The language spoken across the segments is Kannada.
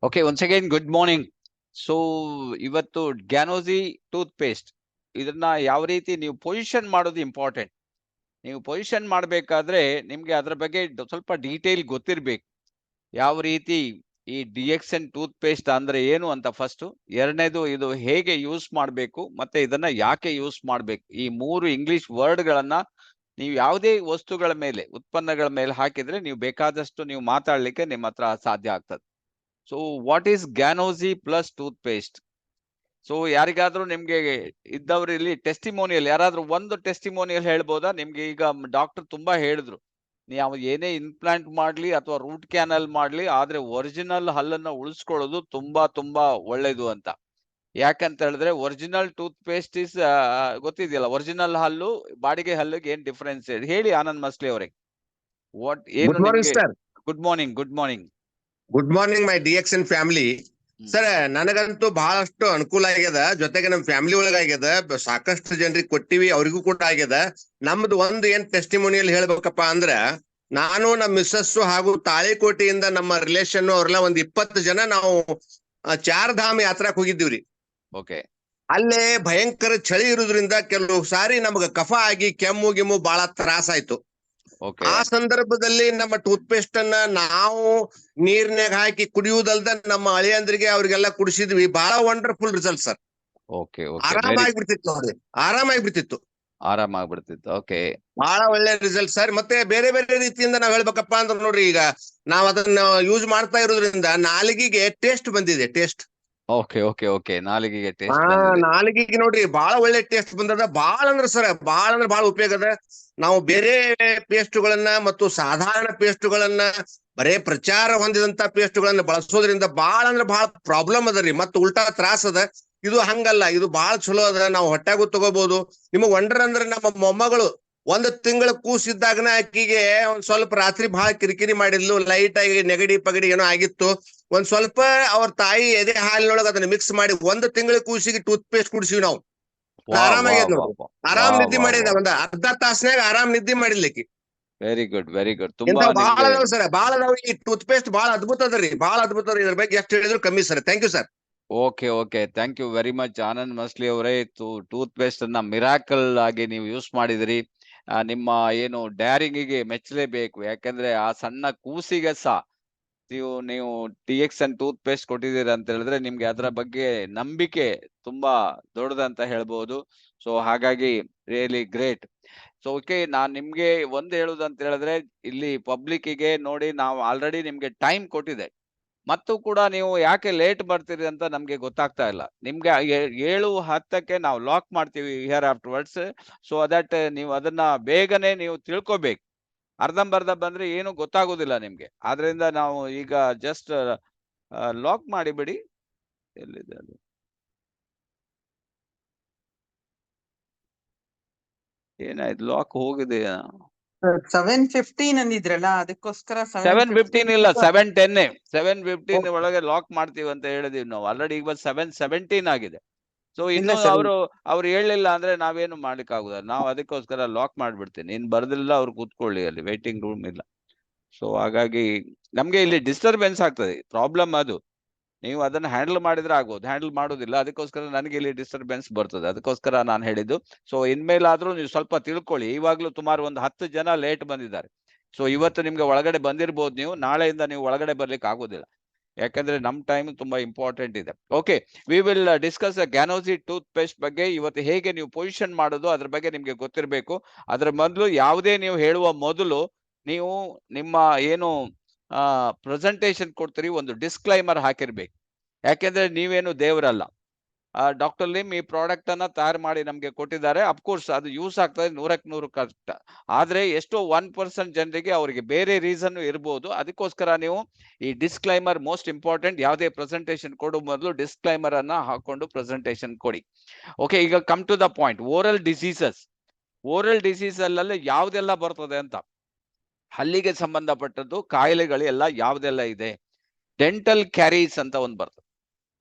Okay, once again, good morning. So, ಇವತ್ತು ಗ್ಯಾನೋಸಿ ಟೂತ್ ಪೇಸ್ಟ್ ಇದನ್ನ ಯಾವ ರೀತಿ ನೀವು ಪೊಸಿಷನ್ ಮಾಡೋದು ಇಂಪಾರ್ಟೆಂಟ್. ನೀವು ಪೊಸಿಷನ್ ಮಾಡಬೇಕಾದ್ರೆ ನಿಮ್ಗೆ ಅದ್ರ ಬಗ್ಗೆ ಸ್ವಲ್ಪ ಡೀಟೇಲ್ ಗೊತ್ತಿರ್ಬೇಕು. ಯಾವ ರೀತಿ ಈ ಡಿಎಕ್ಸನ್ ಟೂತ್ ಪೇಸ್ಟ್ ಅಂದ್ರೆ ಏನು ಅಂತ ಫಸ್ಟ್, ಎರಡನೇದು ಇದು ಹೇಗೆ ಯೂಸ್ ಮಾಡಬೇಕು, ಮತ್ತೆ ಇದನ್ನ ಯಾಕೆ ಯೂಸ್ ಮಾಡಬೇಕು. ಈ ಮೂರು ಇಂಗ್ಲಿಷ್ ವರ್ಡ್ಗಳನ್ನ ನೀವು ಯಾವುದೇ ವಸ್ತುಗಳ ಮೇಲೆ, ಉತ್ಪನ್ನಗಳ ಮೇಲೆ ಹಾಕಿದ್ರೆ ನೀವು ಬೇಕಾದಷ್ಟು ನೀವು ಮಾತಾಡ್ಲಿಕ್ಕೆ ನಿಮ್ಮ ಹತ್ರ ಸಾಧ್ಯ ಆಗ್ತದೆ. So what is Ganozhi plus toothpaste? So ಯಾರಿಗಾದ್ರೂ ನಿಮ್ಗೆ ಇದ್ದವ್ರು ಇಲ್ಲಿ ಟೆಸ್ಟಿಮೋನಿಯಲ್ ಯಾರಾದ್ರೂ ಒಂದು ಟೆಸ್ಟಿಮೋನಿಯಲ್ ಹೇಳ್ಬೋದಾ? ನಿಮ್ಗೆ ಈಗ ಡಾಕ್ಟರ್ ತುಂಬಾ ಹೇಳಿದ್ರು, ನೀವು ಏನೇ ಇಂಪ್ಲಾಂಟ್ ಮಾಡ್ಲಿ ಅಥವಾ ರೂಟ್ ಕ್ಯಾನಲ್ ಮಾಡ್ಲಿ, ಆದ್ರೆ ಒರಿಜಿನಲ್ ಹಲ್ಲನ್ನ ಉಳಿಸ್ಕೊಳ್ಳೋದು ತುಂಬಾ ತುಂಬಾ ಒಳ್ಳೇದು ಅಂತ. ಯಾಕಂತ ಹೇಳಿದ್ರೆ ಒರಿಜಿನಲ್ ಟೂತ್ ಪೇಸ್ಟ್ ಇಸ್ ಗೊತ್ತಿದೆಯಲ್ಲ, ಒರಿಜಿನಲ್ ಹಲ್ಲು ಬಾಡಿಗೆ ಹಲ್ಲಿಗೆ ಏನ್ ಡಿಫ್ರೆನ್ಸ್ ಹೇಳಿ ಆನಂದ್ ಮಸ್ಲಿ ಅವರಿಗೆ. ವಾಟ್ ಏನು ಗುಡ್ ಮಾರ್ನಿಂಗ್ ನಿಮ್ಗೆ? Sir. Good morning. Good morning. Good morning ಮೈ ಡಿಎಕ್ಸನ್ ಫ್ಯಾಮಿಲಿ. ಸರ್, ನನಗಂತೂ ಬಹಳಷ್ಟು ಅನುಕೂಲ ಆಗ್ಯದ. ಜೊತೆಗೆ ನಮ್ ಫ್ಯಾಮಿಲಿ ಒಳಗ ಆಗ್ಯದ, ಸಾಕಷ್ಟು ಜನರಿಗೆ ಕೊಟ್ಟಿವಿ, ಅವ್ರಿಗೂ ಕೂಡ ಆಗ್ಯದ. ನಮ್ದು ಒಂದು ಏನ್ ಟೆಸ್ಟಿಮೋನಿಯಲ್ ಹೇಳ್ಬೇಕಪ್ಪ ಅಂದ್ರ, ನಾನು ನಮ್ಮ ಮಿಸ್ಸಸ್ ಹಾಗೂ ತಾಳಿಕೋಟೆಯಿಂದ ನಮ್ಮ ರಿಲೇಷನ್ ಅವ್ರೆಲ್ಲ ಒಂದ್ 20 ಜನ ನಾವು ಚಾರ್ ಧಾಮ್ ಯಾತ್ರಾಕ್ ಹೋಗಿದ್ದೀವ್ರಿ. ಓಕೆ. ಅಲ್ಲೇ ಭಯಂಕರ ಚಳಿ ಇರುವುದ್ರಿಂದ ಕೆಲವು ಸಾರಿ ನಮ್ಗ ಕಫ ಆಗಿ ಕೆಮ್ಮು ಗಿಮ್ಮು ಬಹಳ ತ್ರಾಸ ಆಯ್ತು. ಆ ಸಂದರ್ಭದಲ್ಲಿ ನಮ್ಮ ಟೂತ್ ಪೇಸ್ಟ್ ಅನ್ನ ನಾವು ನೀರ್ನಾಗ ಹಾಕಿ ಕುಡಿಯುವುದಲ್ದ ನಮ್ಮ ಅಳಿಯಂದ್ರಿಗೆ ಅವ್ರಿಗೆಲ್ಲ ಕುಡಿಸಿದ್ವಿ. ಬಹಳ ವಂಡರ್ಫುಲ್ ರಿಸಲ್ಟ್ ಸರ್. ಓಕೆ. ಆರಾಮಾಗಿ ಬಿಡ್ತಿತ್ತು ನೋಡ್ರಿ, ಆರಾಮಾಗಿ ಬಿಡ್ತಿತ್ತು, ಆರಾಮಾಗ್ಬಿಡ್ತಿತ್ತು. ಓಕೆ. ಬಹಳ ಒಳ್ಳೆ ರಿಸಲ್ಟ್ ಸರ್. ಮತ್ತೆ ಬೇರೆ ಬೇರೆ ರೀತಿಯಿಂದ ನಾವ್ ಹೇಳ್ಬೇಕಪ್ಪ ಅಂದ್ರೆ ನೋಡ್ರಿ, ಈಗ ನಾವ್ ಅದನ್ನ ಯೂಸ್ ಮಾಡ್ತಾ ಇರೋದ್ರಿಂದ ನಾಲಿಗೆಗೆ ಟೇಸ್ಟ್ ಬಂದಿದೆ. ಟೇಸ್ಟ್ ನಾಲಿಗೆಗೆ ಟೇಸ್ಟ್ ಬಂದಿದೆ. ನಾಲಿಗೆಗೆ ನೋಡ್ರಿ ಬಹಳ ಒಳ್ಳೆ ಟೇಸ್ಟ್ ಬಂದದ. ಬಹಳ ಅಂದ್ರೆ ಸರ್, ಬಹಳ ಅಂದ್ರೆ ಬಹಳ ಉಪಯೋಗ ಅದ. ನಾವು ಬೇರೆ ಪೇಸ್ಟ್ಗಳನ್ನ ಮತ್ತು ಸಾಧಾರಣ ಪೇಸ್ಟ್ಗಳನ್ನ, ಬರೇ ಪ್ರಚಾರ ಹೊಂದಿದಂತ ಪೇಸ್ಟ್ಗಳನ್ನ ಬಳಸೋದ್ರಿಂದ ಬಹಳ ಅಂದ್ರೆ ಬಹಳ ಪ್ರಾಬ್ಲಮ್ ಅದ ರೀ, ಮತ್ತೆ ಉಲ್ಟಾ ತ್ರಾಸ ಅದ. ಇದು ಹಂಗಲ್ಲ, ಇದು ಬಹಳ ಚಲೋ ಅದ. ನಾವು ಹೊಟ್ಯಾಗೂ ತಗೋಬಹುದು. ನಿಮಗ್ ವಂಡರ್ ಅಂದ್ರೆ ನಮ್ಮ ಮೊಮ್ಮಗಳು 1 ತಿಂಗಳ ಕೂಸಿದ್ದಾಗನ ಆಕಿಗೆ ಒಂದ್ ಸ್ವಲ್ಪ ರಾತ್ರಿ ಬಹಳ ಕಿರಿಕಿರಿ ಮಾಡಿದ್ಲು. ಲೈಟ್ ಆಗಿ ನೆಗಡಿ ಪಗಡಿ ಏನೋ ಆಗಿತ್ತು. ಒಂದ್ ಸ್ವಲ್ಪ ಅವ್ರ ತಾಯಿ ಎದೆ ಹಾಲಿನೊಳಗ ಅದನ್ನ ಮಿಕ್ಸ್ ಮಾಡಿ 1 ತಿಂಗಳ ಕೂಸಿಗೆ ಟೂತ್ ಪೇಸ್ಟ್ ಕುಡಿಸಿವಿ ನಾವು. ಆರಾಮಾಗ್ಯದ ನೋಡ್ರಿ, ಆರಾಮ್ ನಿದ್ದೆ ಮಾಡಿದ. ಒಂದ್ ಅರ್ಧ ತಾಸ್ನಾಗ ಆರಾಮ್ ನಿದ್ದೆ ಮಾಡಿದ್ಲಿಕ್ಕೆ. Very good, very good. ಇಂತ ತುಂಬಾ ಬಹಳ ಅದಾವ ಸರ್, ಬಹಳ ಅದಾವ. ಈ ಟೂತ್ ಪೇಸ್ಟ್ ಬಹಳ ಅದ್ಭುತ ಅದ್ರಿ, ಬಹಳ ಅದ್ಭುತ ಅದ್ರಿ. ಇದ್ರ ಬಗ್ಗೆ ಎಷ್ಟು ಹೇಳಿದ್ರು ಕಮ್ಮಿ sir. Thank you sir. Okay. Thank you very much Anand Masli ಅವರೇ. ಟೂತ್ ಪೇಸ್ಟ್ ಅನ್ನ ಮಿರಾಕಲ್ ಆಗಿ ನೀವು ಯೂಸ್ ಮಾಡಿದಿರಿ. ನಿಮ್ಮ ಏನು ಡ್ಯಾರಿಂಗಿಗೆ ಮೆಚ್ಚಲೇಬೇಕು. ಯಾಕಂದ್ರೆ ಆ ಸಣ್ಣ ಕೂಸಿಗೆ ಸಹ ನೀವು ಟಿಎಕ್ಸನ್ ಟೂತ್ ಪೇಸ್ಟ್ ಕೊಟ್ಟಿದ್ದೀರಿ ಅಂತ ಹೇಳಿದ್ರೆ ನಿಮ್ಗೆ ಅದರ ಬಗ್ಗೆ ನಂಬಿಕೆ ತುಂಬಾ ದೊಡ್ಡದಂತ ಹೇಳ್ಬಹುದು. ಸೊ ಹಾಗಾಗಿ ರಿಯಲಿ ಗ್ರೇಟ್. ಸೊ ಓಕೆ, ನಾನ್ ನಿಮ್ಗೆ ಒಂದ್ ಹೇಳುದಂತ ಹೇಳಿದ್ರೆ, ಇಲ್ಲಿ ಪಬ್ಲಿಕ್ಕಿಗೆ ನೋಡಿ, ನಾವು ಆಲ್ರೆಡಿ ನಿಮ್ಗೆ ಟೈಮ್ ಕೊಟ್ಟಿದೆ, ಮತ್ತು ಕೂಡ ನೀವು ಯಾಕೆ ಲೇಟ್ ಬರ್ತೀರಿ ಅಂತ ನಮ್ಗೆ ಗೊತ್ತಾಗ್ತಾ ಇಲ್ಲ. ನಿಮ್ಗೆ 7:10ಕ್ಕೆ ನಾವು ಲಾಕ್ ಮಾಡ್ತೀವಿ ಹಿಯರ್ ಆಫ್ಟರ್ವರ್ಡ್ಸ್. ಸೊ ದಟ್ ನೀವು ಅದನ್ನ ಬೇಗನೆ ನೀವು ತಿಳ್ಕೊಬೇಕು. ಅರ್ಧಂಬರ್ಧ ಬಂದ್ರೆ ಏನು ಗೊತ್ತಾಗೋದಿಲ್ಲ ನಿಮ್ಗೆ. ಆದ್ರಿಂದ ನಾವು ಈಗ ಜಸ್ಟ್ ಲಾಕ್ ಮಾಡಿಬಿಡಿ. ಎಲ್ಲಿದೆ ಅದು? ಏನಾಯ್ತು? ಲಾಕ್ ಹೋಗಿದೆಯಾ? 7:15 ಅಂದಿದ್ರಲ್ಲ, ಅದಕ್ಕೋಸ್ಕರ 7:15 ಇಲ್ಲ, 7:10. 7:15 ಒಳಗೆ ಲಾಕ್ ಮಾಡ್ತೀವಿ ಅಂತ ಹೇಳಿದೀವಿ ನಾವು ಆಲ್ರೆಡಿ. ಈಗ 7:17 ಆಗಿದೆ. ಸೊ ಇನ್ನು ಅವ್ರು ಹೇಳಲಿಲ್ಲ ಅಂದ್ರೆ ನಾವೇನು ಮಾಡ್ಲಿಕ್ಕೆ ಆಗುದಿಲ್ಲ. ನಾವು ಅದಕ್ಕೋಸ್ಕರ ಲಾಕ್ ಮಾಡ್ಬಿಡ್ತೀನಿ. ಇನ್ ಬರ್ದಿಲ್ಲ, ಅವ್ರು ಕೂತ್ಕೊಳ್ಳಿ, ಅಲ್ಲಿ ವೇಟಿಂಗ್ ರೂಮ್ ಇಲ್ಲ. ಸೊ ಹಾಗಾಗಿ ನಮ್ಗೆ ಇಲ್ಲಿ ಡಿಸ್ಟರ್ಬೆನ್ಸ್ ಆಗ್ತದೆ. ಪ್ರಾಬ್ಲಮ್ ಅದು. ನೀವು ಅದನ್ನ ಹ್ಯಾಂಡಲ್ ಮಾಡಿದ್ರೆ ಆಗೋದು, ಹ್ಯಾಂಡಲ್ ಮಾಡೋದಿಲ್ಲ. ಅದಕ್ಕೋಸ್ಕರ ನನಗೆ ಇಲ್ಲಿ ಡಿಸ್ಟರ್ಬೆನ್ಸ್ ಬರ್ತದೆ. ಅದಕ್ಕೋಸ್ಕರ ನಾನು ಹೇಳಿದ್ದು. ಸೊ ಇನ್ಮೇಲಾದ್ರೂ ನೀವು ಸ್ವಲ್ಪ ತಿಳ್ಕೊಳ್ಳಿ. ಇವಾಗ್ಲೂ ಸುಮಾರು ಒಂದು 10 ಜನ ಲೇಟ್ ಬಂದಿದ್ದಾರೆ. ಸೊ ಇವತ್ತು ನಿಮ್ಗೆ ಒಳಗಡೆ ಬಂದಿರ್ಬೋದು, ನೀವು ನಾಳೆಯಿಂದ ನೀವು ಒಳಗಡೆ ಬರ್ಲಿಕ್ಕೆ ಆಗೋದಿಲ್ಲ. ಯಾಕಂದ್ರೆ ನಮ್ ಟೈಮ್ ತುಂಬಾ ಇಂಪಾರ್ಟೆಂಟ್ ಇದೆ. Okay, we will discuss Ganozhi toothpaste ಬಗ್ಗೆ. ಇವತ್ತು ಹೇಗೆ ನೀವು ಪೊಸಿಷನ್ ಮಾಡೋದು ಅದ್ರ ಬಗ್ಗೆ ನಿಮ್ಗೆ ಗೊತ್ತಿರಬೇಕು. ಅದ್ರ ಮೊದಲು, ಯಾವುದೇ ನೀವು ಹೇಳುವ ಮೊದಲು ನೀವು ನಿಮ್ಮ ಏನು ಪ್ರೆಸೆಂಟೇಶನ್ ಕೊಡ್ತೀರಿ, ಒಂದು ಡಿಸ್ಕ್ಲೈಮರ್ ಹಾಕಿರ್ಬೇಕು. ಯಾಕೆಂದ್ರೆ ನೀವೇನು ದೇವರಲ್ಲ. ಡಾಕ್ಟರ್ ಲಿಮ್ ಈ ಪ್ರಾಡಕ್ಟ್ ಅನ್ನ ತಯಾರು ಮಾಡಿ ನಮ್ಗೆ ಕೊಟ್ಟಿದ್ದಾರೆ. ಅಫ್ಕೋರ್ಸ್ ಅದು ಯೂಸ್ ಆಗ್ತದೆ 100ಕ್ಕೆ 100 ಕರೆಕ್ಟ್. ಆದ್ರೆ ಎಷ್ಟೋ 1% ಜನರಿಗೆ ಅವರಿಗೆ ಬೇರೆ ರೀಸನ್ ಇರ್ಬೋದು. ಅದಕ್ಕೋಸ್ಕರ ನೀವು ಈ ಡಿಸ್ಕ್ಲೈಮರ್ ಮೋಸ್ಟ್ ಇಂಪಾರ್ಟೆಂಟ್. ಯಾವುದೇ ಪ್ರೆಸೆಂಟೇಶನ್ ಕೊಡೋ ಮೊದಲು ಡಿಸ್ಕ್ಲೈಮರ್ ಅನ್ನ ಹಾಕೊಂಡು ಪ್ರೆಸೆಂಟೇಶನ್ ಕೊಡಿ. ಓಕೆ, ಈಗ come to the point. Oral diseases ಅಲ್ಲೆಲ್ಲ ಯಾವ್ದೆಲ್ಲ ಬರ್ತದೆ ಅಂತ, ಹಲ್ಲಿಗೆ ಸಂಬಂಧಪಟ್ಟದ್ದು ಕಾಯಿಲೆಗಳು ಎಲ್ಲ ಯಾವ್ದೆಲ್ಲ ಇದೆ. ಡೆಂಟಲ್ ಕ್ಯಾರೀಸ್ ಅಂತ ಒಂದು ಬರ್ತದೆ.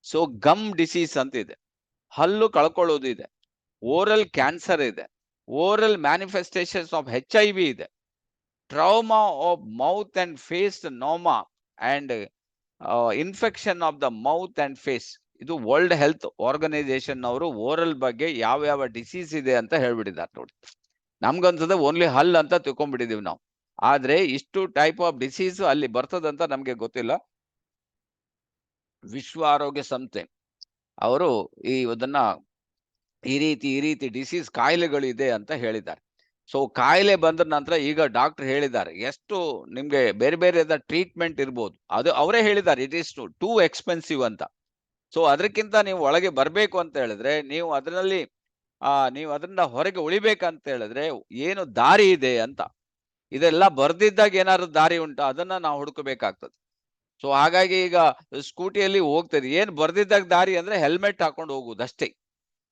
ಸೊ ಗಮ್ ಡಿಸೀಸ್ ಅಂತ ಇದೆ, ಹಲ್ಲು ಕಳ್ಕೊಳ್ಳೋದು ಇದೆ. ಓರಲ್ ಕ್ಯಾನ್ಸರ್ ಇದೆ. ಓರಲ್ ಮ್ಯಾನಿಫೆಸ್ಟೇಷನ್ಸ್ ಆಫ್ HIV ಇದೆ. Trauma of mouth and face noma and infection of the mouth and face. ಇದು ವರ್ಲ್ಡ್ ಹೆಲ್ತ್ ಆರ್ಗನೈಸೇಷನ್ ಅವರು ಓರಲ್ ಬಗ್ಗೆ ಯಾವ ಯಾವ ಡಿಸೀಸ್ ಇದೆ ಅಂತ ಹೇಳ್ಬಿಟ್ಟಿದ್ದಾರೆ ನೋಡಿ. ನಮ್ಗನ್ಸದ ಓನ್ಲಿ ಹಲ್ ಅಂತ ತಿಳ್ಕೊಂಡ್ಬಿಟ್ಟಿದೀವಿ ನಾವು, ಆದ್ರೆ ಇಷ್ಟು ಟೈಪ್ ಆಫ್ ಡಿಸೀಸ್ ಅಲ್ಲಿ ಬರ್ತದಂತ ನಮ್ಗೆ ಗೊತ್ತಿಲ್ಲ. ವಿಶ್ವ ಆರೋಗ್ಯ ಸಂಸ್ಥೆ ಅವರು ಇದನ್ನ ಈ ರೀತಿ ಡಿಸೀಸ್ ಕಾಯಿಲೆಗಳಿದೆ ಅಂತ ಹೇಳಿದ್ದಾರೆ. ಸೊ ಕಾಯಿಲೆ ಬಂದ ನಂತರ ಈಗ ಡಾಕ್ಟರ್ ಹೇಳಿದ್ದಾರೆ ಎಷ್ಟು ನಿಮ್ಗೆ ಬೇರೆ ಬೇರೆ ಟ್ರೀಟ್ಮೆಂಟ್ ಇರ್ಬೋದು, ಅದು ಅವರೇ ಹೇಳಿದ್ದಾರೆ ಇಟ್ ಈಸ್ ಟೂ ಎಕ್ಸ್ಪೆನ್ಸಿವ್ ಅಂತ. ಸೊ ಅದಕ್ಕಿಂತ ನೀವು ಒಳಗೆ ಬರ್ಬೇಕು ಅಂತ ಹೇಳಿದ್ರೆ ನೀವು ಅದರಲ್ಲಿ ನೀವು ಅದನ್ನ ಹೊರಗೆ ಉಳಿಬೇಕಂತ ಹೇಳಿದ್ರೆ ಏನು ದಾರಿ ಇದೆ ಅಂತ, ಇದೆಲ್ಲ ಬರ್ದಿದ್ದಾಗ ಏನಾದ್ರು ದಾರಿ ಉಂಟು ಅದನ್ನ ನಾವು ಹುಡುಕಬೇಕಾಗ್ತದೆ. ಸೊ ಹಾಗಾಗಿ ಈಗ ಸ್ಕೂಟಿಯಲ್ಲಿ ಹೋಗ್ತದೆ, ಏನ್ ಬರ್ದಿದ್ದಾಗ ದಾರಿ ಅಂದ್ರೆ ಹೆಲ್ಮೆಟ್ ಹಾಕೊಂಡು ಹೋಗುದು ಅಷ್ಟೇ.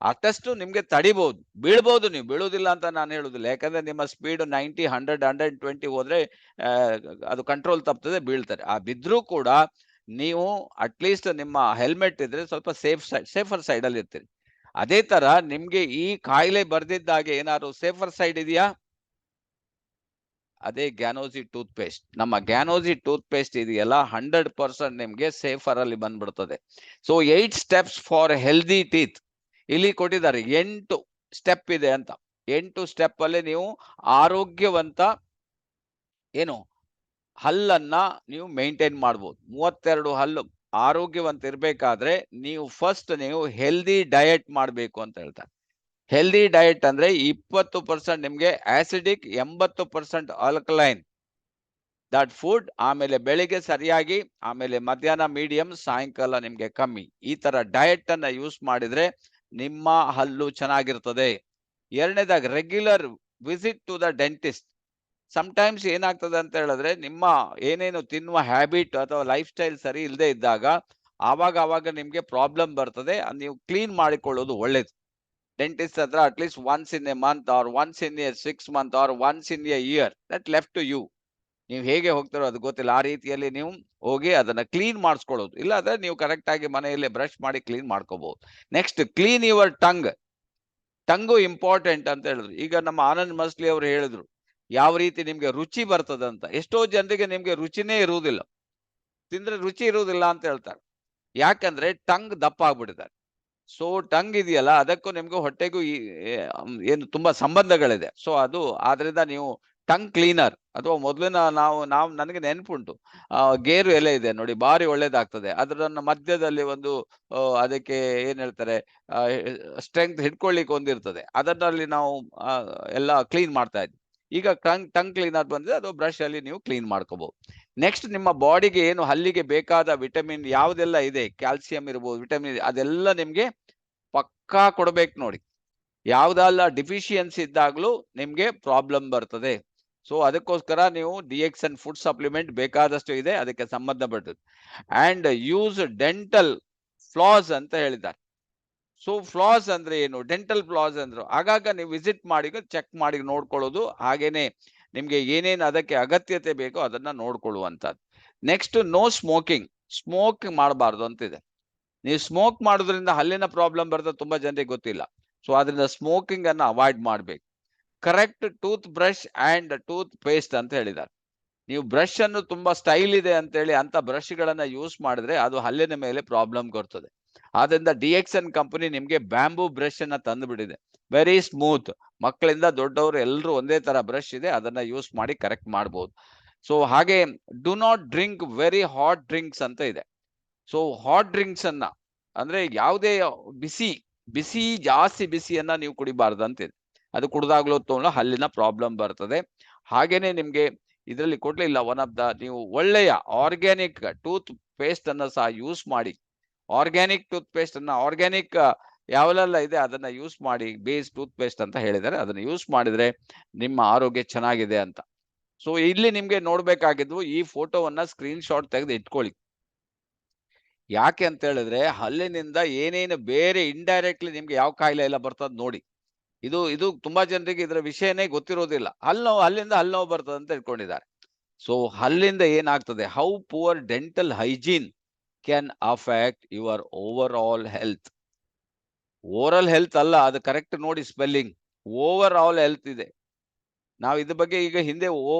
ಅಷ್ಟಷ್ಟು ನಿಮ್ಗೆ ತಡಿಬಹುದು, ಬೀಳ್ಬಹುದು, ನೀವು ಬೀಳುವುದಿಲ್ಲ ಅಂತ ನಾನು ಹೇಳುದಿಲ್ಲ. ಯಾಕಂದ್ರೆ ನಿಮ್ಮ ಸ್ಪೀಡ್ 90, 100, 120 ಹೋದ್ರೆ ಅದು ಕಂಟ್ರೋಲ್ ತಪ್ತದೆ, ಬೀಳ್ತಾರೆ. ಆ ಬಿದ್ರೂ ಕೂಡ ನೀವು ಅಟ್ಲೀಸ್ಟ್ ನಿಮ್ಮ ಹೆಲ್ಮೆಟ್ ಇದ್ರೆ ಸ್ವಲ್ಪ ಸೇಫರ್ ಸೈಡ್ ಅಲ್ಲಿ ಇರ್ತೀರಿ. ಅದೇ ತರ ನಿಮ್ಗೆ ಈ ಕಾಯಿಲೆ ಬರ್ದಿದ್ದಾಗೆ ಏನಾದ್ರು ಸೇಫರ್ ಸೈಡ್ ಇದೆಯಾ? ಅದೇ ಗ್ಯಾನೋಸಿ ಟೂತ್ ಪೇಸ್ಟ್. ನಮ್ಮ ಗ್ಯಾನೋಸಿ ಟೂತ್ ಪೇಸ್ಟ್ ಇದೆಯಲ್ಲ 100% ನಿಮ್ಗೆ ಸೇಫರ್ ಅಲ್ಲಿ ಬಂದ್ಬಿಡ್ತದೆ. So 8 steps for healthy teeth ಇಲ್ಲಿ ಕೊಟ್ಟಿದ್ದಾರೆ. 8 ಸ್ಟೆಪ್ ಇದೆ ಅಂತ. 8 ಸ್ಟೆಪ್ ಅಲ್ಲಿ ನೀವು ಆರೋಗ್ಯವಂತ ಏನು ಹಲ್ಲನ್ನ ನೀವು ಮೇಂಟೈನ್ ಮಾಡ್ಬೋದು. 32 ಹಲ್ಲು ಆರೋಗ್ಯವಂತ ಇರ್ಬೇಕಾದ್ರೆ ನೀವು ಫಸ್ಟ್ ನೀವು ಹೆಲ್ದಿ ಡಯಟ್ ಮಾಡ್ಬೇಕು ಅಂತ ಹೇಳ್ತಾರೆ. ಹೆಲ್ದಿ ಡಯಟ್ ಅಂದ್ರೆ 20% ನಿಮ್ಗೆ ಆಸಿಡಿಕ್, 80% ಆಲ್ಕಲೈನ್ ದಟ್ ಫುಡ್. ಆಮೇಲೆ ಬೆಳಿಗ್ಗೆ ಸರಿಯಾಗಿ, ಆಮೇಲೆ ಮಧ್ಯಾಹ್ನ ಮೀಡಿಯಂ, ಸಾಯಂಕಾಲ ನಿಮ್ಗೆ ಕಮ್ಮಿ. ಈ ತರ ಡಯಟ್ ಅನ್ನ ಯೂಸ್ ಮಾಡಿದ್ರೆ ನಿಮ್ಮ ಹಲ್ಲು ಚೆನ್ನಾಗಿರ್ತದೆ. ಎರಡನೇದಾಗಿ regular visit to the dentist. Sometimes ಏನಾಗ್ತದೆ ಅಂತ ಹೇಳಿದ್ರೆ ನಿಮ್ಮ ಏನೇನು ತಿನ್ನುವ ಹ್ಯಾಬಿಟ್ ಅಥವಾ ಲೈಫ್ ಸ್ಟೈಲ್ ಸರಿ ಇಲ್ಲದೆ ಇದ್ದಾಗ ಆವಾಗ ನಿಮ್ಗೆ ಪ್ರಾಬ್ಲಮ್ ಬರ್ತದೆ. ನೀವು ಕ್ಲೀನ್ ಮಾಡಿಕೊಳ್ಳೋದು ಒಳ್ಳೇದು. ಡೆಂಟಿಸ್ಟ್ ಹತ್ರ at least once in a month or once in a 6 months or once in a year, that left to you. ನೀವು ಹೇಗೆ ಹೋಗ್ತಾರೋ ಅದು ಗೊತ್ತಿಲ್ಲ, ಆ ರೀತಿಯಲ್ಲಿ ನೀವು ಹೋಗಿ ಅದನ್ನ ಕ್ಲೀನ್ ಮಾಡಿಸ್ಕೊಳ್ಳೋದು. ಇಲ್ಲಾಂದ್ರೆ ನೀವು ಕರೆಕ್ಟ್ ಆಗಿ ಮನೆಯಲ್ಲೇ ಬ್ರಷ್ ಮಾಡಿ ಕ್ಲೀನ್ ಮಾಡ್ಕೋಬಹುದು. Next, clean your tongue. Tongue important ಅಂತ ಹೇಳಿದ್ರು. ಈಗ ನಮ್ಮ ಆನಂದ್ ಮಸ್ಲಿ ಅವರು ಹೇಳಿದ್ರು ಯಾವ ರೀತಿ ನಿಮ್ಗೆ ರುಚಿ ಬರ್ತದಂತ. ಎಷ್ಟೋ ಜನರಿಗೆ ನಿಮ್ಗೆ ರುಚಿನೇ ಇರುವುದಿಲ್ಲ, ತಿಂದ್ರೆ ರುಚಿ ಇರುವುದಿಲ್ಲ ಅಂತ ಹೇಳ್ತಾರೆ. ಯಾಕಂದ್ರೆ ಟಂಗ್ ದಪ್ಪ ಆಗ್ಬಿಟ್ಟಿದ್ದಾರೆ. ಸೊ ಟಂಗ್ ಇದೆಯಲ್ಲ ಅದಕ್ಕೂ ನಿಮ್ಗೂ ಹೊಟ್ಟೆಗೂ ಏನು ತುಂಬಾ ಸಂಬಂಧಗಳಿದೆ. ಸೊ ಅದು ಆದ್ರಿಂದ ನೀವು ಟಂಗ್ ಕ್ಲೀನರ್ ಅಥವಾ ಮೊದಲಿನ ನಾವು ನನಗೆ ನೆನಪುಂಟು, ಗೇರು ಎಲೆ ಇದೆ ನೋಡಿ, ಬಾರಿ ಒಳ್ಳೇದಾಗ್ತದೆ. ಅದನ್ನ ಮಧ್ಯದಲ್ಲಿ ಒಂದು ಅದಕ್ಕೆ ಏನ್ ಹೇಳ್ತಾರೆ ಸ್ಟ್ರೆಂತ್ ಹಿಡ್ಕೊಳ್ಳಿಕ್ಕೆ ಒಂದಿರ್ತದೆ, ಅದರಲ್ಲಿ ನಾವು ಎಲ್ಲ ಕ್ಲೀನ್ ಮಾಡ್ತಾ ಇದ್ವಿ. ಈಗ ಟಂಗ್ ಕ್ಲೀನರ್ ಬಂದ್ರೆ ಅದು ಬ್ರಷ್ ಅಲ್ಲಿ ನೀವು ಕ್ಲೀನ್ ಮಾಡ್ಕೋಬಹುದು. ನೆಕ್ಸ್ಟ್, ನಿಮ್ಮ ಬಾಡಿಗೆ ಏನು ಹಲ್ಲಿಗೆ ಬೇಕಾದ ವಿಟಮಿನ್ ಯಾವುದೆಲ್ಲ ಇದೆ, ಕ್ಯಾಲ್ಸಿಯಂ ಇರ್ಬೋದು, ವಿಟಮಿನ್, ಅದೆಲ್ಲ ನಿಮ್ಗೆ ಪಕ್ಕಾ ಕೊಡ್ಬೇಕು ನೋಡಿ. ಯಾವ್ದೆಲ್ಲ ಡಿಫಿಷಿಯನ್ಸಿ ಇದ್ದಾಗ್ಲೂ ನಿಮ್ಗೆ ಪ್ರಾಬ್ಲಮ್ ಬರ್ತದೆ. ಸೊ ಅದಕ್ಕೋಸ್ಕರ ನೀವು DXN ಫುಡ್ ಸಪ್ಲಿಮೆಂಟ್ ಬೇಕಾದಷ್ಟು ಇದೆ, ಅದಕ್ಕೆ ಸಂಬಂಧಪಟ್ಟದ್ದು. ಅಂಡ್ ಯೂಸ್ ಡೆಂಟಲ್ ಫ್ಲಾಸ್ ಅಂತ ಹೇಳಿದ್ದಾರೆ. ಸೊ ಫ್ಲಾಸ್ ಅಂದ್ರೆ ಏನು, ಡೆಂಟಲ್ ಫ್ಲಾಸ್ ಅಂದ್ರು ಆಗಾಗ ನೀವು ವಿಸಿಟ್ ಮಾಡಿ ಚೆಕ್ ಮಾಡಿ ನೋಡ್ಕೊಳ್ಳೋದು. ಹಾಗೇನೆ ನಿಮ್ಗೆ ಏನೇನು ಅದಕ್ಕೆ ಅಗತ್ಯತೆ ಬೇಕೋ ಅದನ್ನ ನೋಡ್ಕೊಳ್ಳುವಂಥದ್ದು. Next, no smoking. ಸ್ಮೋಕ್ ಮಾಡಬಾರ್ದು ಅಂತಿದೆ. ನೀವು ಸ್ಮೋಕ್ ಮಾಡೋದ್ರಿಂದ ಹಲ್ಲಿನ ಪ್ರಾಬ್ಲಮ್ ಬರ್ತದೆ, ತುಂಬಾ ಜನರಿಗೆ ಗೊತ್ತಿಲ್ಲ. ಸೊ ಅದರಿಂದ ಸ್ಮೋಕಿಂಗ್ ಅನ್ನ ಅವಾಯ್ಡ್ ಮಾಡ್ಬೇಕು. Correct tooth brush and tooth paste ಅಂತ ಹೇಳಿದ್ದಾರೆ. ನೀವು ಬ್ರಷ್ ಅನ್ನು ತುಂಬಾ ಸ್ಟೈಲ್ ಇದೆ ಅಂತ ಹೇಳಿ ಅಂತ ಬ್ರಷ್ ಗಳನ್ನ ಯೂಸ್ ಮಾಡಿದ್ರೆ ಅದು ಹಲ್ಲಿನ ಮೇಲೆ ಪ್ರಾಬ್ಲಮ್ ಕೊಡ್ತದೆ. ಆದ್ರಿಂದ DXN ಕಂಪನಿ ನಿಮ್ಗೆ ಬ್ಯಾಂಬೂ ಬ್ರಷ್ ಅನ್ನ ತಂದು ಬಿಟ್ಟಿದೆ, ವೆರಿ ಸ್ಮೂತ್. ಮಕ್ಕಳಿಂದ ದೊಡ್ಡವರು ಎಲ್ಲರೂ ಒಂದೇ ತರ ಬ್ರಷ್ ಇದೆ, ಅದನ್ನ ಯೂಸ್ ಮಾಡಿ ಕರೆಕ್ಟ್ ಮಾಡಬಹುದು. ಸೊ ಹಾಗೆ do not drink very hot drinks ಅಂತ ಇದೆ. ಸೊ ಹಾಟ್ ಡ್ರಿಂಕ್ಸ್ ಅನ್ನ ಅಂದ್ರೆ ಯಾವುದೇ ಬಿಸಿ ಜಾಸ್ತಿ ಬಿಸಿಯನ್ನ ನೀವು ಕುಡಿಬಾರ್ದು ಅಂತಿದೆ. ಅದು ಕುಡ್ದಾಗ್ಲೂ ಹಲ್ಲಿನ ಪ್ರಾಬ್ಲಮ್ ಬರ್ತದೆ. ಹಾಗೇನೆ ನಿಮ್ಗೆ ಇದರಲ್ಲಿ ಕೊಡ್ಲಿಲ್ಲ ಒನ್ ಆಫ್ ದ, ನೀವು ಒಳ್ಳೆಯ ಆರ್ಗ್ಯಾನಿಕ್ ಟೂತ್ ಪೇಸ್ಟ್ ಅನ್ನ ಸಹ ಯೂಸ್ ಮಾಡಿ. ಆರ್ಗ್ಯಾನಿಕ್ ಟೂತ್ ಪೇಸ್ಟ್ ಅನ್ನ, ಆರ್ಗ್ಯಾನಿಕ್ ಯಾವೆಲ್ಲ ಇದೆ ಅದನ್ನ ಯೂಸ್ ಮಾಡಿ, ಬೇಸ್ ಟೂತ್ ಪೇಸ್ಟ್ ಅಂತ ಹೇಳಿದ್ದಾರೆ, ಅದನ್ನ ಯೂಸ್ ಮಾಡಿದ್ರೆ ನಿಮ್ಮ ಆರೋಗ್ಯ ಚೆನ್ನಾಗಿದೆ ಅಂತ. ಸೊ ಇಲ್ಲಿ ನಿಮ್ಗೆ ನೋಡ್ಬೇಕಾಗಿದ್ವು ಈ ಫೋಟೋವನ್ನ ಸ್ಕ್ರೀನ್ ಶಾಟ್ ತೆಗೆದು ಇಟ್ಕೊಳ್ಳಿ. ಯಾಕೆ ಅಂತ ಹೇಳಿದ್ರೆ ಹಲ್ಲಿನಿಂದ ಏನೇನು ಬೇರೆ ಇಂಡೈರೆಕ್ಟ್ಲಿ ನಿಮ್ಗೆ ಯಾವ ಕಾಯಿಲೆ ಎಲ್ಲ ಬರ್ತದ ನೋಡಿ. ಇದು ತುಂಬಾ ಜನರಿಗೆ ಇದರ ವಿಷಯನೇ ಗೊತ್ತಿರೋದಿಲ್ಲ. ಹಲ್ಲಿಂದ ಹಲ್ಲು ನೋವು ಬರ್ತದೆ ಅಂತ ಇಟ್ಕೊಂಡಿದ್ದಾರೆ. ಸೊ ಹಲ್ಲಿಂದ ಏನಾಗ್ತದೆ, how poor dental hygiene can affect your over all health. Over all health ಅಲ್ಲ, ಅದು ಕರೆಕ್ಟ್ ನೋಡಿ ಸ್ಪೆಲ್ಲಿಂಗ್. ಓವರ್ ಆಲ್ ಹೆಲ್ತ್ ಇದೆ. ನಾವು ಇದ್ರ ಬಗ್ಗೆ ಈಗ ಹಿಂದೆ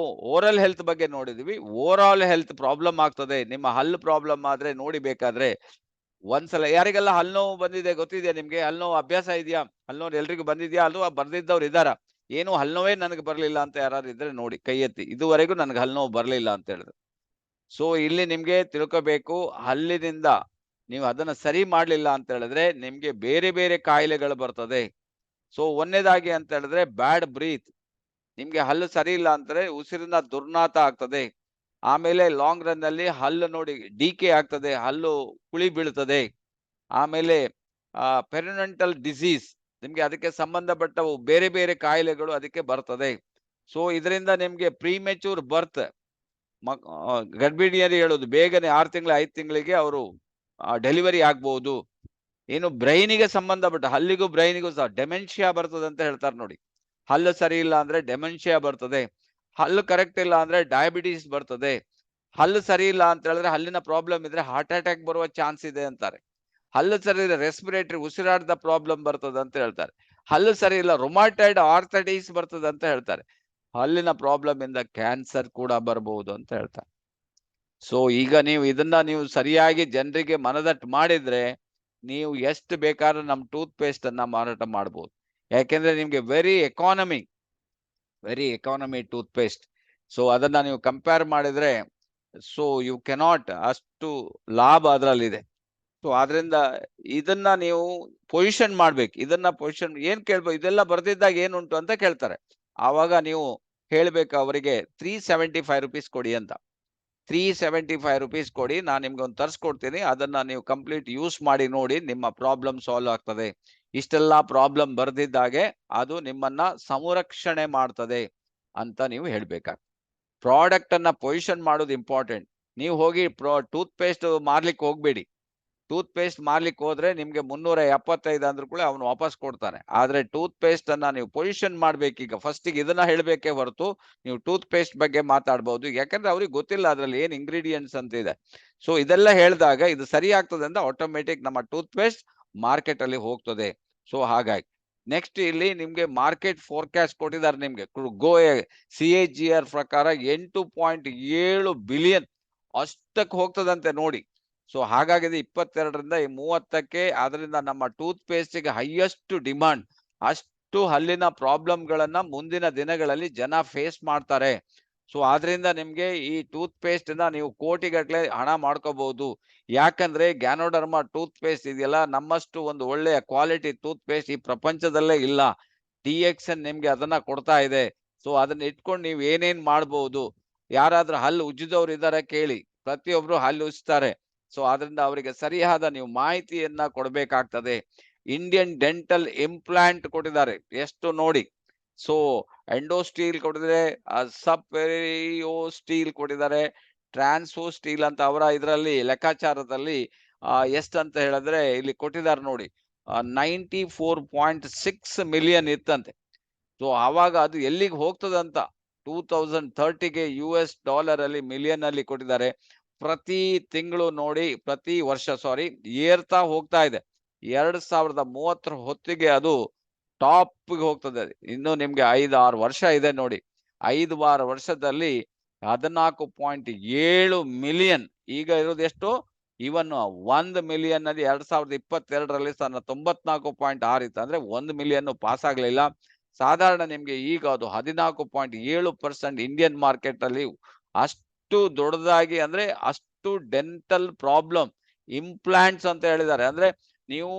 ಓರಲ್ ಹೆಲ್ತ್ ಬಗ್ಗೆ ನೋಡಿದ್ವಿ. ಓವರ್ ಆಲ್ ಹೆಲ್ತ್ ಪ್ರಾಬ್ಲಮ್ ಆಗ್ತದೆ. ನಿಮ್ಮ ಹಲ್ಲು ಪ್ರಾಬ್ಲಮ್ ಆದ್ರೆ ನೋಡಿ ಬೇಕಾದ್ರೆ ಒಂದ್ಸಲ ಯಾರಿಗೆಲ್ಲ ಹಲ್ಲು ನೋವು ಬಂದಿದೆ ಗೊತ್ತಿದೆಯಾ ನಿಮ್ಗೆ? ಹಲ್ಲು ನೋವು ಅಭ್ಯಾಸ ಇದೆಯಾ? ಹಲ್ಲು ನೋವು ಎಲ್ರಿಗೂ ಬಂದಿದ್ಯಾ? ಅಥವಾ ಬರ್ದಿದ್ದವ್ರು ಇದಾರ? ಏನು ಹಲ್ಲು ನೋವೇ ನನಗೆ ಬರ್ಲಿಲ್ಲ ಅಂತ ಯಾರು ಇದ್ರೆ ನೋಡಿ ಕೈ ಎತ್ತಿ. ಇದುವರೆಗೂ ನನಗೆ ಹಲ್ಲು ನೋವು ಬರ್ಲಿಲ್ಲ ಅಂತ ಹೇಳಿದ್ರು. ಸೊ ಇಲ್ಲಿ ನಿಮ್ಗೆ ತಿಳ್ಕೋಬೇಕು, ಹಲ್ಲಿನಿಂದ ನೀವು ಅದನ್ನ ಸರಿ ಮಾಡ್ಲಿಲ್ಲ ಅಂತ ಹೇಳಿದ್ರೆ ನಿಮ್ಗೆ ಬೇರೆ ಬೇರೆ ಕಾಯಿಲೆಗಳು ಬರ್ತದೆ. ಸೊ ಒಂದನೇದಾಗಿ ಅಂತ ಹೇಳಿದ್ರೆ ಬ್ಯಾಡ್ ಬ್ರೀತ್. ನಿಮ್ಗೆ ಹಲ್ಲು ಸರಿ ಇಲ್ಲ ಅಂದ್ರೆ ಉಸಿರಿನ ದುರ್ನಾತ ಆಗ್ತದೆ. ಆಮೇಲೆ ಲಾಂಗ್ ರನ್ ಅಲ್ಲಿ ಹಲ್ಲು ನೋಡಿ ಡಿಕೆ ಆಗ್ತದೆ, ಹಲ್ಲು ಕುಳಿ ಬೀಳ್ತದೆ. ಆಮೇಲೆ ಪೆರಿನಂಟಲ್ ಡಿಸೀಸ್, ನಿಮ್ಗೆ ಅದಕ್ಕೆ ಸಂಬಂಧಪಟ್ಟವು ಬೇರೆ ಬೇರೆ ಕಾಯಿಲೆಗಳು ಅದಕ್ಕೆ ಬರ್ತದೆ. ಸೊ ಇದರಿಂದ ನಿಮ್ಗೆ ಪ್ರೀಮೆಚೂರ್ ಬರ್ತ್, ಗರ್ಭಿಣಿಯರು ಹೇಳುದು ಬೇಗನೆ 6 ತಿಂಗಳು 5 ತಿಂಗಳಿಗೆ ಅವರು ಡೆಲಿವರಿ ಆಗ್ಬಹುದು. ಏನು ಬ್ರೈನಿಗೆ ಸಂಬಂಧಪಟ್ಟ ಹಲ್ಲಿಗೂ ಬ್ರೈನಿಗೂ ಸಹ ಡೆಮೆನ್ಷಿಯಾ ಬರ್ತದೆ ಅಂತ ಹೇಳ್ತಾರೆ ನೋಡಿ. ಹಲ್ಲು ಸರಿ ಇಲ್ಲ ಅಂದ್ರೆ ಡೆಮೆನ್ಷಿಯಾ ಬರ್ತದೆ. ಹಲ್ಲು ಕರೆಕ್ಟ್ ಇಲ್ಲ ಅಂದ್ರೆ ಡಯಾಬಿಟೀಸ್ ಬರ್ತದೆ. ಹಲ್ಲು ಸರಿ ಇಲ್ಲ ಅಂತ ಹೇಳಿದ್ರೆ ಹಲ್ಲಿನ ಪ್ರಾಬ್ಲಮ್ ಇದ್ರೆ ಹಾರ್ಟ್ ಅಟ್ಯಾಕ್ ಬರುವ ಚಾನ್ಸ್ ಇದೆ ಅಂತಾರೆ. ಹಲ್ಲು ಸರಿ ಇಲ್ಲ ರೆಸ್ಪಿರೇಟರಿ ಉಸಿರಾಟದ ಪ್ರಾಬ್ಲಮ್ ಬರ್ತದೆ ಅಂತ ಹೇಳ್ತಾರೆ. ಹಲ್ಲು ಸರಿ ಇಲ್ಲ ರೊಮಾಟೈಡ್ ಆರ್ಥೈಟಿಸ್ ಬರ್ತದೆ ಅಂತ ಹೇಳ್ತಾರೆ. ಹಲ್ಲಿನ ಪ್ರಾಬ್ಲಮ್ ಇಂದ ಕ್ಯಾನ್ಸರ್ ಕೂಡ ಬರಬಹುದು ಅಂತ ಹೇಳ್ತಾರೆ. ಸೊ ಈಗ ನೀವು ಇದನ್ನ ನೀವು ಸರಿಯಾಗಿ ಜನರಿಗೆ ಮನದಟ್ಟು ಮಾಡಿದ್ರೆ ನೀವು ಎಷ್ಟು ಬೇಕಾದ್ರೂ ನಮ್ ಟೂತ್ ಪೇಸ್ಟ್ ಅನ್ನ ಮಾರಾಟ ಮಾಡಬಹುದು. ಯಾಕೆಂದ್ರೆ ನಿಮ್ಗೆ very economy tooth paste. So ಅದನ್ನ ನೀವು ಕಂಪೇರ್ ಮಾಡಿದ್ರೆ ಸೊ ಯು ಕೆನಾಟ್, ಅಷ್ಟು ಲಾಭ ಅದರಲ್ಲಿದೆ. ಸೊ ಆದ್ರಿಂದ ಇದನ್ನ ನೀವು ಪೊಸಿಷನ್ ಮಾಡ್ಬೇಕು. ಇದನ್ನ ಪೊಸಿಷನ್ ಏನ್ ಕೇಳ್ಬೇಕು, ಇದೆಲ್ಲ ಬರ್ದಿದ್ದಾಗ ಏನುಂಟು ಅಂತ ಕೇಳ್ತಾರೆ. ಆವಾಗ ನೀವು ಹೇಳ್ಬೇಕು ಅವರಿಗೆ 375 rupees ಕೊಡಿ ಅಂತ. 375 rupees ಕೊಡಿ, ನಾನು ನಿಮ್ಗೆ ಒಂದು ತರಿಸ್ಕೊಡ್ತೀನಿ. ಅದನ್ನ ನೀವು ಕಂಪ್ಲೀಟ್ ಯೂಸ್ ಮಾಡಿ ನೋಡಿ, ನಿಮ್ಮ ಪ್ರಾಬ್ಲಮ್ ಸಾಲ್ವ್ ಆಗ್ತದೆ. ಇಷ್ಟೆಲ್ಲಾ ಪ್ರಾಬ್ಲಮ್ ಬರ್ದಿದ್ದಾಗೆ ಅದು ನಿಮ್ಮನ್ನ ಸಂರಕ್ಷಣೆ ಮಾಡ್ತದೆ ಅಂತ ನೀವು ಹೇಳ್ಬೇಕಾಗ್ತದೆ. ಪ್ರಾಡಕ್ಟ್ ಅನ್ನ ಪೊಸಿಷನ್ ಮಾಡೋದು ಇಂಪಾರ್ಟೆಂಟ್. ನೀವು ಹೋಗಿ ಟೂತ್ ಪೇಸ್ಟ್ ಮಾರ್ಲಿಕ್ಕೆ ಹೋಗ್ಬೇಡಿ. ಟೂತ್ ಪೇಸ್ಟ್ ಮಾರ್ಲಿಕ್ಕೆ ಹೋದ್ರೆ ನಿಮ್ಗೆ 375 ಅಂದ್ರೂ ಕೂಡ ಅವನು ವಾಪಸ್ ಕೊಡ್ತಾನೆ. ಆದ್ರೆ ಟೂತ್ ಪೇಸ್ಟ್ ಅನ್ನ ನೀವು ಪೊಸಿಷನ್ ಮಾಡ್ಬೇಕೀಗ. ಫಸ್ಟಿಗೆ ಇದನ್ನ ಹೇಳ್ಬೇಕೇ ಹೊರತು ನೀವು ಟೂತ್ ಪೇಸ್ಟ್ ಬಗ್ಗೆ ಮಾತಾಡ್ಬಹುದು. ಯಾಕಂದ್ರೆ ಅವ್ರಿಗೆ ಗೊತ್ತಿಲ್ಲ ಅದ್ರಲ್ಲಿ ಏನ್ ಇಂಗ್ರೀಡಿಯೆಂಟ್ಸ್ ಅಂತ ಇದೆ. ಸೊ ಇದೆಲ್ಲ ಹೇಳಿದಾಗ ಇದು ಸರಿ ಆಗ್ತದೆ ಅಂತ ಆಟೋಮೆಟಿಕ್ ನಮ್ಮ ಟೂತ್ ಪೇಸ್ಟ್ ಮಾರ್ಕೆಟ್ ಅಲ್ಲಿ ಹೋಗ್ತದೆ. ಸೊ ಹಾಗಾಗಿ ನೆಕ್ಸ್ಟ್ ಇಲ್ಲಿ ನಿಮ್ಗೆ ಮಾರ್ಕೆಟ್ ಫೋರ್ಕಾಸ್ಟ್ ಕೊಟ್ಟಿದ್ದಾರೆ ನಿಮ್ಗೆ. CAGR ಪ್ರಕಾರ 8.7 ಬಿಲಿಯನ್ ಅಷ್ಟಕ್ಕೆ ಹೋಗ್ತದಂತೆ ನೋಡಿ. ಸೊ ಹಾಗಾಗಿದೆ 22ರಿಂದ 30ಕ್ಕೆ. ಅದರಿಂದ ನಮ್ಮ ಟೂತ್ ಪೇಸ್ಟ್ಗೆ ಹೈಯೆಸ್ಟ್ ಡಿಮಾಂಡ್. ಅಷ್ಟು ಹಲ್ಲಿನ ಪ್ರಾಬ್ಲಮ್ಗಳನ್ನ ಮುಂದಿನ ದಿನಗಳಲ್ಲಿ ಜನ ಫೇಸ್ ಮಾಡ್ತಾರೆ. ಸೊ ಆದ್ರಿಂದ ನಿಮ್ಗೆ ಈ ಟೂತ್ ಪೇಸ್ಟ್ ಇಂದ ನೀವು ಕೋಟಿಗಟ್ಟಲೆ ಹಣ ಮಾಡ್ಕೋಬಹುದು. ಯಾಕಂದ್ರೆ ಗ್ಯಾನೋಡರ್ಮಾ ಟೂತ್ ಪೇಸ್ಟ್ ಇದೆಯಲ್ಲ, ನಮ್ಮಷ್ಟು ಒಂದು ಒಳ್ಳೆಯ ಕ್ವಾಲಿಟಿ ಟೂತ್ ಪೇಸ್ಟ್ ಈ ಪ್ರಪಂಚದಲ್ಲೇ ಇಲ್ಲ. DXN ನಿಮ್ಗೆ ಅದನ್ನ ಕೊಡ್ತಾ ಇದೆ. ಸೊ ಅದನ್ನ ಇಟ್ಕೊಂಡು ನೀವು ಏನೇನ್ ಮಾಡ್ಬೋದು. ಯಾರಾದ್ರೂ ಹಲ್ಲು ಉಜ್ಜಿದವ್ರು ಇದಾರೆ ಕೇಳಿ, ಪ್ರತಿಯೊಬ್ರು ಹಲ್ಲು ಉಜ್ತಾರೆ. ಸೊ ಆದ್ರಿಂದ ಅವರಿಗೆ ಸರಿಯಾದ ನೀವು ಮಾಹಿತಿಯನ್ನ ಕೊಡ್ಬೇಕಾಗ್ತದೆ. ಇಂಡಿಯನ್ ಡೆಂಟಲ್ ಇಂಪ್ಲಾಂಟ್ ಕೊಟ್ಟಿದ್ದಾರೆ, ಎಷ್ಟು ನೋಡಿ. ಸೊ ಎಂಡೋ ಸ್ಟೀಲ್ ಕೊಟ್ಟಿದ್ದಾರೆ, ಸಪೆರಿಯೋ ಸ್ಟೀಲ್ ಕೊಟ್ಟಿದ್ದಾರೆ, ಟ್ರಾನ್ಸೋ ಸ್ಟೀಲ್ ಅಂತ ಅವರ ಇದರಲ್ಲಿ ಲೆಕ್ಕಾಚಾರದಲ್ಲಿ ಎಷ್ಟಂತ ಹೇಳಿದ್ರೆ ಇಲ್ಲಿ ಕೊಟ್ಟಿದ್ದಾರೆ ನೋಡಿ, 94.6 ಮಿಲಿಯನ್ ಇತ್ತಂತೆ. ಸೊ ಆವಾಗ ಅದು ಎಲ್ಲಿಗೆ ಹೋಗ್ತದಂತ 2030ಗೆ US$ ಅಲ್ಲಿ ಮಿಲಿಯನ್ ಅಲ್ಲಿ ಕೊಟ್ಟಿದ್ದಾರೆ. ಪ್ರತಿ ತಿಂಗಳು ನೋಡಿ, ಪ್ರತಿ ವರ್ಷ ಏರ್ತಾ ಹೋಗ್ತಾ ಇದೆ. 2030 ಹೊತ್ತಿಗೆ ಅದು ಟಾಪ್ ಹೋಗ್ತದೆ. ಇನ್ನು ನಿಮ್ಗೆ 5-6 ವರ್ಷ ಇದೆ ನೋಡಿ. 5-6 ವರ್ಷದಲ್ಲಿ 14.7 ಮಿಲಿಯನ್. ಈಗ ಇರೋದು ಎಷ್ಟು? ಇವನ್ 1 ಮಿಲಿಯನ್ ಅಲ್ಲಿ 2022ರಲ್ಲಿ 94.6 ಇತ್ತು. ಅಂದ್ರೆ 1 ಮಿಲಿಯನ್ ಪಾಸ್ ಆಗ್ಲಿಲ್ಲ. ಸಾಧಾರಣ ನಿಮ್ಗೆ ಈಗ ಅದು 14.7% ಇಂಡಿಯನ್ ಮಾರ್ಕೆಟ್ ಅಲ್ಲಿ ಅಷ್ಟು ದೊಡ್ಡದಾಗಿ, ಅಂದ್ರೆ ಅಷ್ಟು ಡೆಂಟಲ್ ಪ್ರಾಬ್ಲಮ್ ಇಂಪ್ಲಾಂಟ್ಸ್ ಅಂತ ಹೇಳಿದ್ದಾರೆ. ಅಂದ್ರೆ ನೀವು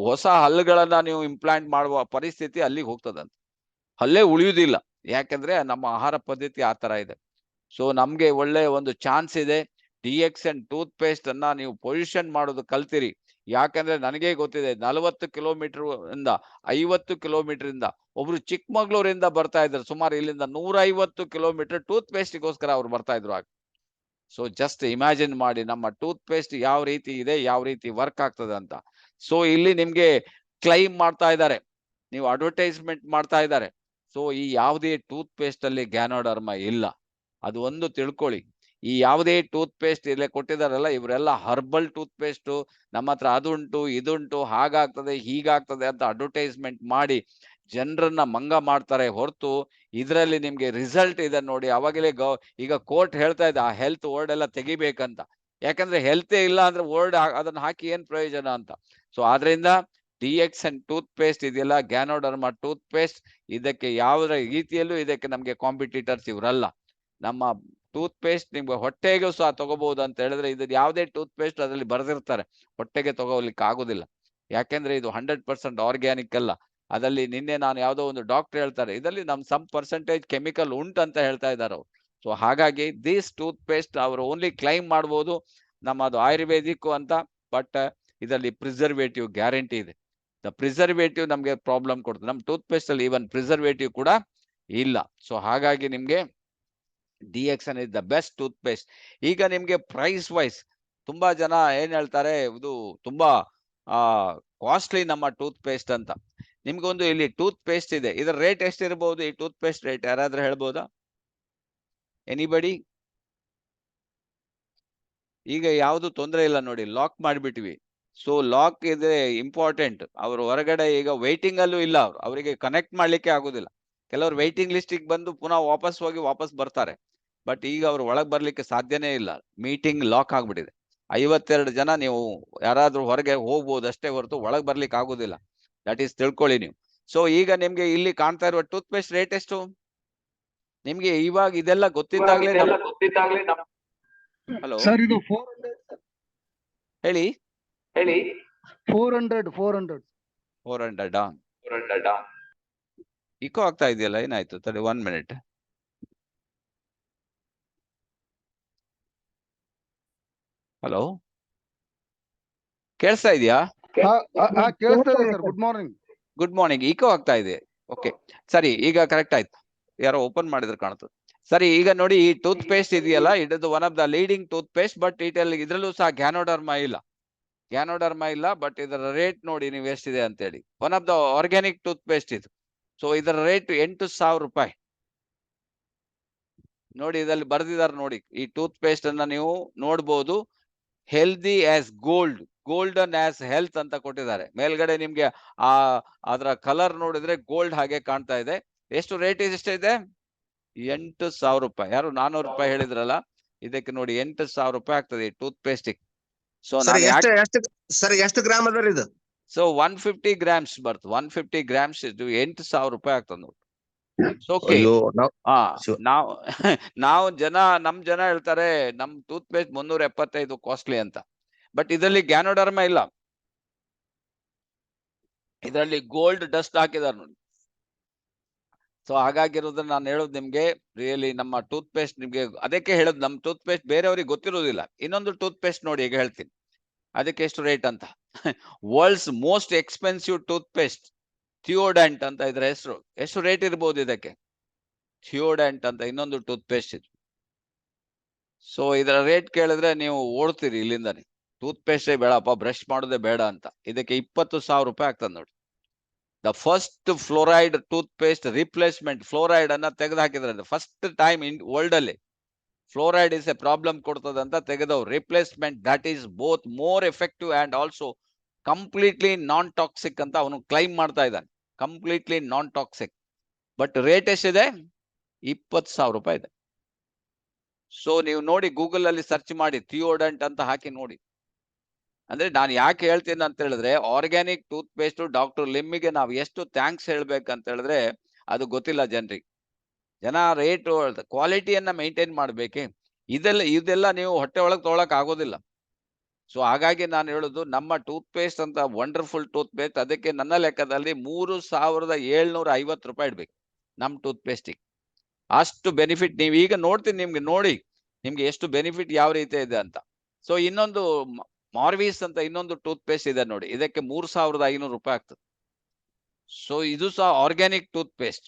ಹೊಸ ಹಲ್ಲುಗಳನ್ನ ನೀವು ಇಂಪ್ಲಾಂಟ್ ಮಾಡುವ ಪರಿಸ್ಥಿತಿ ಅಲ್ಲಿಗೆ ಹೋಗ್ತದಂತೆ. ಹಲ್ಲೇ ಉಳಿಯುವುದಿಲ್ಲ. ಯಾಕಂದ್ರೆ ನಮ್ಮ ಆಹಾರ ಪದ್ಧತಿ ಆ ತರ ಇದೆ. ಸೊ ನಮ್ಗೆ ಒಳ್ಳೆ ಒಂದು ಚಾನ್ಸ್ ಇದೆ. DXN ಟೂತ್ ಪೇಸ್ಟ್ ಅನ್ನ ನೀವು ಪೊಸಿಷನ್ ಮಾಡೋದು ಕಲ್ತಿರಿ. ಯಾಕಂದ್ರೆ ನನಗೆ ಗೊತ್ತಿದೆ, 40 ಕಿಲೋಮೀಟರ್ ಇಂದ 50 ಕಿಲೋಮೀಟರ್ ಇಂದ ಒಬ್ರು ಚಿಕ್ಕಮಗಳೂರಿಂದ ಬರ್ತಾ ಇದ್ರು. ಸುಮಾರು ಇಲ್ಲಿಂದ 150 ಕಿಲೋಮೀಟರ್ ಟೂತ್ ಪೇಸ್ಟ್ಗೋಸ್ಕರ ಅವ್ರು ಬರ್ತಾ ಇದ್ರು ಆಗ. ಸೊ ಜಸ್ಟ್ ಇಮ್ಯಾಜಿನ್ ಮಾಡಿ ನಮ್ಮ ಟೂತ್ ಪೇಸ್ಟ್ ಯಾವ ರೀತಿ ಇದೆ, ಯಾವ ರೀತಿ ವರ್ಕ್ ಆಗ್ತದೆ ಅಂತ. ಸೊ ಇಲ್ಲಿ ನಿಮ್ಗೆ ಕ್ಲೈಮ್ ಮಾಡ್ತಾ ಇದ್ದಾರೆ, ನೀವು ಅಡ್ವರ್ಟೈಸ್ಮೆಂಟ್ ಮಾಡ್ತಾ ಇದ್ದಾರೆ. ಸೊ ಈ ಯಾವುದೇ ಟೂತ್ ಪೇಸ್ಟ್ ಅಲ್ಲಿ ಗ್ಯಾನೋಡರ್ಮಾ ಇಲ್ಲ, ಅದು ಒಂದು ತಿಳ್ಕೊಳ್ಳಿ. ಈ ಯಾವುದೇ ಟೂತ್ ಪೇಸ್ಟ್ ಇಲ್ಲೇ ಕೊಟ್ಟಿದಾರಲ್ಲ, ಇವರೆಲ್ಲ ಹರ್ಬಲ್ ಟೂತ್ ಪೇಸ್ಟ್, ನಮ್ಮ ಹತ್ರ ಅದುಂಟು ಇದುಂಟು, ಹಾಗಾಗ್ತದೆ ಹೀಗಾಗ್ತದೆ ಅಂತ ಅಡ್ವರ್ಟೈಸ್ಮೆಂಟ್ ಮಾಡಿ ಜನರನ್ನ ಮಂಗ ಮಾಡ್ತಾರೆ ಹೊರತು ಇದರಲ್ಲಿ ನಿಮ್ಗೆ ರಿಸಲ್ಟ್ ಇದೆ ನೋಡಿ. ಅವಾಗಲೇ ಈಗ ಕೋರ್ಟ್ ಹೇಳ್ತಾ ಇದೆ ಆ ಹೆಲ್ತ್ ವರ್ಡ್ ಎಲ್ಲ ತೆಗಿಬೇಕಂತ. ಯಾಕಂದ್ರೆ ಹೆಲ್ತೇ ಇಲ್ಲ ಅಂದ್ರೆ ವರ್ಡ್ ಅದನ್ನ ಹಾಕಿ ಏನ್ ಪ್ರಯೋಜನ ಅಂತ. ಸೊ ಆದ್ರಿಂದ DXN ಟೂತ್ ಪೇಸ್ಟ್ ಇದೆಯಲ್ಲ, ಗ್ಯಾನೋಡರ್ಮಾ ಟೂತ್ ಪೇಸ್ಟ್, ಇದಕ್ಕೆ ಯಾವುದೇ ರೀತಿಯಲ್ಲೂ ಇದಕ್ಕೆ ನಮ್ಗೆ ಕಾಂಪಿಟೇಟರ್ಸ್ ಇವರಲ್ಲ. ನಮ್ಮ ಟೂತ್ ಪೇಸ್ಟ್ ನಿಮ್ಗೆ ಹೊಟ್ಟೆಗೂ ಸಹ ತಗೋಬಹುದು ಅಂತ ಹೇಳಿದ್ರೆ, ಇದು ಯಾವುದೇ ಟೂತ್ ಪೇಸ್ಟ್ ಅದರಲ್ಲಿ ಬರೆದಿರ್ತಾರೆ, ಹೊಟ್ಟೆಗೆ ತಗೋಲಿಕ್ಕೆ ಆಗುದಿಲ್ಲ. ಯಾಕೆಂದ್ರೆ ಇದು 100% ಆರ್ಗ್ಯಾನಿಕ್ ಅಲ್ಲ. ಅದಲ್ಲಿ ನಿನ್ನೆ ನಾನು ಯಾವುದೋ ಒಂದು ಡಾಕ್ಟರ್ ಹೇಳ್ತಾರೆ, ಇದರಲ್ಲಿ ನಮ್ ಸಮ್ ಪರ್ಸೆಂಟೇಜ್ ಕೆಮಿಕಲ್ ಉಂಟಂತ ಹೇಳ್ತಾ ಇದ್ದಾರೆ ಅವರು. ಸೊ ಹಾಗಾಗಿ ದಿಸ್ ಟೂತ್ ಪೇಸ್ಟ್ ಅವರು ಓನ್ಲಿ ಕ್ಲೈಮ್ ಮಾಡ್ಬೋದು ನಮ್ಮದು ಆಯುರ್ವೇದಿಕ್ ಅಂತ, ಬಟ್ ಇದರಲ್ಲಿ ಪ್ರಿಸರ್ವೇಟಿವ್ ಗ್ಯಾರಂಟಿ ಇದೆ. ಪ್ರಿಸರ್ವೇಟಿವ್ ನಮ್ಗೆ ಪ್ರಾಬ್ಲಮ್ ಕೊಡ್ತದೆ. ನಮ್ ಟೂತ್ ಪೇಸ್ಟ್ ಅಲ್ಲಿ ಈವನ್ ಪ್ರಿಸರ್ವೇಟಿವ್ ಕೂಡ ಇಲ್ಲ. ಸೊ ಹಾಗಾಗಿ ನಿಮ್ಗೆ DXN is the best tooth paste. ಈಗ ನಿಮ್ಗೆ ಪ್ರೈಸ್ ವೈಸ್ ತುಂಬಾ ಜನ ಏನ್ ಹೇಳ್ತಾರೆ, ಇದು ತುಂಬಾ ಕಾಸ್ಟ್ಲಿ ನಮ್ಮ ಟೂತ್ ಪೇಸ್ಟ್ ಅಂತ. ನಿಮ್ಗೊಂದು ಇಲ್ಲಿ ಟೂತ್ ಪೇಸ್ಟ್ ಇದೆ, ಇದರ ರೇಟ್ ಎಷ್ಟಿರಬಹುದು? ಈ ಟೂತ್ ಪೇಸ್ಟ್ ರೇಟ್ ಯಾರಾದ್ರೂ ಹೇಳ್ಬೋದಾ? ಎನಿಬಡಿ? ಈಗ ಯಾವ್ದು ತೊಂದರೆ ಇಲ್ಲ ನೋಡಿ, ಲಾಕ್ ಮಾಡಿಬಿಟ್ವಿ. ಸೊ ಲಾಕ್ ಇದೆ ಇಂಪಾರ್ಟೆಂಟ್. ಅವರು ಹೊರಗಡೆ ಈಗ ವೈಟಿಂಗ್ ಅಲ್ಲೂ ಇಲ್ಲ, ಅವರಿಗೆ ಕನೆಕ್ಟ್ ಮಾಡ್ಲಿಕ್ಕೆ ಆಗುದಿಲ್ಲ. ಕೆಲವರು ವೈಟಿಂಗ್ ಲಿಸ್ಟಿಗೆ ಬಂದು ಪುನಃ ವಾಪಸ್ ಹೋಗಿ ವಾಪಸ್ ಬರ್ತಾರೆ. ಬಟ್ ಈಗ ಅವರು ಒಳಗ್ ಬರ್ಲಿಕ್ಕೆ ಸಾಧ್ಯನೇ ಇಲ್ಲ, ಮೀಟಿಂಗ್ ಲಾಕ್ ಆಗ್ಬಿಟ್ಟಿದೆ. 52 ಜನ ನೀವು ಯಾರಾದ್ರೂ ಹೊರಗೆ ಹೋಗ್ಬೋದು ಅಷ್ಟೇ ಹೊರತು ಒಳಗ್ ಬರ್ಲಿಕ್ಕೆ ಆಗುದಿಲ್ಲ. ದಟ್ ಈಸ್ ತಿಳ್ಕೊಳ್ಳಿ ನೀವು. ಸೊ ಈಗ ನಿಮ್ಗೆ ಇಲ್ಲಿ ಕಾಣ್ತಾ ಇರುವ ಟೂತ್ ಪೇಸ್ಟ್ ರೇಟ್ ಎಷ್ಟು? ನಿಮ್ಗೆ ಇವಾಗ ಇದೆಲ್ಲ ಗೊತ್ತಿದ್ದಾಗ್ಲೇ ಹಲೋ ಸರ್ ಇದು 400 ಹೇಳಿ 400 400 ಇಕೋ ಆಗ್ತಾ ಇದೆಯಲ್ಲ, ಏನಾಯ್ತು? ತಡಿ 1 ಮಿನಿಟ್. ಹಲೋ, ಕೇಳಿಸ್ತಾ ಇದೆಯಾ? ಕೇಳಿಸ್ತಾ ಇದೆ sir. Good morning. Good morning. Echo ಆಗ್ತಾ ಇದೆ. ಓಕೆ ಸರಿ, ಈಗ ಕರೆಕ್ಟ್ ಆಯ್ತು. ಯಾರೋ ಓಪನ್ ಮಾಡಿದ್ರೆ ಕಾಣ್ತದೆ. ಸರಿ, ಈಗ ನೋಡಿ ಈ ಟೂತ್ ಪೇಸ್ಟ್ ಇದೆಯಲ್ಲ, it is one of the leading toothpaste. But ಇದ್ರಲ್ಲೂ ಸಹ ಗ್ಯಾನೋಡರ್ಮಾ ಇಲ್ಲ. ಬಟ್ ಇದರ ರೇಟ್ ನೋಡಿ ನೀವು ಎಷ್ಟಿದೆ ಅಂತ ಹೇಳಿ. One of the organic tooth paste ಇದು. ಸೊ ಇದರ ರೇಟ್ 8,000 ರೂಪಾಯಿ. ನೋಡಿ ಇದರಲ್ಲಿ ಬರೆದಿದ್ದಾರೆ ನೋಡಿ. ಈ ಟೂತ್ ಪೇಸ್ಟ್ ಅನ್ನ ನೀವು ನೋಡ್ಬೋದು. Healthy as golden as health ಅಂತ ಕೊಟ್ಟಿದ್ದಾರೆ ಮೇಲ್ಗಡೆ. ನಿಮ್ಗೆ ಅದರ ಕಲರ್ ನೋಡಿದ್ರೆ ಗೋಲ್ಡ್ ಹಾಗೆ ಕಾಣ್ತಾ ಇದೆ. ಎಷ್ಟು ರೇಟ್ ಎಷ್ಟಿದೆ? 8,000 ರೂಪಾಯಿ. ಯಾರು 400 ರೂಪಾಯಿ ಹೇಳಿದ್ರಲ್ಲ, ಇದಕ್ಕೆ ನೋಡಿ 8,000 ರೂಪಾಯಿ ಆಗ್ತದೆ ಈ ಟೂತ್ ಪೇಸ್ಟ್. ಸೊ ನಾನು ಎಷ್ಟು ಗ್ರಾಮ್ ಅದ ಇದು? ಸೊ 150 ಗ್ರಾಮ್ಸ್ ಬರ್ತು. 150 ಗ್ರಾಮ್ಸ್ ಇದು 8,000 ರೂಪಾಯಿ ಆಗ್ತದೆ ನೋಡಿ. ಓಕೆ. ನಾವು ನಮ್ ಜನ ಹೇಳ್ತಾರೆ ನಮ್ ಟೂತ್ ಪೇಸ್ಟ್ 375 ಕಾಸ್ಟ್ಲಿ ಅಂತ. ಬಟ್ ಇದರಲ್ಲಿ ಗ್ಯಾನೋಡರ್ಮಾ ಇಲ್ಲ, ಇದರಲ್ಲಿ ಗೋಲ್ಡ್ ಡಸ್ಟ್ ಹಾಕಿದಾರೆ ನೋಡಿ. ಸೊ ಹಾಗಾಗಿರೋದನ್ನ ನಾನು ಹೇಳೋದು ನಿಮ್ಗೆ, ರಿಯಲಿ ನಮ್ಮ ಟೂತ್ ಪೇಸ್ಟ್ ನಿಮ್ಗೆ ಅದಕ್ಕೆ ಹೇಳೋದು, ನಮ್ ಟೂತ್ ಪೇಸ್ಟ್ ಬೇರೆಯವ್ರಿಗೆ ಗೊತ್ತಿರೋದಿಲ್ಲ. ಇನ್ನೊಂದು ಟೂತ್ ಪೇಸ್ಟ್ ನೋಡಿ, ಈಗ ಹೇಳ್ತೀನಿ ಅದಕ್ಕೆ ಎಷ್ಟು ರೇಟ್ ಅಂತ. World's most expensive toothpaste Theodent ಅಂತ ಇದ್ರ ಹೆಸರು. ಎಷ್ಟು ರೇಟ್ ಇರ್ಬೋದು ಇದಕ್ಕೆ? ಥಿಯೋಡಂಟ್ ಅಂತ ಇನ್ನೊಂದು ಟೂತ್ ಪೇಸ್ಟ್ ಇದು. ಸೊ ಇದರ ರೇಟ್ ಕೇಳಿದ್ರೆ ನೀವು ಓಡ್ತೀರಿ ಇಲ್ಲಿಂದಾನೆ. ಟೂತ್ ಪೇಸ್ಟೇ ಬೇಡಪ್ಪ, ಬ್ರಷ್ ಮಾಡೋದೇ ಬೇಡ ಅಂತ. ಇದಕ್ಕೆ 20,000 ರೂಪಾಯಿ ಆಗ್ತದೆ ನೋಡಿ. The first fluoride toothpaste replacement. Fluoride ಅನ್ನ ತೆಗೆದು ಹಾಕಿದ್ರೆ ಫಸ್ಟ್ ಟೈಮ್ ಇನ್ ವರ್ಲ್ಡ್ ಅಲ್ಲಿ ಫ್ಲೋರೈಡ್ ಇಸ್ ಎ ಪ್ರಾಬ್ಲಮ್ ಕೊಡ್ತದೆ ಅಂತ ತೆಗೆದವು. Replacement that is both more effective and also completely non toxic ಅಂತ ಅವನು ಕ್ಲೈಮ್ ಮಾಡ್ತಾ ಇದ್ದಾನೆ. Completely non toxic. But rate ಎಷ್ಟಿದೆ? 20,000 ರೂಪಾಯಿ ಇದೆ. ಸೊ ನೀವು ನೋಡಿ, ಗೂಗಲ್ ಅಲ್ಲಿ ಸರ್ಚ್ ಮಾಡಿ ಥಿಯೋಡಂಟ್ ಅಂತ ಹಾಕಿ ನೋಡಿ. ಅಂದ್ರೆ ನಾನು ಯಾಕೆ ಹೇಳ್ತೀನಿ ಅಂತ ಹೇಳಿದ್ರೆ, ಆರ್ಗ್ಯಾನಿಕ್ ಟೂತ್ ಪೇಸ್ಟ್ ಡಾಕ್ಟರ್ ಲಿಮ್ಮಿಗೆ ನಾವು ಎಷ್ಟು ಥ್ಯಾಂಕ್ಸ್ ಹೇಳ್ಬೇಕಂತ ಹೇಳಿದ್ರೆ ಅದು ಗೊತ್ತಿಲ್ಲ ಜನರಿಗೆ. ಜನ ರೇಟ್ ಕ್ವಾಲಿಟಿಯನ್ನ ಮೇಂಟೈನ್ ಮಾಡ್ಬೇಕೆ. ಇದೆಲ್ಲ ನೀವು ಹೊಟ್ಟೆ ಒಳಗೆ ತೊಗೊಳಕ್ ಆಗೋದಿಲ್ಲ. ಸೊ ಹಾಗಾಗಿ ನಾನು ಹೇಳುದು, ನಮ್ಮ ಟೂತ್ ಪೇಸ್ಟ್ ಅಂತ ವಂಡರ್ಫುಲ್ ಟೂತ್ ಪೇಸ್ಟ್, ಅದಕ್ಕೆ ನನ್ನ ಲೆಕ್ಕದಲ್ಲಿ 3,750 ರೂಪಾಯಿ ಇಡ್ಬೇಕು ನಮ್ ಟೂತ್ ಪೇಸ್ಟಿಗೆ. ಅಷ್ಟು ಬೆನಿಫಿಟ್ ನೀವು ಈಗ ನೋಡ್ತೀನಿ, ನಿಮ್ಗೆ ನೋಡಿ ನಿಮ್ಗೆ ಎಷ್ಟು ಬೆನಿಫಿಟ್ ಯಾವ ರೀತಿ ಇದೆ ಅಂತ. ಸೊ ಇನ್ನೊಂದು ಮಾರ್ವೀಸ್ ಅಂತ ಇನ್ನೊಂದು ಟೂತ್ ಪೇಸ್ಟ್ ಇದೆ ನೋಡಿ, ಇದಕ್ಕೆ 3,500 ರೂಪಾಯಿ ಆಗ್ತದೆ. ಸೊ ಇದು ಸಹ organic tooth paste,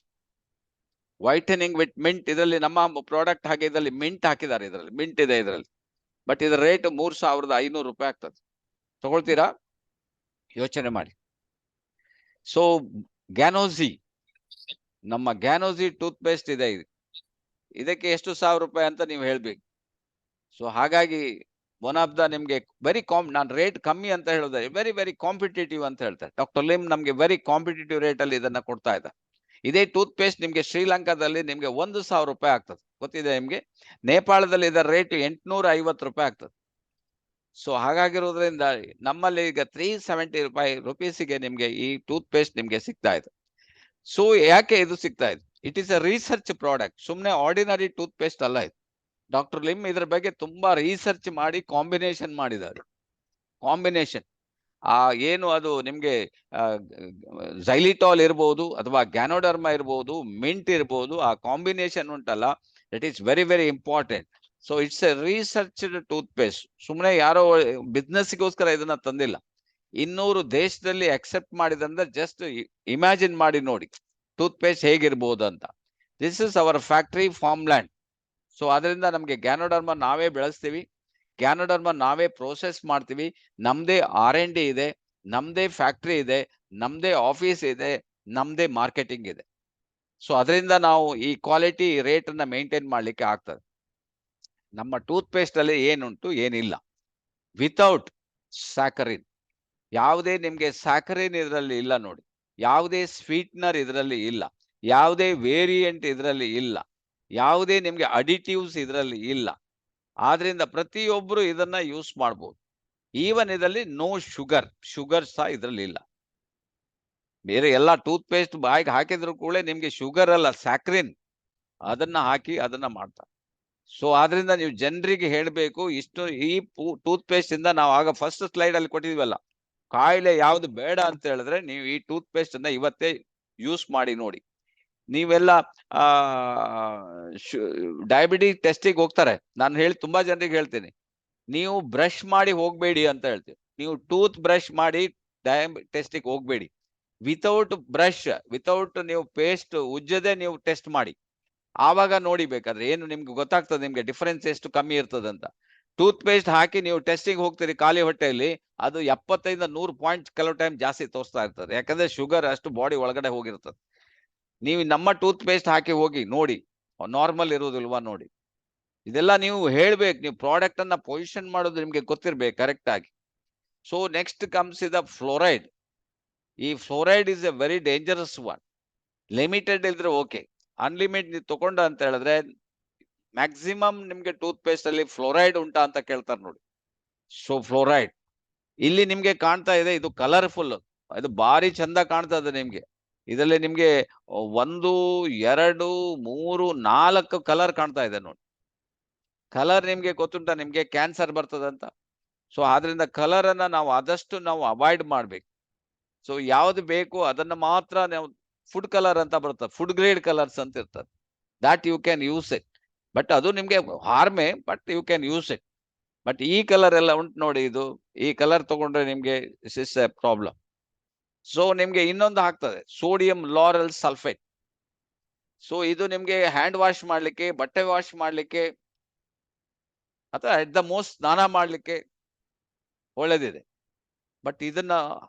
whitening with mint. ಇದರಲ್ಲಿ ನಮ್ಮ ಪ್ರಾಡಕ್ಟ್ ಹಾಗೆ ಇದರಲ್ಲಿ ಮಿಂಟ್ ಹಾಕಿದ್ದಾರೆ, ಇದರಲ್ಲಿ ಮಿಂಟ್ ಇದೆ ಇದರಲ್ಲಿ. ಬಟ್ ಇದರ ರೇಟ್ 3,500 ರೂಪಾಯಿ ಆಗ್ತದೆ. ತಗೊಳ್ತೀರಾ? ಯೋಚನೆ ಮಾಡಿ. ಸೊ ಗ್ಯಾನೋಸಿ, ನಮ್ಮ ಗ್ಯಾನೋಸಿ ಟೂತ್ ಪೇಸ್ಟ್ ಇದೆ, ಇದಕ್ಕೆ ಎಷ್ಟು 1,000 ರೂಪಾಯಿ ಅಂತ ನೀವು ಹೇಳ್ಬೇಕು. ಸೊ ಹಾಗಾಗಿ ಒನ್ ಆಫ್ ದ ನಿಮ್ಗೆ ನಾನು ರೇಟ್ ಕಮ್ಮಿ ಅಂತ ಹೇಳೋದು, ವೆರಿ ಕಾಂಪಿಟೇಟಿವ್ ಅಂತ ಹೇಳ್ತಾರೆ. ಡಾಕ್ಟರ್ ಲಿಮ್ ನಮ್ಗೆ ವೆರಿ ಕಾಂಪಿಟೇಟಿವ್ ರೇಟ್ ಅಲ್ಲಿ ಇದನ್ನ ಕೊಡ್ತಾ ಇದ್ದಾರೆ. ಇದೇ ಟೂತ್ ಪೇಸ್ಟ್ ನಿಮ್ಗೆ ಶ್ರೀಲಂಕಾದಲ್ಲಿ ನಿಮ್ಗೆ 1,000 ರೂಪಾಯಿ ಆಗ್ತದೆ, ಗೊತ್ತಿದೆ ನಿಮ್ಗೆ. ನೇಪಾಳದಲ್ಲಿ ಇದರ ರೇಟ್ 850 ರೂಪಾಯಿ ಆಗ್ತದೆ. ಸೊ ಹಾಗಾಗಿರೋದ್ರಿಂದ ನಮ್ಮಲ್ಲಿ ಈಗ 370 ರುಪೀಸಿಗೆ ನಿಮ್ಗೆ ಈ ಟೂತ್ ಪೇಸ್ಟ್ ನಿಮ್ಗೆ ಸಿಗ್ತಾ ಇದೆ. ಸೊ ಯಾಕೆ ಇದು ಸಿಗ್ತಾ ಇದೆ? It is a research product, ಸುಮ್ಮನೆ ಆರ್ಡಿನರಿ ಟೂತ್ ಪೇಸ್ಟ್ ಅಲ್ಲ ಇದು. ಡಾಕ್ಟರ್ ಲಿಮ್ ಇದ್ರ ಬಗ್ಗೆ ತುಂಬಾ ರಿಸರ್ಚ್ ಮಾಡಿ ಕಾಂಬಿನೇಷನ್ ಮಾಡಿದ್ದಾರೆ. ಕಾಂಬಿನೇಷನ್ ಏನು ಅದು ನಿಮ್ಗೆ ಝೈಲಿಟಾಲ್ ಇರ್ಬೋದು ಅಥವಾ ಗ್ಯಾನೋಡರ್ಮಾ ಇರ್ಬೋದು, ಮಿಂಟ್ ಇರ್ಬೋದು, ಆ ಕಾಂಬಿನೇಷನ್ ಉಂಟಲ್ಲ, that is very very important. So it's a researched toothpaste. ಸುಮ್ಮನೆ ಯಾರೋ ಬಿಸ್ನೆಸ್ಗೋಸ್ಕರ ಇದನ್ನ ತಂದಿಲ್ಲ. 200 ದೇಶದಲ್ಲಿ ಅಕ್ಸೆಪ್ಟ್ ಮಾಡಿದಂದ್ರೆ ಜಸ್ಟ್ ಇಮ್ಯಾಜಿನ್ ಮಾಡಿ ನೋಡಿ ಟೂತ್ ಪೇಸ್ಟ್ ಹೇಗಿರ್ಬೋದು ಅಂತ. This is our factory farmland. So ಅದರಿಂದ ನಮ್ಗೆ ಗ್ಯಾನೋಡರ್ಮಾ ನಾವೇ ಬೆಳೆಸ್ತೀವಿ, ಗ್ಯಾನೋಡರ್ಮಾ ನಾವೇ ಪ್ರೋಸೆಸ್ ಮಾಡ್ತೀವಿ. ನಮ್ದೇ R&D ಇದೆ, ನಮ್ದೇ ಫ್ಯಾಕ್ಟರಿ ಇದೆ, ನಮ್ದೇ ಆಫೀಸ್ ಇದೆ, ನಮ್ದೇ ಮಾರ್ಕೆಟಿಂಗ್ ಇದೆ. ಸೊ ಅದರಿಂದ ನಾವು ಈ ಕ್ವಾಲಿಟಿ ರೇಟ್ ಅನ್ನ ಮೇಂಟೈನ್ ಮಾಡ್ಲಿಕ್ಕೆ ಆಗ್ತದೆ. ನಮ್ಮ ಟೂತ್ ಪೇಸ್ಟ್ ಅಲ್ಲಿ ಏನುಂಟು ಏನಿಲ್ಲ, ವಿತೌಟ್ ಸ್ಯಾಕರಿನ್. ಯಾವುದೇ ನಿಮ್ಗೆ ಸ್ಯಾಕರಿನ್ ಇದರಲ್ಲಿ ಇಲ್ಲ ನೋಡಿ, ಯಾವುದೇ ಸ್ವೀಟ್ನರ್ ಇದರಲ್ಲಿ ಇಲ್ಲ, ಯಾವುದೇ ವೇರಿಯಂಟ್ ಇದರಲ್ಲಿ ಇಲ್ಲ, ಯಾವುದೇ ನಿಮ್ಗೆ ಅಡಿಟಿವ್ಸ್ ಇದರಲ್ಲಿ ಇಲ್ಲ. ಆದ್ರಿಂದ ಪ್ರತಿಯೊಬ್ರು ಇದನ್ನ ಯೂಸ್ ಮಾಡ್ಬೋದು. ಈವನ್ ಇದರಲ್ಲಿ ನೋ ಶುಗರ್ ಸಹ ಇದರಲ್ಲಿ ಇಲ್ಲ. ಬೇರೆ ಎಲ್ಲ ಟೂತ್ ಪೇಸ್ಟ್ ಬಾಯಿಗೆ ಹಾಕಿದ್ರು ಕೂಡ ನಿಮ್ಗೆ ಶುಗರ್ ಅಲ್ಲ, ಸ್ಯಾಕ್ರಿನ್ ಅದನ್ನ ಹಾಕಿ ಅದನ್ನ ಮಾಡ್ತಾರೆ. ಸೊ ಆದ್ರಿಂದ ನೀವು ಜನರಿಗೆ ಹೇಳ್ಬೇಕು, ಇಷ್ಟು ಈ ಟೂತ್ ಪೇಸ್ಟ್ ಇಂದ ನಾವು ಆಗ ಫಸ್ಟ್ ಸ್ಲೈಡ್ ಅಲ್ಲಿ ಕೊಟ್ಟಿದ್ವಲ್ಲ, ಕಾಯಿಲೆ ಯಾವ್ದು ಬೇಡ ಅಂತ ಹೇಳಿದ್ರೆ ನೀವು ಈ ಟೂತ್ ಪೇಸ್ಟ್ ಅನ್ನ ಇವತ್ತೇ ಯೂಸ್ ಮಾಡಿ ನೋಡಿ. ನೀವೆಲ್ಲ ಡಯಾಬಿಟಿಕ್ ಟೆಸ್ಟಿಗೆ ಹೋಗ್ತಾರೆ, ನಾನು ತುಂಬಾ ಜನರಿಗೆ ಹೇಳ್ತೀನಿ, ನೀವು ಬ್ರಷ್ ಮಾಡಿ ಹೋಗ್ಬೇಡಿ ಅಂತ ಹೇಳ್ತೀವಿ. ನೀವು ಟೂತ್ ಬ್ರಷ್ ಮಾಡಿ ಟೆಸ್ಟಿಗೆ ಹೋಗ್ಬೇಡಿ. ವಿತೌಟ್ ಬ್ರಷ್, ವಿತೌಟ್ ನೀವು ಪೇಸ್ಟ್ ಉಜ್ಜದೆ ನೀವು ಟೆಸ್ಟ್ ಮಾಡಿ. ಆವಾಗ ನೋಡಿ ಬೇಕಾದ್ರೆ ಏನು ನಿಮ್ಗೆ ಗೊತ್ತಾಗ್ತದೆ, ನಿಮ್ಗೆ ಡಿಫರೆನ್ಸ್ ಎಷ್ಟು ಕಮ್ಮಿ ಇರ್ತದಂತ. ಟೂತ್ ಪೇಸ್ಟ್ ಹಾಕಿ ನೀವು ಟೆಸ್ಟಿಗೆ ಹೋಗ್ತೀರಿ ಖಾಲಿ ಹೊಟ್ಟೆಯಲ್ಲಿ, ಅದು 75-100 ಪಾಯಿಂಟ್ ಕೆಲವು ಟೈಮ್ ಜಾಸ್ತಿ ತೋರಿಸ್ತಾ ಇರ್ತದೆ, ಯಾಕಂದ್ರೆ ಶುಗರ್ ಅಷ್ಟು ಬಾಡಿ ಒಳಗಡೆ ಹೋಗಿರ್ತದೆ. ನೀವು ನಮ್ಮ ಟೂತ್ ಪೇಸ್ಟ್ ಹಾಕಿ ಹೋಗಿ ನೋಡಿ, ನಾರ್ಮಲ್ ಇರುವುದಿಲ್ವಾ ನೋಡಿ. ಇದೆಲ್ಲ ನೀವು ಹೇಳ್ಬೇಕು, ನೀವು ಪ್ರಾಡಕ್ಟ್ ಅನ್ನ ಪೊಸಿಷನ್ ಮಾಡೋದು ನಿಮ್ಗೆ ಗೊತ್ತಿರ್ಬೇಕು ಕರೆಕ್ಟ್ ಆಗಿ. ಸೊ ನೆಕ್ಸ್ಟ್ ಕಮ್ಸ್ ಇದ ಫ್ಲೋರೈಡ್. ಈ fluoride is A very dangerous one. Limited ಇದ್ರೆ ಓಕೆ, ಅನ್ಲಿಮಿಟೆಡ್ ನೀವು ತಗೊಂಡ ಅಂತ ಹೇಳಿದ್ರೆ ಮ್ಯಾಕ್ಸಿಮಮ್ ನಿಮ್ಗೆ ಟೂತ್ ಪೇಸ್ಟ್ ಅಲ್ಲಿ ಫ್ಲೋರೈಡ್ ಉಂಟಾ ಅಂತ ಕೇಳ್ತಾರೆ ನೋಡಿ. ಸೊ ಫ್ಲೋರೈಡ್ ಇಲ್ಲಿ ನಿಮ್ಗೆ ಕಾಣ್ತಾ ಇದೆ, ಇದು ಕಲರ್ಫುಲ್, ಇದು ಭಾರಿ ಚಂದ ಕಾಣ್ತದೆ ನಿಮ್ಗೆ. ಇದರಲ್ಲಿ ನಿಮ್ಗೆ 1, 2, 3, 4 ಕಲರ್ ಕಾಣ್ತಾ ಇದೆ ನೋಡಿ. ಕಲರ್ ನಿಮ್ಗೆ ಗೊತ್ತುಂಟ ನಿಮ್ಗೆ ಕ್ಯಾನ್ಸರ್ ಬರ್ತದಂತ. ಸೊ ಆದ್ರಿಂದ ಕಲರ್ ಅನ್ನ ನಾವು ಆದಷ್ಟು ನಾವು ಅವಾಯ್ಡ್ ಮಾಡ್ಬೇಕು. ಸೊ ಯಾವ್ದು ಬೇಕು ಅದನ್ನ ಮಾತ್ರ ನಾವು, ಫುಡ್ ಕಲರ್ ಅಂತ ಬರ್ತದೆ, ಫುಡ್ ಗ್ರೇಡ್ ಕಲರ್ಸ್ ಅಂತ ಇರ್ತದೆ, that you can use it. But ಅದು ನಿಮ್ಗೆ ಹಾರ್ಮೆ, but you can use it. But ಈ ಕಲರ್ ಎಲ್ಲ ಉಂಟು ನೋಡಿ, ಇದು ಈ ಕಲರ್ ತಗೊಂಡ್ರೆ ನಿಮ್ಗೆ this is a problem. So ನಿಮ್ಗೆ ಇನ್ನೊಂದು ಆಗ್ತದೆ, ಸೋಡಿಯಂ ಲಾರೆಲ್ ಸಲ್ಫೇಟ್. ಸೊ ಇದು ನಿಮ್ಗೆ ಹ್ಯಾಂಡ್ ವಾಶ್ ಮಾಡ್ಲಿಕ್ಕೆ, ಬಟ್ಟೆ ವಾಶ್ ಮಾಡ್ಲಿಕ್ಕೆ, ಅಥವಾ ಅಟ್ ದ ಮೋಸ್ಟ್ ಸ್ನಾನ ಮಾಡ್ಲಿಕ್ಕೆ ಒಳ್ಳೇದಿದೆ. ಬಟ್ ಇದನ್ನ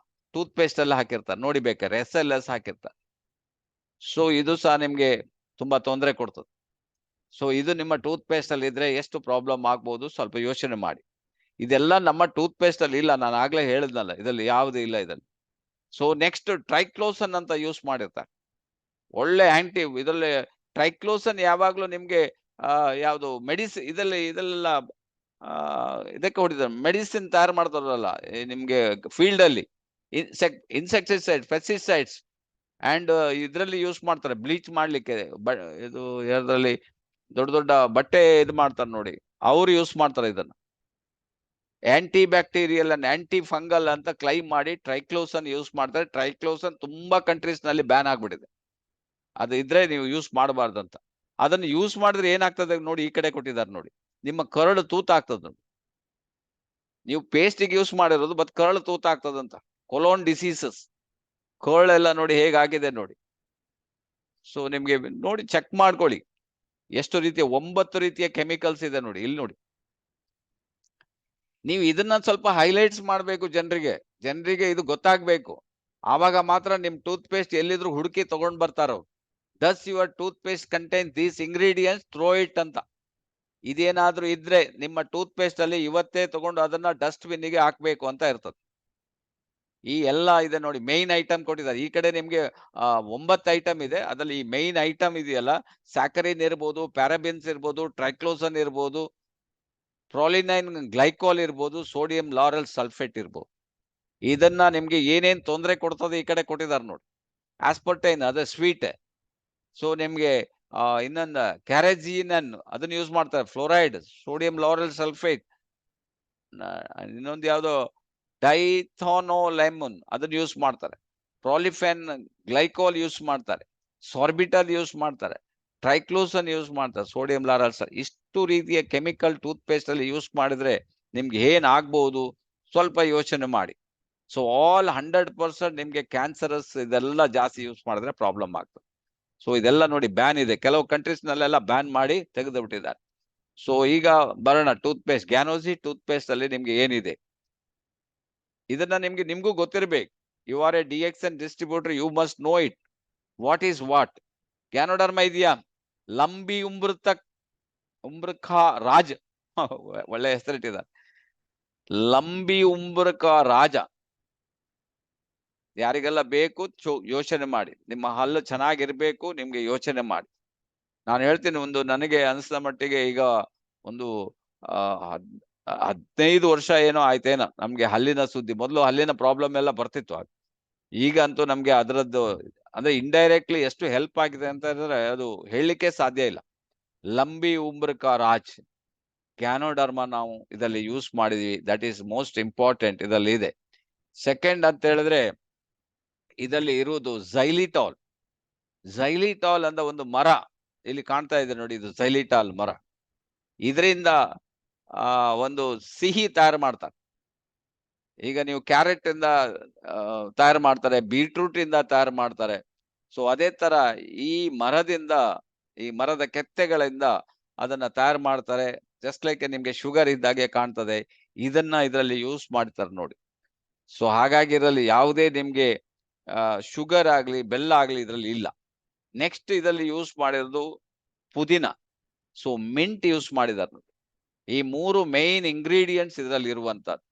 ಟೂತ್ ಪೇಸ್ಟ್ ಎಲ್ಲ ಹಾಕಿರ್ತಾರೆ ನೋಡಿ, ಬೇಕಾದ್ರೆ SLS ಹಾಕಿರ್ತಾರೆ. ಸೊ ಇದು ಸಹ ನಿಮ್ಗೆ ತುಂಬಾ ತೊಂದರೆ ಕೊಡ್ತದೆ. ಸೊ ಇದು ನಿಮ್ಮ ಟೂತ್ ಪೇಸ್ಟ್ ಅಲ್ಲಿ ಇದ್ರೆ ಎಷ್ಟು ಪ್ರಾಬ್ಲಮ್ ಆಗ್ಬೋದು ಸ್ವಲ್ಪ ಯೋಚನೆ ಮಾಡಿ. ಇದೆಲ್ಲ ನಮ್ಮ ಟೂತ್ ಪೇಸ್ಟ್ ಅಲ್ಲಿ ಇಲ್ಲ, ನಾನು ಆಗ್ಲೇ ಹೇಳಿದ್ನಲ್ಲ, ಇದರಲ್ಲಿ ಯಾವ್ದು ಇಲ್ಲ ಇದರಲ್ಲಿ. ಸೊ ನೆಕ್ಸ್ಟ್ ಟ್ರೈಕ್ಲೋಸನ್ ಅಂತ ಯೂಸ್ ಮಾಡಿರ್ತಾರೆ, ಒಳ್ಳೆ ಆಂಟಿ. ಇದರಲ್ಲಿ ಟ್ರೈಕ್ಲೋಸನ್ ಯಾವಾಗ್ಲೂ ನಿಮ್ಗೆ ಯಾವ್ದು ಇದೆಲ್ಲ ಇದಕ್ಕೆ ಹೊಡಿತಾರೆ, ಮೆಡಿಸಿನ್ ತಯಾರು ಮಾಡ್ತಾರಲ್ಲ ನಿಮ್ಗೆ ಫೀಲ್ಡ್ ಅಲ್ಲಿ, ಇನ್ಸೆಕ್ಟಿಸೈಡ್, ಪೆಸ್ಟಿಸೈಡ್ಸ್ ಅಂಡ್ ಇದ್ರಲ್ಲಿ ಯೂಸ್ ಮಾಡ್ತಾರೆ ಬ್ಲೀಚ್ ಮಾಡ್ಲಿಕ್ಕೆ. ಇದು ಯಾವ್ದ್ರಲ್ಲಿ ದೊಡ್ಡ ದೊಡ್ಡ ಬಟ್ಟೆ ಇದು ಮಾಡ್ತಾರೆ ನೋಡಿ, ಅವ್ರು ಯೂಸ್ ಮಾಡ್ತಾರೆ ಇದನ್ನ. Anti bacterial and aunty fungal ಅಂತ ಕ್ಲೈಮ್ ಮಾಡಿ ಟ್ರೈಕ್ಲೋಸನ್ ಯೂಸ್ ಮಾಡ್ತಾರೆ. ಟ್ರೈಕ್ಲೋಸನ್ ತುಂಬಾ ಕಂಟ್ರೀಸ್ ನಲ್ಲಿ ಬ್ಯಾನ್ ಆಗ್ಬಿಟ್ಟಿದೆ, ಅದು ಇದ್ರೆ ನೀವು ಯೂಸ್ ಮಾಡಬಾರ್ದಂತ. ಅದನ್ನು ಯೂಸ್ ಮಾಡಿದ್ರೆ ಏನಾಗ್ತದೆ ನೋಡಿ, ಈ ಕಡೆ ಕೊಟ್ಟಿದ್ದಾರೆ ನೋಡಿ, ನಿಮ್ಮ ಕರಳು ತೂತ ಆಗ್ತದ ನೋಡಿ. ನೀವು ಪೇಸ್ಟಿಗೆ ಯೂಸ್ ಮಾಡಿರೋದು, ಬಟ್ ಕರಳು ತೂತ ಆಗ್ತದಂತ. ಕೊಲೋನ್ ಡಿಸೀಸಸ್, ಕರಳೆಲ್ಲ ನೋಡಿ ಹೇಗಾಗಿದೆ ನೋಡಿ. ಸೊ ನಿಮ್ಗೆ ನೋಡಿ ಚೆಕ್ ಮಾಡ್ಕೊಳ್ಳಿ, ಎಷ್ಟು ರೀತಿಯ 9 ರೀತಿಯ ಕೆಮಿಕಲ್ಸ್ ಇದೆ ನೋಡಿ, ಇಲ್ಲಿ ನೋಡಿ. ನೀವು ಇದನ್ನ ಸ್ವಲ್ಪ ಹೈಲೈಟ್ಸ್ ಮಾಡ್ಬೇಕು ಜನರಿಗೆ ಇದು ಗೊತ್ತಾಗ್ಬೇಕು. ಆವಾಗ ಮಾತ್ರ ನಿಮ್ ಟೂತ್ ಪೇಸ್ಟ್ ಎಲ್ಲಿದ್ರು ಹುಡುಕಿ ತಗೊಂಡ್ ಬರ್ತಾರೋ. Does your toothpaste contain these ingredients, throw it ಅಂತ. ಇದೇನಾದ್ರೂ ಇದ್ರೆ ನಿಮ್ಮ ಟೂತ್ ಪೇಸ್ಟ್ ಅಲ್ಲಿ ಇವತ್ತೇ ತಗೊಂಡು ಅದನ್ನ ಡಸ್ಟ್ ಬಿನ್ನಿಗೆ ಹಾಕ್ಬೇಕು ಅಂತ ಇರ್ತದೆ. ಈ ಎಲ್ಲ ಇದೆ ನೋಡಿ, ಮೈನ್ ಐಟಮ್ ಕೊಟ್ಟಿದ್ದಾರೆ. ಈ ಕಡೆ ನಿಮ್ಗೆ 9 ಐಟಮ್ ಇದೆ. ಅದ್ರಲ್ಲಿ ಈ ಮೈನ್ ಐಟಮ್ ಇದೆಯಲ್ಲ, ಸ್ಯಾಕರಿನ್ ಇರ್ಬೋದು, ಪ್ಯಾರಾಬಿನ್ಸ್ ಇರ್ಬೋದು, ಟ್ರೈಕ್ಲೋಸನ್ ಇರ್ಬೋದು, ಪ್ರೊಲಿನೈನ್ ಗ್ಲೈಕಾಲ್ ಇರ್ಬೋದು, ಸೋಡಿಯಂ ಲಾರೆಲ್ ಸಲ್ಫೇಟ್ ಇರ್ಬೋದು. ಇದನ್ನ ನಿಮ್ಗೆ ಏನೇನ್ ತೊಂದರೆ ಕೊಡ್ತದೆ ಈ ಕಡೆ ಕೊಟ್ಟಿದ್ದಾರೆ ನೋಡಿ. ಆಸ್ಪರ್ಟೈನ್ ಅದೇ ಸ್ವೀಟ್. ಸೊ ನಿಮ್ಗೆ ಇನ್ನೊಂದು ಕ್ಯಾರೆಜಿನನ್ ಅದನ್ನ ಯೂಸ್ ಮಾಡ್ತಾರೆ, ಫ್ಲೋರೈಡ್, ಸೋಡಿಯಂ ಲಾರೆಲ್ ಸಲ್ಫೇಟ್, ಇನ್ನೊಂದು ಯಾವ್ದೋ ಡೈಥಾನೋಲೆಮನ್ ಅದನ್ನ ಯೂಸ್ ಮಾಡ್ತಾರೆ, ಪ್ರಾಲಿಫೆನ್ ಗ್ಲೈಕಾಲ್ ಯೂಸ್ ಮಾಡ್ತಾರೆ, ಸಾರ್ಬಿಟಲ್ ಯೂಸ್ ಮಾಡ್ತಾರೆ, ಟ್ರೈಕ್ಲೋಸನ್ ಯೂಸ್ ಮಾಡ್ತಾರೆ, ಸೋಡಿಯಂ ಲಾರೆಲ್ ಇಷ್ಟು ರೀತಿಯ ಕೆಮಿಕಲ್ ಟೂತ್ ಪೇಸ್ಟ್ ಅಲ್ಲಿ ಯೂಸ್ ಮಾಡಿದ್ರೆ ನಿಮ್ಗೆ ಏನ್ ಆಗ್ಬಹುದು ಸ್ವಲ್ಪ ಯೋಚನೆ ಮಾಡಿ. ಸೊ ಆಲ್ 100% ನಿಮ್ಗೆ ಕ್ಯಾನ್ಸರಸ್ ಇದೆಲ್ಲ ಜಾಸ್ತಿ ಯೂಸ್ ಮಾಡಿದ್ರೆ ಪ್ರಾಬ್ಲಮ್ ಆಗ್ತದೆ. ಸೊ ಇದೆಲ್ಲ ನೋಡಿ ಬ್ಯಾನ್ ಇದೆ, ಕೆಲವು ಕಂಟ್ರೀಸ್ ನಲ್ಲೆಲ್ಲ ಬ್ಯಾನ್ ಮಾಡಿ ತೆಗೆದು ಬಿಟ್ಟಿದ್ದಾರೆ. ಸೊ ಈಗ ಬರೋಣ toothpaste. Ganozhi toothpaste ಅಲ್ಲಿ ನಿಮ್ಗೆ ಏನಿದೆ ಇದನ್ನ ನಿಮ್ಗೂ ಗೊತ್ತಿರ್ಬೇಕು. You are a DXN distributor, you must know it what is what. Ganoderma ಇದೆಯಾ, ಲಂಬಿ ಉಂಬ್ರಕ ರಾಜ್ ಒಳ್ಳೆ ಹೆಸರಿಟ್ಟಿದ್ದಾರೆ, ಲಂಬಿ ಉಂಬ್ರಕ ರಾಜ. ಯಾರಿಗೆಲ್ಲ ಬೇಕು ಯೋಚನೆ ಮಾಡಿ, ನಿಮ್ಮ ಹಲ್ಲು ಚೆನ್ನಾಗಿರ್ಬೇಕು, ನಿಮ್ಗೆ ಯೋಚನೆ ಮಾಡಿ. ನಾನು ಹೇಳ್ತೀನಿ, ನನಗೆ ಅನಿಸಿದ ಮಟ್ಟಿಗೆ ಈಗ ಒಂದು 15 ವರ್ಷ ಏನೋ ಆಯ್ತೇನೋ ನಮ್ಗೆ ಹಲ್ಲಿನ ಸುದ್ದಿ. ಮೊದಲು ಹಲ್ಲಿನ ಪ್ರಾಬ್ಲಮ್ ಎಲ್ಲ ಬರ್ತಿತ್ತು, ಈಗಂತೂ ನಮ್ಗೆ ಅದರದ್ದು ಅಂದ್ರೆ ಇಂಡೈರೆಕ್ಟ್ಲಿ ಎಷ್ಟು ಹೆಲ್ಪ್ ಆಗಿದೆ ಅಂತ ಹೇಳಿದ್ರೆ ಅದು ಹೇಳಲಿಕ್ಕೆ ಸಾಧ್ಯ ಇಲ್ಲ. ಲಂಬಿ ಉಂಬ್ರಕ ರಾಜ್ ಗ್ಯಾನೋಡರ್ಮಾ ನಾವು ಇದರಲ್ಲಿ ಯೂಸ್ ಮಾಡಿದೀವಿ, ದಟ್ ಈಸ್ ಮೋಸ್ಟ್ ಇಂಪಾರ್ಟೆಂಟ್ ಇದರಲ್ಲಿ ಇದೆ. ಸೆಕೆಂಡ್ ಅಂತ ಹೇಳಿದ್ರೆ ಇದರಲ್ಲಿ ಇರುವುದು ಝೈಲಿಟಾಲ್ ಅಂತ ಒಂದು ಮರ ಇಲ್ಲಿ ಕಾಣ್ತಾ ಇದೆ ನೋಡಿ, ಇದು ಝೈಲಿಟಾಲ್ ಮರ. ಇದರಿಂದ ಒಂದು ಸಿಹಿ ತಯಾರು ಮಾಡ್ತಾರೆ. ಈಗ ನೀವು ಕ್ಯಾರೆಟ್ ಇಂದ ತಯಾರು ಮಾಡ್ತಾರೆ, ಬೀಟ್ರೂಟ್ ಇಂದ ತಯಾರು ಮಾಡ್ತಾರೆ. ಸೊ ಅದೇ ತರ ಈ ಮರದ ಕೆತ್ತೆಗಳಿಂದ ಅದನ್ನ ತಯಾರು ಮಾಡ್ತಾರೆ. ಜಸ್ಟ್ ಲೈಕ್ ನಿಮ್ಗೆ ಶುಗರ್ ಇದ್ದಾಗೆ ಕಾಣ್ತದೆ, ಇದನ್ನ ಇದರಲ್ಲಿ ಯೂಸ್ ಮಾಡ್ತಾರೆ ನೋಡಿ. ಸೊ ಹಾಗಾಗಿ ಇದರಲ್ಲಿ ಯಾವುದೇ ನಿಮ್ಗೆ ಶುಗರ್ ಆಗ್ಲಿ ಬೆಲ್ಲ ಆಗ್ಲಿ ಇದರಲ್ಲಿ ಇಲ್ಲ. ನೆಕ್ಸ್ಟ್ ಇದರಲ್ಲಿ ಯೂಸ್ ಮಾಡಿರೋದು ಪುದೀನ, ಸೊ ಮಿಂಟ್ ಯೂಸ್ ಮಾಡಿದಾರೆ ನೋಡಿ. ಈ 3 ಮೇನ್ ಇಂಗ್ರೀಡಿಯೆಂಟ್ಸ್ ಇದರಲ್ಲಿ ಇರುವಂತದ್ದು.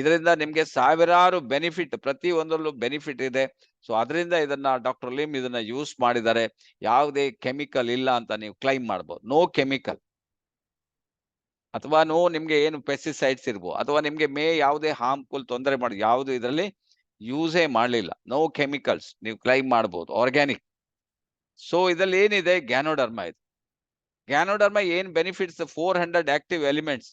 ಇದರಿಂದ ನಿಮ್ಗೆ ಸಾವಿರಾರು ಬೆನಿಫಿಟ್, ಪ್ರತಿ ಒಂದರಲ್ಲೂ ಬೆನಿಫಿಟ್ ಇದೆ. ಸೊ ಅದರಿಂದ ಇದನ್ನ ಡಾಕ್ಟರ್ ಲಿಮ್ ಇದನ್ನ ಯೂಸ್ ಮಾಡಿದ್ದಾರೆ. ಯಾವುದೇ ಕೆಮಿಕಲ್ ಇಲ್ಲ ಅಂತ ನೀವು ಕ್ಲೈಮ್ ಮಾಡ್ಬೋದು. ನೋ ಕೆಮಿಕಲ್, ಅಥವಾ ನಿಮ್ಗೆ ಏನು ಪೆಸ್ಟಿಸೈಡ್ಸ್ ಇರ್ಬೋದು, ಅಥವಾ ನಿಮ್ಗೆ ಯಾವುದೇ ಹಾರ್ಮ್ಫುಲ್ ತೊಂದರೆ ಮಾಡಿ ಯಾವುದು ಇದರಲ್ಲಿ ಯೂಸೇ ಮಾಡಲಿಲ್ಲ. ನೋ ಕೆಮಿಕಲ್ಸ್ ನೀವು ಕ್ಲೈಮ್ ಮಾಡ್ಬೋದು, ಆರ್ಗ್ಯಾನಿಕ್. ಸೊ ಇದರಲ್ಲಿ ಏನಿದೆ, ಗ್ಯಾನೋಡರ್ಮಾ ಇದೆ. ಗ್ಯಾನೋಡರ್ಮಾ ಏನ್ benefits, 400 active elements.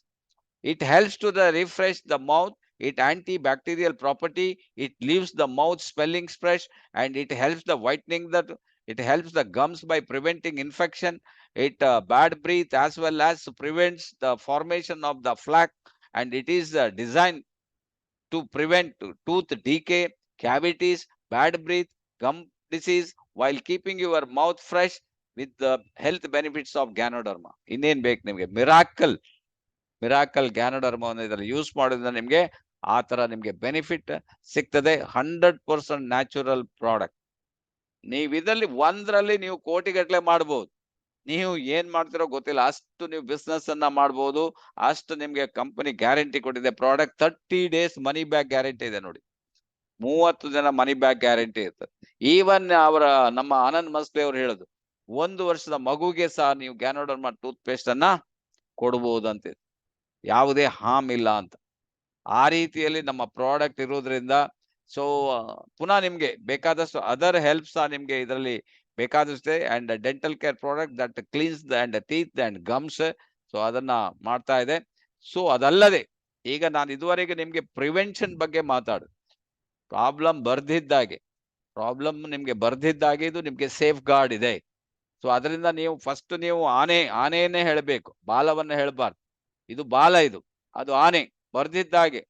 It helps to refresh the mouth. It antibacterial property. It leaves the mouth smelling fresh, and it helps the whitening. It helps the gums by preventing infection. It bad breath as well as prevents the formation of the plaque, and it is designed to prevent tooth decay, cavities, bad breath, gum disease, while keeping your mouth fresh with the health benefits of Ganoderma. ಇನ್ನೇನ್ ಬೇಕು ನಿಮ್ಗೆ? ಮಿರಾಕಲ್ ಗ್ಯಾನೋಡರ್ಮಾವನ್ನು ಇದರಲ್ಲಿ ಯೂಸ್ ಮಾಡೋದ್ರಿಂದ ನಿಮ್ಗೆ ಆ ತರ ನಿಮ್ಗೆ ಬೆನಿಫಿಟ್ ಸಿಗ್ತದೆ. 100% ನ್ಯಾಚುರಲ್ ಪ್ರಾಡಕ್ಟ್. ನೀವು ಇದರಲ್ಲಿ ಒಂದರಲ್ಲಿ ನೀವು ಕೋಟಿಗಟ್ಟಲೆ ಮಾಡ್ಬೋದು. ನೀವು ಏನ್ ಮಾಡ್ತಿರೋ ಗೊತ್ತಿಲ್ಲ, ಅಷ್ಟು ನೀವು ಬಿಸ್ನೆಸ್ ಅನ್ನ ಮಾಡ್ಬೋದು. ಅಷ್ಟು ನಿಮ್ಗೆ ಕಂಪನಿ ಗ್ಯಾರಂಟಿ ಕೊಟ್ಟಿದೆ. Product 30 days money back guarantee ಇದೆ ನೋಡಿ. 30 ದಿನ ಮನಿ ಬ್ಯಾಕ್ ಗ್ಯಾರಂಟಿ ಇರ್ತದೆ. ಈವನ್ ನಮ್ಮ ಆನಂದ್ ಮಸ್ಲಿ ಅವರು ಹೇಳುದು, 1 ವರ್ಷದ ಮಗುಗೆ ಸಹ ನೀವು ಗ್ಯಾನೋಡರ್ಮಾ ಟೂತ್ ಪೇಸ್ಟ್ ಅನ್ನ ಕೊಡಬಹುದಂತ, ಯಾವುದೇ ಹಾರ್ಮ್ ಇಲ್ಲ ಅಂತ. ಆ ರೀತಿಯಲ್ಲಿ ನಮ್ಮ ಪ್ರಾಡಕ್ಟ್ ಇರೋದ್ರಿಂದ ಸೊ ಪುನಃ ನಿಮ್ಗೆ ಬೇಕಾದಷ್ಟು ಅದರ್ ಹೆಲ್ಪ್ ಸಹ ನಿಮ್ಗೆ ಇದರಲ್ಲಿ ಬೇಕಾದಷ್ಟೇ. And dental care product that cleans and teeth and gums, so ಅದನ್ನ ಮಾಡ್ತಾ ಇದೆ. ಸೊ ಅದಲ್ಲದೆ ಈಗ ನಾನು ಇದುವರೆಗೆ ನಿಮ್ಗೆ ಪ್ರಿವೆನ್ಷನ್ ಬಗ್ಗೆ ಪ್ರಾಬ್ಲಮ್ ನಿಮ್ಗೆ ಬರ್ದಿದ್ದಾಗೆ ಇದು ನಿಮ್ಗೆ ಸೇಫ್ ಗಾರ್ಡ್ ಇದೆ. ಸೊ ಅದರಿಂದ ನೀವು ಫಸ್ಟ್ ನೀವು ಆನೆಯನ್ನೇ ಹೇಳಬೇಕು, ಬಾಲವನ್ನ ಹೇಳಬಾರ್ದು. ಇದು ಬಾಲ, ಅದು ಆನೆ. ಬರ್ದಿದ್ದಾಗೆ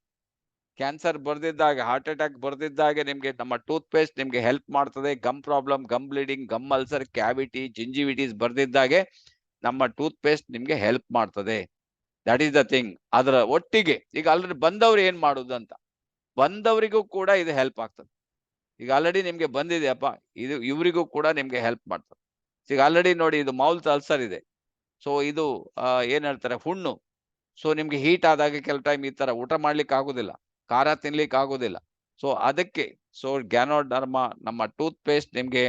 ಕ್ಯಾನ್ಸರ್ ಬರ್ದಿದ್ದಾಗೆ, ಹಾರ್ಟ್ ಅಟ್ಯಾಕ್ ಬರ್ದಿದ್ದಾಗೆ ನಿಮ್ಗೆ ನಮ್ಮ ಟೂತ್ ಪೇಸ್ಟ್ ನಿಮ್ಗೆ ಹೆಲ್ಪ್ ಮಾಡ್ತದೆ. Gum problem, gum bleeding, gum ulcer, cavity, gingivitis ಬರ್ದಿದ್ದಾಗೆ ನಮ್ಮ ಟೂತ್ ಪೇಸ್ಟ್ ನಿಮ್ಗೆ ಹೆಲ್ಪ್ ಮಾಡ್ತದೆ. That is the thing. ಅದರ ಒಟ್ಟಿಗೆ ಈಗ ಆಲ್ರೆಡಿ ಬಂದವ್ರು ಏನ್ ಮಾಡುದು ಅಂತ, ಬಂದವರಿಗೂ ಕೂಡ ಇದು ಹೆಲ್ಪ್ ಆಗ್ತದೆ. ಈಗ ಆಲ್ರೆಡಿ ನಿಮ್ಗೆ ಬಂದಿದೆಯಪ್ಪ, ಇದು ಇವರಿಗೂ ಕೂಡ ನಿಮ್ಗೆ ಹೆಲ್ಪ್ ಮಾಡ್ತದೆ. ಈಗ ಆಲ್ರೆಡಿ ನೋಡಿ, ಇದು ಮೌತ್ ಅಲ್ಸರ್ ಇದೆ. ಸೊ ಇದು ಏನ್ ಹೇಳ್ತಾರೆ, ಹುಣ್ಣು. ಸೊ ನಿಮ್ಗೆ ಹೀಟ್ ಆದಾಗ ಕೆಲವು ಟೈಮ್ ಈ ತರ ಊಟ ಮಾಡ್ಲಿಕ್ಕೆ ಆಗುದಿಲ್ಲ, ಖಾರ ತಿನ್ಲಿಕ್ಕೆ ಆಗುದಿಲ್ಲ. ಸೊ ಅದಕ್ಕೆ ಗ್ಯಾನೋಡರ್ಮ ನಮ್ಮ ಟೂತ್ ಪೇಸ್ಟ್ ನಿಮ್ಗೆ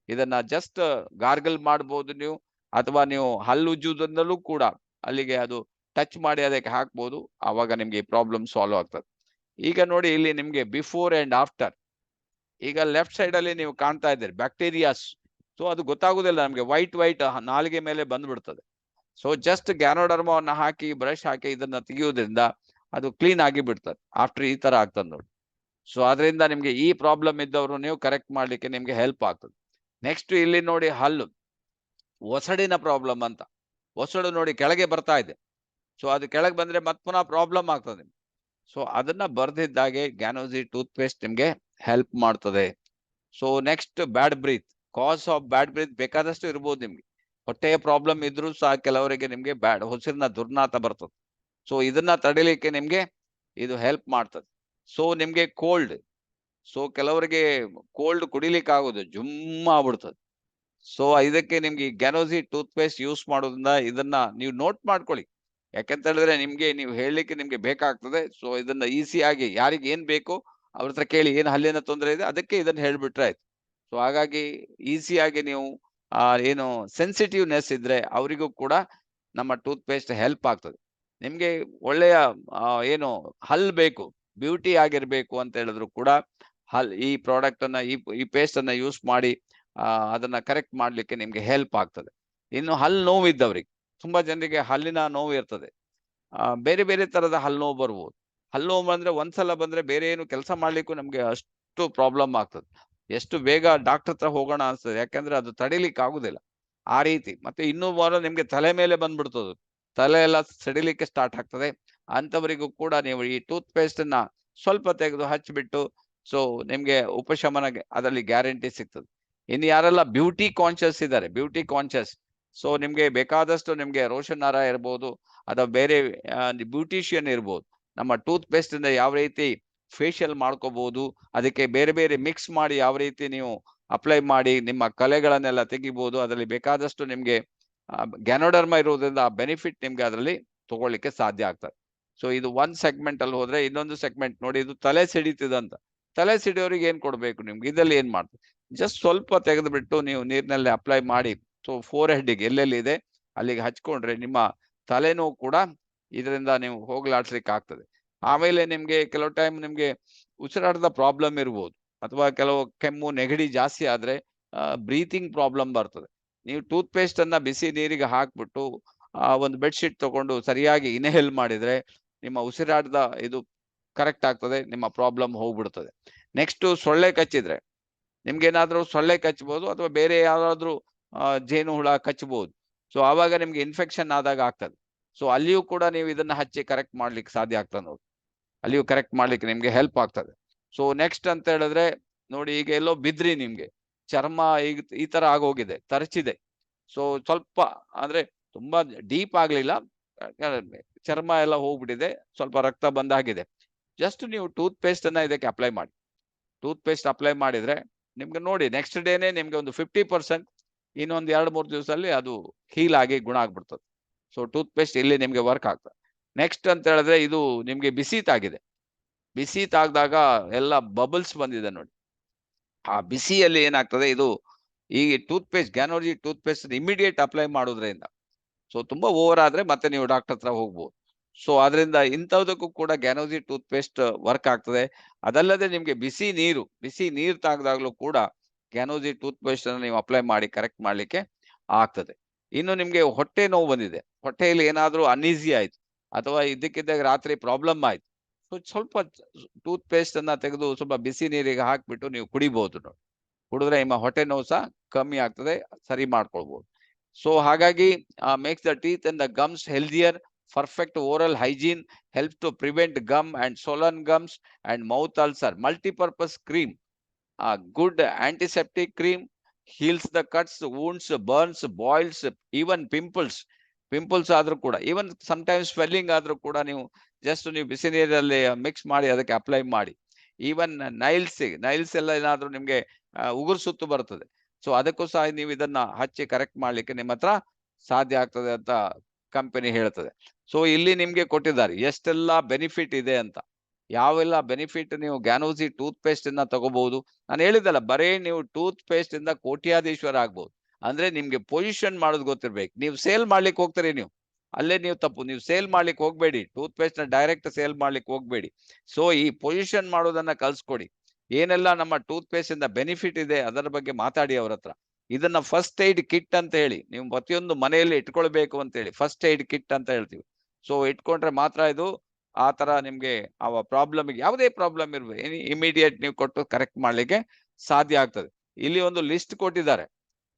ಇದನ್ನ ಜಸ್ಟ್ ಗಾರ್ಗಲ್ ಮಾಡ್ಬೋದು ನೀವು, ಅಥವಾ ನೀವು ಹಲ್ಲು ಉಜ್ಜುವುದರಿಂದಲೂ ಕೂಡ ಅಲ್ಲಿಗೆ ಅದು ಟಚ್ ಮಾಡಿ ಅದಕ್ಕೆ ಹಾಕ್ಬೋದು. ಆವಾಗ ನಿಮ್ಗೆ ಈ ಪ್ರಾಬ್ಲಮ್ ಸಾಲ್ವ್ ಆಗ್ತದೆ. ಈಗ ನೋಡಿ ಇಲ್ಲಿ ನಿಮ್ಗೆ ಬಿಫೋರ್ ಅಂಡ್ ಆಫ್ಟರ್. ಈಗ ಲೆಫ್ಟ್ ಸೈಡ್ ಅಲ್ಲಿ ನೀವು ಕಾಣ್ತಾ ಇದ್ದೀರಿ ಬ್ಯಾಕ್ಟೀರಿಯಾಸ್. ಸೊ ಅದು ಗೊತ್ತಾಗುದಿಲ್ಲ ನಮ್ಗೆ, ವೈಟ್ ನಾಲಿಗೆ ಮೇಲೆ ಬಂದ್ಬಿಡ್ತದೆ. ಸೊ ಜಸ್ಟ್ ಗ್ಯಾನೋಡರ್ಮವನ್ನ ಹಾಕಿ ಬ್ರಷ್ ಹಾಕಿ ಇದನ್ನ ತೆಗೆಯುವುದರಿಂದ ಅದು ಕ್ಲೀನ್ ಆಗಿ ಬಿಡ್ತದೆ. ಆಫ್ಟರ್ ಈ ತರ ಆಗ್ತದೆ ನೋಡಿ. ಸೊ ಅದರಿಂದ ನಿಮ್ಗೆ ಈ ಪ್ರಾಬ್ಲಮ್ ಇದ್ದವರು ನೀವು ಕರೆಕ್ಟ್ ಮಾಡ್ಲಿಕ್ಕೆ ನಿಮ್ಗೆ ಹೆಲ್ಪ್ ಆಗ್ತದೆ. ನೆಕ್ಸ್ಟ್ ಇಲ್ಲಿ ನೋಡಿ ಹಲ್ಲು ಒಸಡಿನ ಪ್ರಾಬ್ಲಮ್ ಅಂತ. ಒಸಡು ನೋಡಿ ಕೆಳಗೆ ಬರ್ತಾ ಇದೆ. ಸೊ ಅದು ಕೆಳಗೆ ಬಂದ್ರೆ ಮತ್ ಪುನಃ ಪ್ರಾಬ್ಲಮ್ ಆಗ್ತದೆ. ಸೊ ಅದನ್ನ ಬರ್ದಿದ್ದಾಗೆ ಗ್ಯಾನೋಸಿ ಟೂತ್ ಪೇಸ್ಟ್ ನಿಮ್ಗೆ ಹೆಲ್ಪ್ ಮಾಡ್ತದೆ. So next bad breath, cause of bad breath ಬೇಕಾದಷ್ಟು ಇರ್ಬೋದು ನಿಮ್ಗೆ. ಹೊಟ್ಟೆಯ ಪ್ರಾಬ್ಲಮ್ ಇದ್ರೂ ಸಹ ಕೆಲವರಿಗೆ ನಿಮ್ಗೆ ಉಸಿರಿನ ದುರ್ನಾತ ಬರ್ತದೆ. ಸೊ ಇದನ್ನ ತಡಿಲಿಕ್ಕೆ ನಿಮ್ಗೆ ಇದು ಹೆಲ್ಪ್ ಮಾಡ್ತದೆ. ಸೊ ನಿಮ್ಗೆ ಕೋಲ್ಡ್, ಸೊ ಕೆಲವರಿಗೆ ಕೋಲ್ಡ್ ಕುಡಿಲಿಕ್ಕೆ ಆಗೋದು ಜುಮ್ಮ ಆಗ್ಬಿಡ್ತದೆ. ಸೊ ಇದಕ್ಕೆ ನಿಮ್ಗೆ ಗ್ಯಾನೋಸಿ ಟೂತ್ ಪೇಸ್ಟ್ ಯೂಸ್ ಮಾಡೋದ್ರಿಂದ ಇದನ್ನ ನೀವು ನೋಟ್ ಮಾಡ್ಕೊಳ್ಳಿ. ಯಾಕಂತ ಹೇಳಿದ್ರೆ ನಿಮ್ಗೆ ನೀವು ಹೇಳಲಿಕ್ಕೆ ನಿಮ್ಗೆ ಬೇಕಾಗ್ತದೆ. ಸೊ ಇದನ್ನ ಈಸಿಯಾಗಿ ಯಾರಿಗೆ ಏನ್ ಬೇಕು ಅವ್ರ ಹತ್ರ ಕೇಳಿ, ಏನ್ ಹಲ್ಲಿನ ತೊಂದರೆ ಇದೆ ಅದಕ್ಕೆ ಇದನ್ನ ಹೇಳ್ಬಿಟ್ರೆ ಆಯ್ತು. ಸೊ ಹಾಗಾಗಿ ಈಸಿಯಾಗಿ ನೀವು ಏನು ಸೆನ್ಸಿಟಿವ್ನೆಸ್ ಇದ್ರೆ ಅವರಿಗೂ ಕೂಡ ನಮ್ಮ ಟೂತ್ ಪೇಸ್ಟ್ ಹೆಲ್ಪ್ ಆಗ್ತದೆ. ನಿಮ್ಗೆ ಒಳ್ಳೆಯ ಏನು ಹಲ್ ಬೇಕು, ಬ್ಯೂಟಿ ಆಗಿರ್ಬೇಕು ಅಂತ ಹೇಳಿದ್ರು ಕೂಡ ಈ ಪ್ರಾಡಕ್ಟ್ ಅನ್ನ ಈ ಪೇಸ್ಟ್ ಅನ್ನ ಯೂಸ್ ಮಾಡಿ ಅದನ್ನ ಕರೆಕ್ಟ್ ಮಾಡ್ಲಿಕ್ಕೆ ನಿಮ್ಗೆ ಹೆಲ್ಪ್ ಆಗ್ತದೆ. ಇನ್ನು ಹಲ್ಲು ನೋವು ಇದ್ದವ್ರಿಗೆ, ತುಂಬಾ ಜನರಿಗೆ ಹಲ್ಲಿನ ನೋವು ಇರ್ತದೆ. ಬೇರೆ ಬೇರೆ ತರದ ಹಲ್ಲು ನೋವು ಬರ್ಬೋದು. ಹಲ್ಲು ನೋವು ಬಂದ್ರೆ ಒಂದ್ಸಲ ಬಂದ್ರೆ ಬೇರೆ ಏನು ಕೆಲಸ ಮಾಡ್ಲಿಕ್ಕೂ ನಮ್ಗೆ ಅಷ್ಟು ಪ್ರಾಬ್ಲಮ್ ಆಗ್ತದೆ. ಎಷ್ಟು ಬೇಗ ಡಾಕ್ಟರ್ ಹತ್ರ ಹೋಗೋಣ ಅನ್ಸ್ತದೆ, ಯಾಕಂದ್ರೆ ಅದು ತಡಿಲಿಕ್ಕೆ ಆಗುದಿಲ್ಲ ಆ ರೀತಿ. ಮತ್ತೆ ಇನ್ನೂ ನಿಮ್ಗೆ ತಲೆ ಮೇಲೆ ಬಂದ್ಬಿಡ್ತದೆ, ತಲೆ ಎಲ್ಲ ಸಿಡಿಲಿಕ್ಕೆ ಸ್ಟಾರ್ಟ್ ಆಗ್ತದೆ. ಅಂತವರಿಗೂ ಕೂಡ ನೀವು ಈ ಟೂತ್ ಪೇಸ್ಟ್ ಅನ್ನ ಸ್ವಲ್ಪ ತೆಗೆದು ಹಚ್ಚಿಬಿಟ್ಟು ಸೊ ನಿಮ್ಗೆ ಉಪಶಮನ ಅದರಲ್ಲಿ ಗ್ಯಾರಂಟಿ ಸಿಗ್ತದೆ. ಇನ್ನು ಯಾರೆಲ್ಲ ಬ್ಯೂಟಿ ಕಾನ್ಶಿಯಸ್ ಇದ್ದಾರೆ, ಬ್ಯೂಟಿ ಕಾನ್ಶಿಯಸ್, ಸೊ ನಿಮ್ಗೆ ಬೇಕಾದಷ್ಟು ನಿಮ್ಗೆ ರೋಷನ್ ಹಾರ ಇರ್ಬೋದು ಅಥವಾ ಬೇರೆ ಬ್ಯೂಟಿಷಿಯನ್ ಇರ್ಬೋದು. ನಮ್ಮ ಟೂತ್ ಪೇಸ್ಟ್ ಇಂದ ಯಾವ ರೀತಿ ಫೇಶಿಯಲ್ ಮಾಡ್ಕೋಬಹುದು, ಅದಕ್ಕೆ ಬೇರೆ ಬೇರೆ ಮಿಕ್ಸ್ ಮಾಡಿ ಯಾವ ರೀತಿ ನೀವು ಅಪ್ಲೈ ಮಾಡಿ ನಿಮ್ಮ ಕಲೆಗಳನ್ನೆಲ್ಲ ತೆಗಿಬಹುದು. ಅದರಲ್ಲಿ ಬೇಕಾದಷ್ಟು ನಿಮ್ಗೆ ಗ್ಯಾನೋಡರ್ಮ ಇರುವುದರಿಂದ ಆ ಬೆನಿಫಿಟ್ ನಿಮ್ಗೆ ಅದರಲ್ಲಿ ತಗೊಳ್ಳಿಕ್ಕೆ ಸಾಧ್ಯ ಆಗ್ತದೆ. ಸೊ ಇದು ಒಂದ್ ಸೆಗ್ಮೆಂಟ್ ಅಲ್ಲಿ ಹೋದ್ರೆ, ಇನ್ನೊಂದು ಸೆಗ್ಮೆಂಟ್ ನೋಡಿ, ಇದು ತಲೆ ಸಿಡಿತಿದಂತ. ತಲೆ ಸಿಡಿಯೋರಿಗೆ ಏನ್ ಕೊಡ್ಬೇಕು ನಿಮ್ಗೆ, ಇದಲ್ಲಿ ಏನ್ ಮಾಡ್ತಾರೆ, ಜಸ್ಟ್ ಸ್ವಲ್ಪ ತೆಗೆದು ಬಿಟ್ಟು ನೀವು ನೀರಿನಲ್ಲಿ ಅಪ್ಲೈ ಮಾಡಿ ಸೊ ಫೋರ್ ಹೆಡ್ಗೆ ಎಲ್ಲೆಲ್ಲಿ ಇದೆ ಅಲ್ಲಿಗೆ ಹಚ್ಕೊಂಡ್ರೆ ನಿಮ್ಮ ತಲೆನೋವು ಕೂಡ ಇದರಿಂದ ನೀವು ಹೋಗ್ಲಾಡ್ಸ್ಲಿಕ್ಕೆ ಆಗ್ತದೆ. ಆಮೇಲೆ ನಿಮ್ಗೆ ಕೆಲವು ಟೈಮ್ ನಿಮ್ಗೆ ಉಸಿರಾಟದ ಪ್ರಾಬ್ಲಮ್ ಇರ್ಬೋದು, ಅಥವಾ ಕೆಲವು ಕೆಮ್ಮು ನೆಗಡಿ ಜಾಸ್ತಿ ಆದ್ರೆ ಬ್ರೀತಿಂಗ್ ಪ್ರಾಬ್ಲಮ್ ಬರ್ತದೆ. ನೀವು ಟೂತ್ ಪೇಸ್ಟ್ ಅನ್ನ ಬಿಸಿ ನೀರಿಗೆ ಹಾಕ್ಬಿಟ್ಟು ಒಂದು ಬೆಡ್ಶೀಟ್ ತಗೊಂಡು ಸರಿಯಾಗಿ ಇನ್ಹೇಲ್ ಮಾಡಿದ್ರೆ ನಿಮ್ಮ ಉಸಿರಾಟದ ಇದು ಕರೆಕ್ಟ್ ಆಗ್ತದೆ, ನಿಮ್ಮ ಪ್ರಾಬ್ಲಮ್ ಹೋಗ್ಬಿಡ್ತದೆ. ನೆಕ್ಸ್ಟ್ ಸೊಳ್ಳೆ ಕಚ್ಚಿದ್ರೆ ನಿಮ್ಗೇನಾದ್ರೂ ಸೊಳ್ಳೆ ಕಚ್ಚಬಹುದು ಅಥವಾ ಬೇರೆ ಯಾವ್ದಾದ್ರು ಜೇನು ಹುಳ ಕಚ್ಚಬಹುದು. ಸೊ ಆವಾಗ ನಿಮ್ಗೆ ಇನ್ಫೆಕ್ಷನ್ ಆದಾಗ ಆಗ್ತದೆ. ಸೊ ಅಲ್ಲಿಯೂ ಕೂಡ ನೀವು ಇದನ್ನ ಹಚ್ಚಿ ಕರೆಕ್ಟ್ ಮಾಡ್ಲಿಕ್ಕೆ ಸಾಧ್ಯ ಆಗ್ತದೆ ನೋಡಿ, ಅಲ್ಲಿಯೂ ಕರೆಕ್ಟ್ ಮಾಡ್ಲಿಕ್ಕೆ ನಿಮ್ಗೆ ಹೆಲ್ಪ್ ಆಗ್ತದೆ. ಸೊ ನೆಕ್ಸ್ಟ್ ಅಂತ ಹೇಳಿದ್ರೆ ನೋಡಿ, ಈಗ ಎಲ್ಲೋ ಬಿದ್ರಿ, ನಿಮ್ಗೆ ಚರ್ಮ ಈಗ ಈ ತರ ಆಗೋಗಿದೆ, ತರಚಿದೆ. ಸೊ ಸ್ವಲ್ಪ ಅಂದ್ರೆ ತುಂಬಾ ಡೀಪ್ ಆಗ್ಲಿಲ್ಲ, ಚರ್ಮ ಎಲ್ಲ ಹೋಗ್ಬಿಟ್ಟಿದೆ, ಸ್ವಲ್ಪ ರಕ್ತ ಬಂದಾಗಿದೆ. ಜಸ್ಟ್ ನೀವು ಟೂತ್ ಪೇಸ್ಟ್ ಅನ್ನ ಇದಕ್ಕೆ ಅಪ್ಲೈ ಮಾಡಿ. ಟೂತ್ ಪೇಸ್ಟ್ ಅಪ್ಲೈ ಮಾಡಿದ್ರೆ ನಿಮ್ಗೆ ನೋಡಿ ನೆಕ್ಸ್ಟ್ ಡೇನೆ ನಿಮ್ಗೆ ಒಂದು 50%, ಇನ್ನೊಂದು 2-3 ದಿವಸದಲ್ಲಿ ಅದು ಹೀಲ್ ಆಗಿ ಗುಣ ಆಗ್ಬಿಡ್ತದೆ. ಸೊ ಟೂತ್ ಪೇಸ್ಟ್ ಇಲ್ಲಿ ನಿಮ್ಗೆ ವರ್ಕ್ ಆಗ್ತದೆ. ನೆಕ್ಸ್ಟ್ ಅಂತ ಹೇಳಿದ್ರೆ ಇದು ನಿಮ್ಗೆ ಬಿಸಿ ತಾಗಿದೆ. ಬಿಸಿ ತಾಗ್ದಾಗ ಎಲ್ಲ ಬಬಲ್ಸ್ ಬಂದಿದೆ ನೋಡಿ. ಆ ಬಿಸಿಯಲ್ಲಿ ಏನಾಗ್ತದೆ, ಇದು ಈ tooth paste ಗ್ಯಾನೋಜಿ tooth paste immediate apply ಮಾಡೋದ್ರಿಂದ ಸೊ ತುಂಬಾ ಓವರ್ ಆದ್ರೆ ಮತ್ತೆ ನೀವು ಡಾಕ್ಟರ್ ಹತ್ರ ಹೋಗ್ಬೋದು. ಸೊ ಅದರಿಂದ ಇಂಥದಕ್ಕೂ ಕೂಡ ಗ್ಯಾನೋಜಿ ಟೂತ್ ಪೇಸ್ಟ್ ವರ್ಕ್ ಆಗ್ತದೆ. ಅದಲ್ಲದೆ ನಿಮ್ಗೆ ಬಿಸಿ ನೀರು ತಾಗ್ದಾಗ್ಲೂ ಕೂಡ ಗ್ಯಾನೋಜಿ ಟೂತ್ ಪೇಸ್ಟ್ ಅನ್ನು ನೀವು ಅಪ್ಲೈ ಮಾಡಿ ಕರೆಕ್ಟ್ ಮಾಡ್ಲಿಕ್ಕೆ ಆಗ್ತದೆ. ಇನ್ನು ನಿಮ್ಗೆ ಹೊಟ್ಟೆ ನೋವು ಬಂದಿದೆ, ಹೊಟ್ಟೆಯಲ್ಲಿ ಏನಾದ್ರೂ ಅನ್ಈಸಿ ಆಯ್ತು ಅಥವಾ ಇದ್ದಕ್ಕಿದ್ದಾಗ ರಾತ್ರಿ ಪ್ರಾಬ್ಲಮ್ ಆಯ್ತು, ಸೊ ಸ್ವಲ್ಪ ಟೂತ್ ಪೇಸ್ಟ್ ಅನ್ನ ತೆಗೆದು ಸ್ವಲ್ಪ ಬಿಸಿ ನೀರಿಗೆ ಹಾಕ್ಬಿಟ್ಟು ನೀವು ಕುಡಿಬಹುದು ನೋಡಿ. ಕುಡಿದ್ರೆ ನಿಮ್ಮ ಹೊಟ್ಟೆ ನೋವು ಸಹ ಕಮ್ಮಿ ಆಗ್ತದೆ, ಸರಿ ಮಾಡ್ಕೊಳ್ಬಹುದು. ಸೊ ಹಾಗಾಗಿ makes the teeth and the ಗಮ್ಸ್ healthier. Perfect oral hygiene helps to prevent gum and swollen gums and mouth ulcer. Multi-purpose cream, good antiseptic cream, heals the cuts, wounds, burns, boils, even pimples. Pimples ಆದ್ರೂ ಕೂಡ, ಈವನ್ ಸಮಟೈಮ್ಸ್ ಸ್ವೆಲ್ಲಿಂಗ್ ಆದ್ರೂ ಕೂಡ ನೀವು ಜಸ್ಟ್ ನೀವು ಬಿಸಿ ನೀರಲ್ಲಿ ಮಿಕ್ಸ್ ಮಾಡಿ ಅದಕ್ಕೆ ಅಪ್ಲೈ ಮಾಡಿ. ಈವನ್ ನೈಲ್ಸ್ ಎಲ್ಲ ಏನಾದ್ರೂ ನಿಮ್ಗೆ ಉಗುರು ಸುತ್ತು ಬರ್ತದೆ, ಸೊ ಅದಕ್ಕೂ ಸಹ ನೀವು ಇದನ್ನ ಹಚ್ಚಿ ಕರೆಕ್ಟ್ ಮಾಡ್ಲಿಕ್ಕೆ ನಿಮ್ಮ ಹತ್ರ ಸಾಧ್ಯ ಆಗ್ತದೆ ಅಂತ ಕಂಪನಿ ಹೇಳ್ತದೆ. ಸೊ ಇಲ್ಲಿ ನಿಮ್ಗೆ ಕೊಟ್ಟಿದ್ದಾರೆ ಎಷ್ಟೆಲ್ಲಾ ಬೆನಿಫಿಟ್ ಇದೆ ಅಂತ. ಯಾವೆಲ್ಲ ಬೆನಿಫಿಟ್ ನೀವು ಗ್ಯಾನೋಸಿ ಟೂತ್ ಪೇಸ್ಟ್ ಇಂದ ತಗೋಬಹುದು. ನಾನು ಹೇಳಿದಲ್ಲ, ಬರೇ ನೀವು ಟೂತ್ ಪೇಸ್ಟ್ ಇಂದ ಕೋಟ್ಯಾಧೀಶ್ವರ ಆಗ್ಬಹುದು. ಅಂದ್ರೆ ನಿಮ್ಗೆ ಪೊಸಿಷನ್ ಮಾಡೋದು ಗೊತ್ತಿರ್ಬೇಕು. ನೀವು ಸೇಲ್ ಮಾಡ್ಲಿಕ್ಕೆ ಹೋಗ್ತೀರಿ, ನೀವು ಅಲ್ಲೇ ನೀವು ತಪ್ಪು. ನೀವು ಸೇಲ್ ಮಾಡ್ಲಿಕ್ಕೆ ಹೋಗ್ಬೇಡಿ, ಟೂತ್ ಪೇಸ್ಟ್ ನ ಡೈರೆಕ್ಟ್ ಸೇಲ್ ಮಾಡ್ಲಿಕ್ಕೆ ಹೋಗ್ಬೇಡಿ. ಸೊ ಈ ಪೊಸಿಷನ್ ಮಾಡೋದನ್ನ ಕಲ್ಸ್ಕೊಡಿ. ಏನೆಲ್ಲ ನಮ್ಮ ಟೂತ್ ಪೇಸ್ಟ್ ಇಂದ ಬೆನಿಫಿಟ್ ಇದೆ ಅದರ ಬಗ್ಗೆ ಮಾತಾಡಿ ಅವ್ರ ಹತ್ರ. ಇದನ್ನ ಫಸ್ಟ್ ಏಡ್ ಕಿಟ್ ಅಂತ ಹೇಳಿ ನೀವು ಪ್ರತಿಯೊಂದು ಮನೆಯಲ್ಲಿ ಇಟ್ಕೊಳ್ಬೇಕು ಅಂತ ಹೇಳಿ ಫಸ್ಟ್ ಏಡ್ ಕಿಟ್ ಅಂತ ಹೇಳ್ತೀವಿ. ಸೊ ಇಟ್ಕೊಂಡ್ರೆ ಮಾತ್ರ ಇದು ಆ ತರ ನಿಮ್ಗೆ ಅವ ಪ್ರಾಬ್ಲಮ್, ಯಾವುದೇ ಪ್ರಾಬ್ಲಮ್ ಇರ್ಬೋದು, ಇಮಿಡಿಯೇಟ್ ನೀವು ಕೊಟ್ಟು ಕರೆಕ್ಟ್ ಮಾಡ್ಲಿಕ್ಕೆ ಸಾಧ್ಯ ಆಗ್ತದೆ. ಇಲ್ಲಿ ಒಂದು ಲಿಸ್ಟ್ ಕೊಟ್ಟಿದ್ದಾರೆ.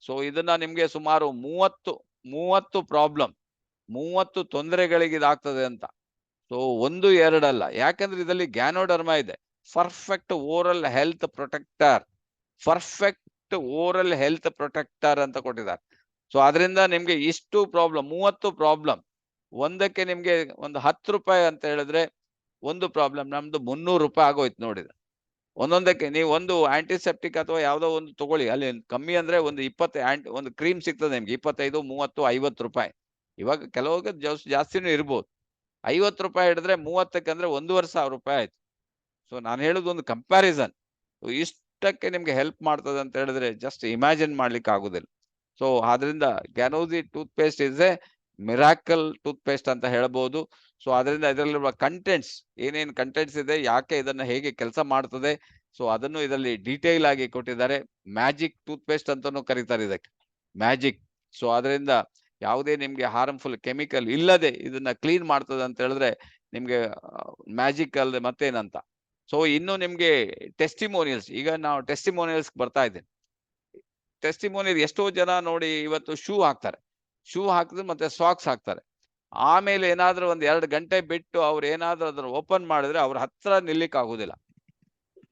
ಸೊ ಇದನ್ನ ನಿಮ್ಗೆ ಸುಮಾರು 30 ಪ್ರಾಬ್ಲಮ್, 30 ತೊಂದರೆಗಳಿಗೆ ಇದಾಗ್ತದೆ ಅಂತ. ಸೊ 1, 2 ಅಲ್ಲ. ಯಾಕಂದ್ರೆ ಇದರಲ್ಲಿ ಗ್ಯಾನೋಡರ್ಮಾ ಇದೆ, perfect oral health protector, perfect oral health protector ಅಂತ ಕೊಟ್ಟಿದ್ದಾರೆ. ಸೊ ಅದರಿಂದ ನಿಮ್ಗೆ ಇಷ್ಟು ಪ್ರಾಬ್ಲಮ್, 30 ಪ್ರಾಬ್ಲಮ್, ಒಂದಕ್ಕೆ ನಿಮ್ಗೆ ಒಂದು 10 ರೂಪಾಯಿ ಅಂತ ಹೇಳಿದ್ರೆ ಒಂದು ಪ್ರಾಬ್ಲಮ್ ನಮ್ದು 300 ರೂಪಾಯಿ ಆಗೋಯ್ತು ನೋಡಿದ್ರೆ. ಒಂದೊಂದಕ್ಕೆ ನೀವು ಒಂದು ಆಂಟಿಸೆಪ್ಟಿಕ್ ಅಥವಾ ಯಾವ್ದೋ ಒಂದು ತಗೊಳ್ಳಿ, ಅಲ್ಲಿ ಕಮ್ಮಿ ಅಂದ್ರೆ ಒಂದು 20 ಒಂದು ಕ್ರೀಮ್ ಸಿಗ್ತದೆ ನಿಮ್ಗೆ 25, 30, 50 ರೂಪಾಯಿ. ಇವಾಗ ಕೆಲವಾಗ ಜಾಸ್ತಿನೂ ಇರ್ಬೋದು. 50 ರೂಪಾಯಿ ಹಿಡಿದ್ರೆ 30ಕ್ಕೆ ಅಂದ್ರೆ 1,500 ರೂಪಾಯಿ ಆಯ್ತು. ಸೊ ನಾನು ಹೇಳುದು ಒಂದು ಕಂಪ್ಯಾರಿಸನ್. ಇಷ್ಟಕ್ಕೆ ನಿಮ್ಗೆ ಹೆಲ್ಪ್ ಮಾಡ್ತದೆ ಅಂತ ಹೇಳಿದ್ರೆ ಜಸ್ಟ್ ಇಮ್ಯಾಜಿನ್ ಮಾಡ್ಲಿಕ್ಕೆ ಆಗುದಿಲ್ಲ. ಸೊ ಆದ್ರಿಂದ Ganozhi toothpaste is a miracle toothpaste ಅಂತ ಹೇಳ್ಬೋದು. ಸೊ ಅದರಿಂದ ಇದರಲ್ಲಿರುವ ಕಂಟೆಂಟ್ಸ್, ಏನೇನು ಕಂಟೆಂಟ್ಸ್ ಇದೆ, ಯಾಕೆ ಇದನ್ನ ಹೇಗೆ ಕೆಲಸ ಮಾಡ್ತದೆ, ಸೊ ಅದನ್ನು ಇದರಲ್ಲಿ ಡೀಟೇಲ್ ಆಗಿ ಕೊಟ್ಟಿದ್ದಾರೆ. ಮ್ಯಾಜಿಕ್ ಟೂತ್ ಪೇಸ್ಟ್ ಅಂತಾನೂ ಕರೀತಾರೆ ಇದಕ್ಕೆ, ಮ್ಯಾಜಿಕ್. ಸೊ ಅದರಿಂದ ಯಾವುದೇ ನಿಮ್ಗೆ ಹಾರ್ಮ್ಫುಲ್ ಕೆಮಿಕಲ್ ಇಲ್ಲದೆ ಇದನ್ನ ಕ್ಲೀನ್ ಮಾಡ್ತದೆ ಅಂತ ಹೇಳಿದ್ರೆ ನಿಮ್ಗೆ ಮ್ಯಾಜಿಕ್ ಅಲ್ಲದೆ ಮತ್ತೇನಂತ. ಸೊ ಇನ್ನು ನಿಮ್ಗೆ ಟೆಸ್ಟಿಮೋನಿಯಲ್ಸ್, ಈಗ ನಾವು ಟೆಸ್ಟಿಮೋನಿಯಲ್ಸ್ ಬರ್ತಾ ಇದ್ದೇನೆ. ಟೆಸ್ಟಿಮೋನಿಯಲ್ ಎಷ್ಟೋ ಜನ ನೋಡಿ ಇವತ್ತು ಶೂ ಹಾಕ್ತಾರೆ, ಶೂ ಹಾಕಿದ್ರೆ ಮತ್ತೆ ಸಾಕ್ಸ್ ಹಾಕ್ತಾರೆ. ಆಮೇಲೆ ಏನಾದ್ರೂ ಒಂದ್ 2 ಗಂಟೆ ಬಿಟ್ಟು ಅವ್ರು ಏನಾದ್ರೂ ಅದನ್ನ ಓಪನ್ ಮಾಡಿದ್ರೆ ಅವ್ರ ಹತ್ರ ನಿಲ್ಲಿಕ್ ಆಗುದಿಲ್ಲ.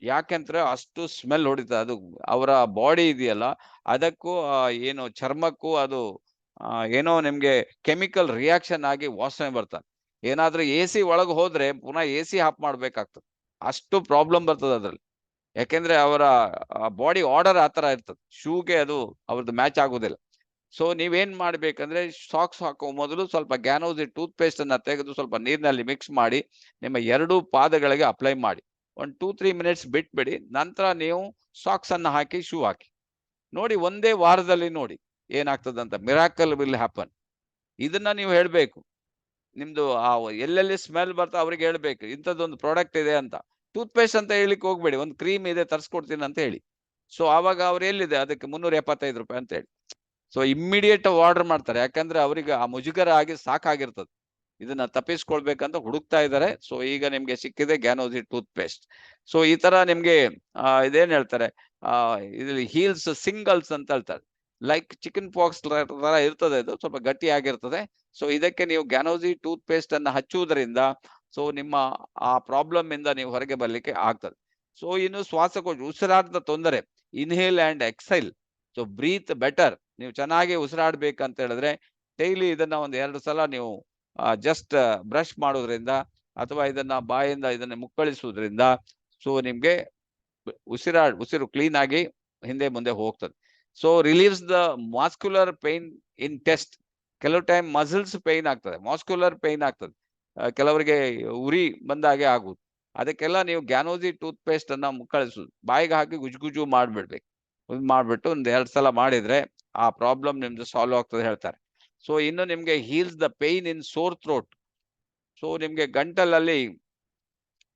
ಯಾಕೆಂದ್ರೆ ಅಷ್ಟು ಸ್ಮೆಲ್ ಹೊಡಿತದೆ. ಅದು ಅವರ ಬಾಡಿ ಇದೆಯಲ್ಲ ಅದಕ್ಕೂ ಏನು ಚರ್ಮಕ್ಕೂ ಅದು ಏನೋ ನಿಮ್ಗೆ ಕೆಮಿಕಲ್ ರಿಯಾಕ್ಷನ್ ಆಗಿ ವಾಸನೆ ಬರ್ತದೆ. ಏನಾದ್ರೂ AC ಒಳಗೆ ಹೋದ್ರೆ ಪುನಃ AC ಆಫ್ ಮಾಡ್ಬೇಕಾಗ್ತದೆ, ಅಷ್ಟು ಪ್ರಾಬ್ಲಮ್ ಬರ್ತದೆ ಅದ್ರಲ್ಲಿ. ಯಾಕೆಂದ್ರೆ ಅವರ ಬಾಡಿ ಆರ್ಡರ್ ಆತರ ಇರ್ತದೆ, ಶೂಗೆ ಅದು ಅವ್ರದ್ದು ಮ್ಯಾಚ್ ಆಗುದಿಲ್ಲ. ಸೊ ನೀವೇನ್ ಮಾಡ್ಬೇಕಂದ್ರೆ ಸಾಕ್ಸ್ ಹಾಕೋ ಮೊದಲು ಸ್ವಲ್ಪ ಗ್ಯಾನೋಸಿ ಟೂತ್ ಪೇಸ್ಟ್ ಅನ್ನ ತೆಗೆದು ಸ್ವಲ್ಪ ನೀರಿನಲ್ಲಿ ಮಿಕ್ಸ್ ಮಾಡಿ ನಿಮ್ಮ 2 ಪಾದಗಳಿಗೆ ಅಪ್ಲೈ ಮಾಡಿ ಒಂದು 2-3 ಮಿನಿಟ್ಸ್ ಬಿಟ್ಬಿಡಿ. ನಂತರ ನೀವು ಸಾಕ್ಸ್ ಅನ್ನ ಹಾಕಿ ಶೂ ಹಾಕಿ ನೋಡಿ, ಒಂದೇ ವಾರದಲ್ಲಿ ನೋಡಿ ಏನಾಗ್ತದಂತ. Miracle will happen. ಇದನ್ನ ನೀವು ಹೇಳ್ಬೇಕು ನಿಮ್ದು ಎಲ್ಲೆಲ್ಲಿ ಸ್ಮೆಲ್ ಬರ್ತಾ ಅವ್ರಿಗೆ ಹೇಳ್ಬೇಕು ಇಂಥದ್ದೊಂದು ಪ್ರಾಡಕ್ಟ್ ಇದೆ ಅಂತ. ಟೂತ್ ಪೇಸ್ಟ್ ಅಂತ ಹೇಳಿಕ್ ಹೋಗ್ಬೇಡಿ, ಒಂದು ಕ್ರೀಮ್ ಇದೆ ತರ್ಸ್ಕೊಡ್ತೀನಿ ಅಂತ ಹೇಳಿ. ಸೊ ಆವಾಗ ಅವ್ರು ಎಲ್ಲಿದೆ ಅದಕ್ಕೆ 375 ರೂಪಾಯಿ ಅಂತ ಹೇಳಿ. ಸೊ ಇಮ್ಮಿಡಿಯೇಟ್ ಆರ್ಡರ್ ಮಾಡ್ತಾರೆ, ಯಾಕಂದ್ರೆ ಅವರಿಗೆ ಆ ಮುಜುಗರ ಆಗಿ ಸಾಕಾಗಿರ್ತದೆ. ಇದನ್ನ ತಪ್ಪಿಸ್ಕೊಳ್ಬೇಕಂತ ಹುಡುಕ್ತಾ ಇದ್ದಾರೆ. ಸೊ ಈಗ ನಿಮ್ಗೆ ಸಿಕ್ಕಿದೆ ಗ್ಯಾನೋಸಿ ಟೂತ್ ಪೇಸ್ಟ್. ಸೊ ಈ ತರ ನಿಮ್ಗೆ ಇದೇನ್ ಹೇಳ್ತಾರೆ, ಇದ್ರಲ್ಲಿ ಹೀಲ್ಸ್ ಸಿಂಗಲ್ಸ್ ಅಂತ ಹೇಳ್ತಾರೆ. ಲೈಕ್ ಚಿಕನ್ ಪಾಕ್ಸ್ ತರ ಇರ್ತದೆ, ಇದು ಸ್ವಲ್ಪ ಗಟ್ಟಿ ಆಗಿರ್ತದೆ. ಸೊ ಇದಕ್ಕೆ ನೀವು ಗ್ಯಾನೋಸಿ ಟೂತ್ ಪೇಸ್ಟ್ ಅನ್ನ ಹಚ್ಚುವುದರಿಂದ ಸೊ ನಿಮ್ಮ ಆ ಪ್ರಾಬ್ಲಮ್ ಇಂದ ನೀವು ಹೊರಗೆ ಬರ್ಲಿಕ್ಕೆ ಆಗ್ತದೆ. ಸೊ ಇನ್ನು ಶ್ವಾಸಕೋಶ, ಉಸಿರಾಟದ ತೊಂದರೆ, inhale and exhale. So breathe better, ನೀವು ಚೆನ್ನಾಗಿ ಉಸಿರಾಡ್ಬೇಕಂತ ಹೇಳಿದ್ರೆ ಡೈಲಿ ಇದನ್ನ ಒಂದು 2 ಸಲ ನೀವು ಜಸ್ಟ್ ಬ್ರಷ್ ಮಾಡೋದ್ರಿಂದ ಅಥವಾ ಇದನ್ನ ಬಾಯಿಂದ ಇದನ್ನ ಮುಕ್ಕಳಿಸುವುದರಿಂದ ಸೊ ನಿಮ್ಗೆ ಉಸಿರು ಕ್ಲೀನ್ ಆಗಿ ಹಿಂದೆ ಮುಂದೆ ಹೋಗ್ತದೆ. So relieves the muscular pain in chest. ಕೆಲವು ಟೈಮ್ ಮಸಲ್ಸ್ ಪೈನ್ ಆಗ್ತದೆ, ಮಾಸ್ಕ್ಯುಲರ್ ಪೈನ್ ಆಗ್ತದೆ, ಕೆಲವರಿಗೆ ಉರಿ ಬಂದಾಗೆ ಆಗುದು. ಅದಕ್ಕೆಲ್ಲ ನೀವು ಗ್ಯಾನೋಸಿ ಟೂತ್ ಪೇಸ್ಟ್ ಅನ್ನ ಮುಕ್ಕಳಿಸುದು, ಬಾಯಿಗೆ ಹಾಕಿ ಗುಜುಗುಜು ಮಾಡ್ಬಿಡ್ಬೇಕು. ಮಾಡ್ಬಿಟ್ಟು ಒಂದ್ 2 ಸಲ ಮಾಡಿದ್ರೆ ಆ ಪ್ರಾಬ್ಲಮ್ ನಿಮ್ದು ಸಾಲ್ವ್ ಆಗ್ತದೆ ಹೇಳ್ತಾರೆ. ಸೊ ಇನ್ನು ನಿಮ್ಗೆ heals the pain in sore throat. So ನಿಮ್ಗೆ ಗಂಟಲಲ್ಲಿ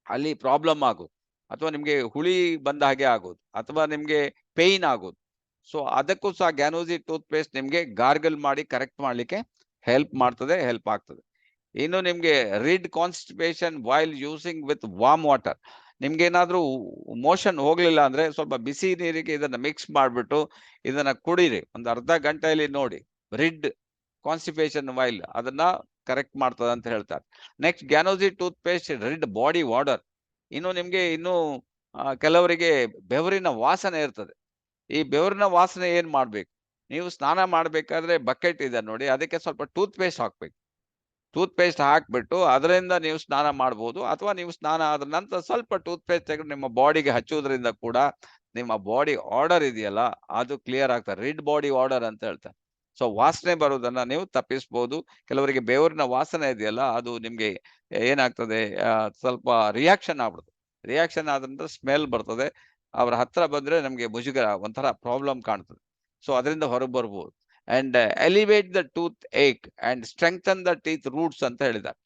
ಅಲ್ಲಿ ಪ್ರಾಬ್ಲಮ್ ಆಗೋದು, ಅಥವಾ ನಿಮ್ಗೆ ಹುಳಿ ಬಂದ ಹಾಗೆ ಆಗೋದು, ಅಥವಾ ನಿಮ್ಗೆ ಪೇಯ್ನ್ ಆಗೋದು. ಸೊ ಅದಕ್ಕೂ ಸಹ ಗ್ಯಾನೋಸಿ ಟೂತ್ ಪೇಸ್ಟ್ ನಿಮ್ಗೆ ಗಾರ್ಗಲ್ ಮಾಡಿ ಕರೆಕ್ಟ್ ಮಾಡ್ಲಿಕ್ಕೆ ಹೆಲ್ಪ್ ಮಾಡ್ತದೆ, ಹೆಲ್ಪ್ ಆಗ್ತದೆ. ಇನ್ನು ನಿಮ್ಗೆ rid constipation while using with warm water. ನಿಮ್ಗೆ ಏನಾದ್ರೂ ಮೋಷನ್ ಹೋಗ್ಲಿಲ್ಲ ಅಂದ್ರೆ ಸ್ವಲ್ಪ ಬಿಸಿ ನೀರಿಗೆ ಇದನ್ನ ಮಿಕ್ಸ್ ಮಾಡ್ಬಿಟ್ಟು ಇದನ್ನ ಕುಡೀರಿ ಒಂದು ಅರ್ಧ ಗಂಟೆಯಲ್ಲಿ ನೋಡಿ, ರಿಡ್ ಕಾನ್ಸ್ಟಿಪೇಷನ್ ವೈಲ್ ಅದನ್ನ ಕರೆಕ್ಟ್ ಮಾಡ್ತದೆ ಅಂತ ಹೇಳ್ತಾರೆ. Next Ganozhi toothpaste rid body water. ಇನ್ನು ನಿಮ್ಗೆ ಕೆಲವರಿಗೆ ಬೆವರಿನ ವಾಸನೆ ಇರ್ತದೆ. ಈ ಬೆವರಿನ ವಾಸನೆ ಏನ್ ಮಾಡ್ಬೇಕು, ನೀವು ಸ್ನಾನ ಮಾಡ್ಬೇಕಾದ್ರೆ ಬಕೆಟ್ ಇದೆ ನೋಡಿ, ಅದಕ್ಕೆ ಸ್ವಲ್ಪ ಟೂತ್ ಪೇಸ್ಟ್ ಹಾಕ್ಬೇಕು. ಟೂತ್ ಪೇಸ್ಟ್ ಹಾಕ್ಬಿಟ್ಟು ಅದರಿಂದ ನೀವು ಸ್ನಾನ ಮಾಡ್ಬೋದು, ಅಥವಾ ನೀವು ಸ್ನಾನ ಆದ ನಂತರ ಸ್ವಲ್ಪ ಟೂತ್ ಪೇಸ್ಟ್ ತೆಗೆದು ನಿಮ್ಮ ಬಾಡಿಗೆ ಹಚ್ಚುವುದರಿಂದ ಕೂಡ ನಿಮ್ಮ ಬಾಡಿ ಆರ್ಡರ್ ಇದೆಯಲ್ಲ ಅದು ಕ್ಲಿಯರ್ ಆಗ್ತದೆ. ರಿಡ್ ಬಾಡಿ ಆರ್ಡರ್ ಅಂತ ಹೇಳ್ತಾರೆ. ಸೊ ವಾಸನೆ ಬರುವುದನ್ನ ನೀವು ತಪ್ಪಿಸ್ಬೋದು. ಕೆಲವರಿಗೆ ಬೆವರಿನ ವಾಸನೆ ಇದೆಯಲ್ಲ ಅದು ನಿಮ್ಗೆ ಏನಾಗ್ತದೆ, ಸ್ವಲ್ಪ ರಿಯಾಕ್ಷನ್ ಆಗ್ಬಿಡುತ್ತೆ. ರಿಯಾಕ್ಷನ್ ಆದ್ರಿಂದ ಸ್ಮೆಲ್ ಬರ್ತದೆ. ಅವ್ರ ಹತ್ರ ಬಂದ್ರೆ ನಮ್ಗೆ ಮುಜುಗರ, ಒಂಥರ ಪ್ರಾಬ್ಲಮ್ ಕಾಣ್ತದೆ. ಸೊ ಅದರಿಂದ ಹೊರಗೆ ಬರ್ಬೋದು. And elevate the toothache and strengthen the teeth roots ಅಂತ ಹೇಳಿದ್ದಾರೆ.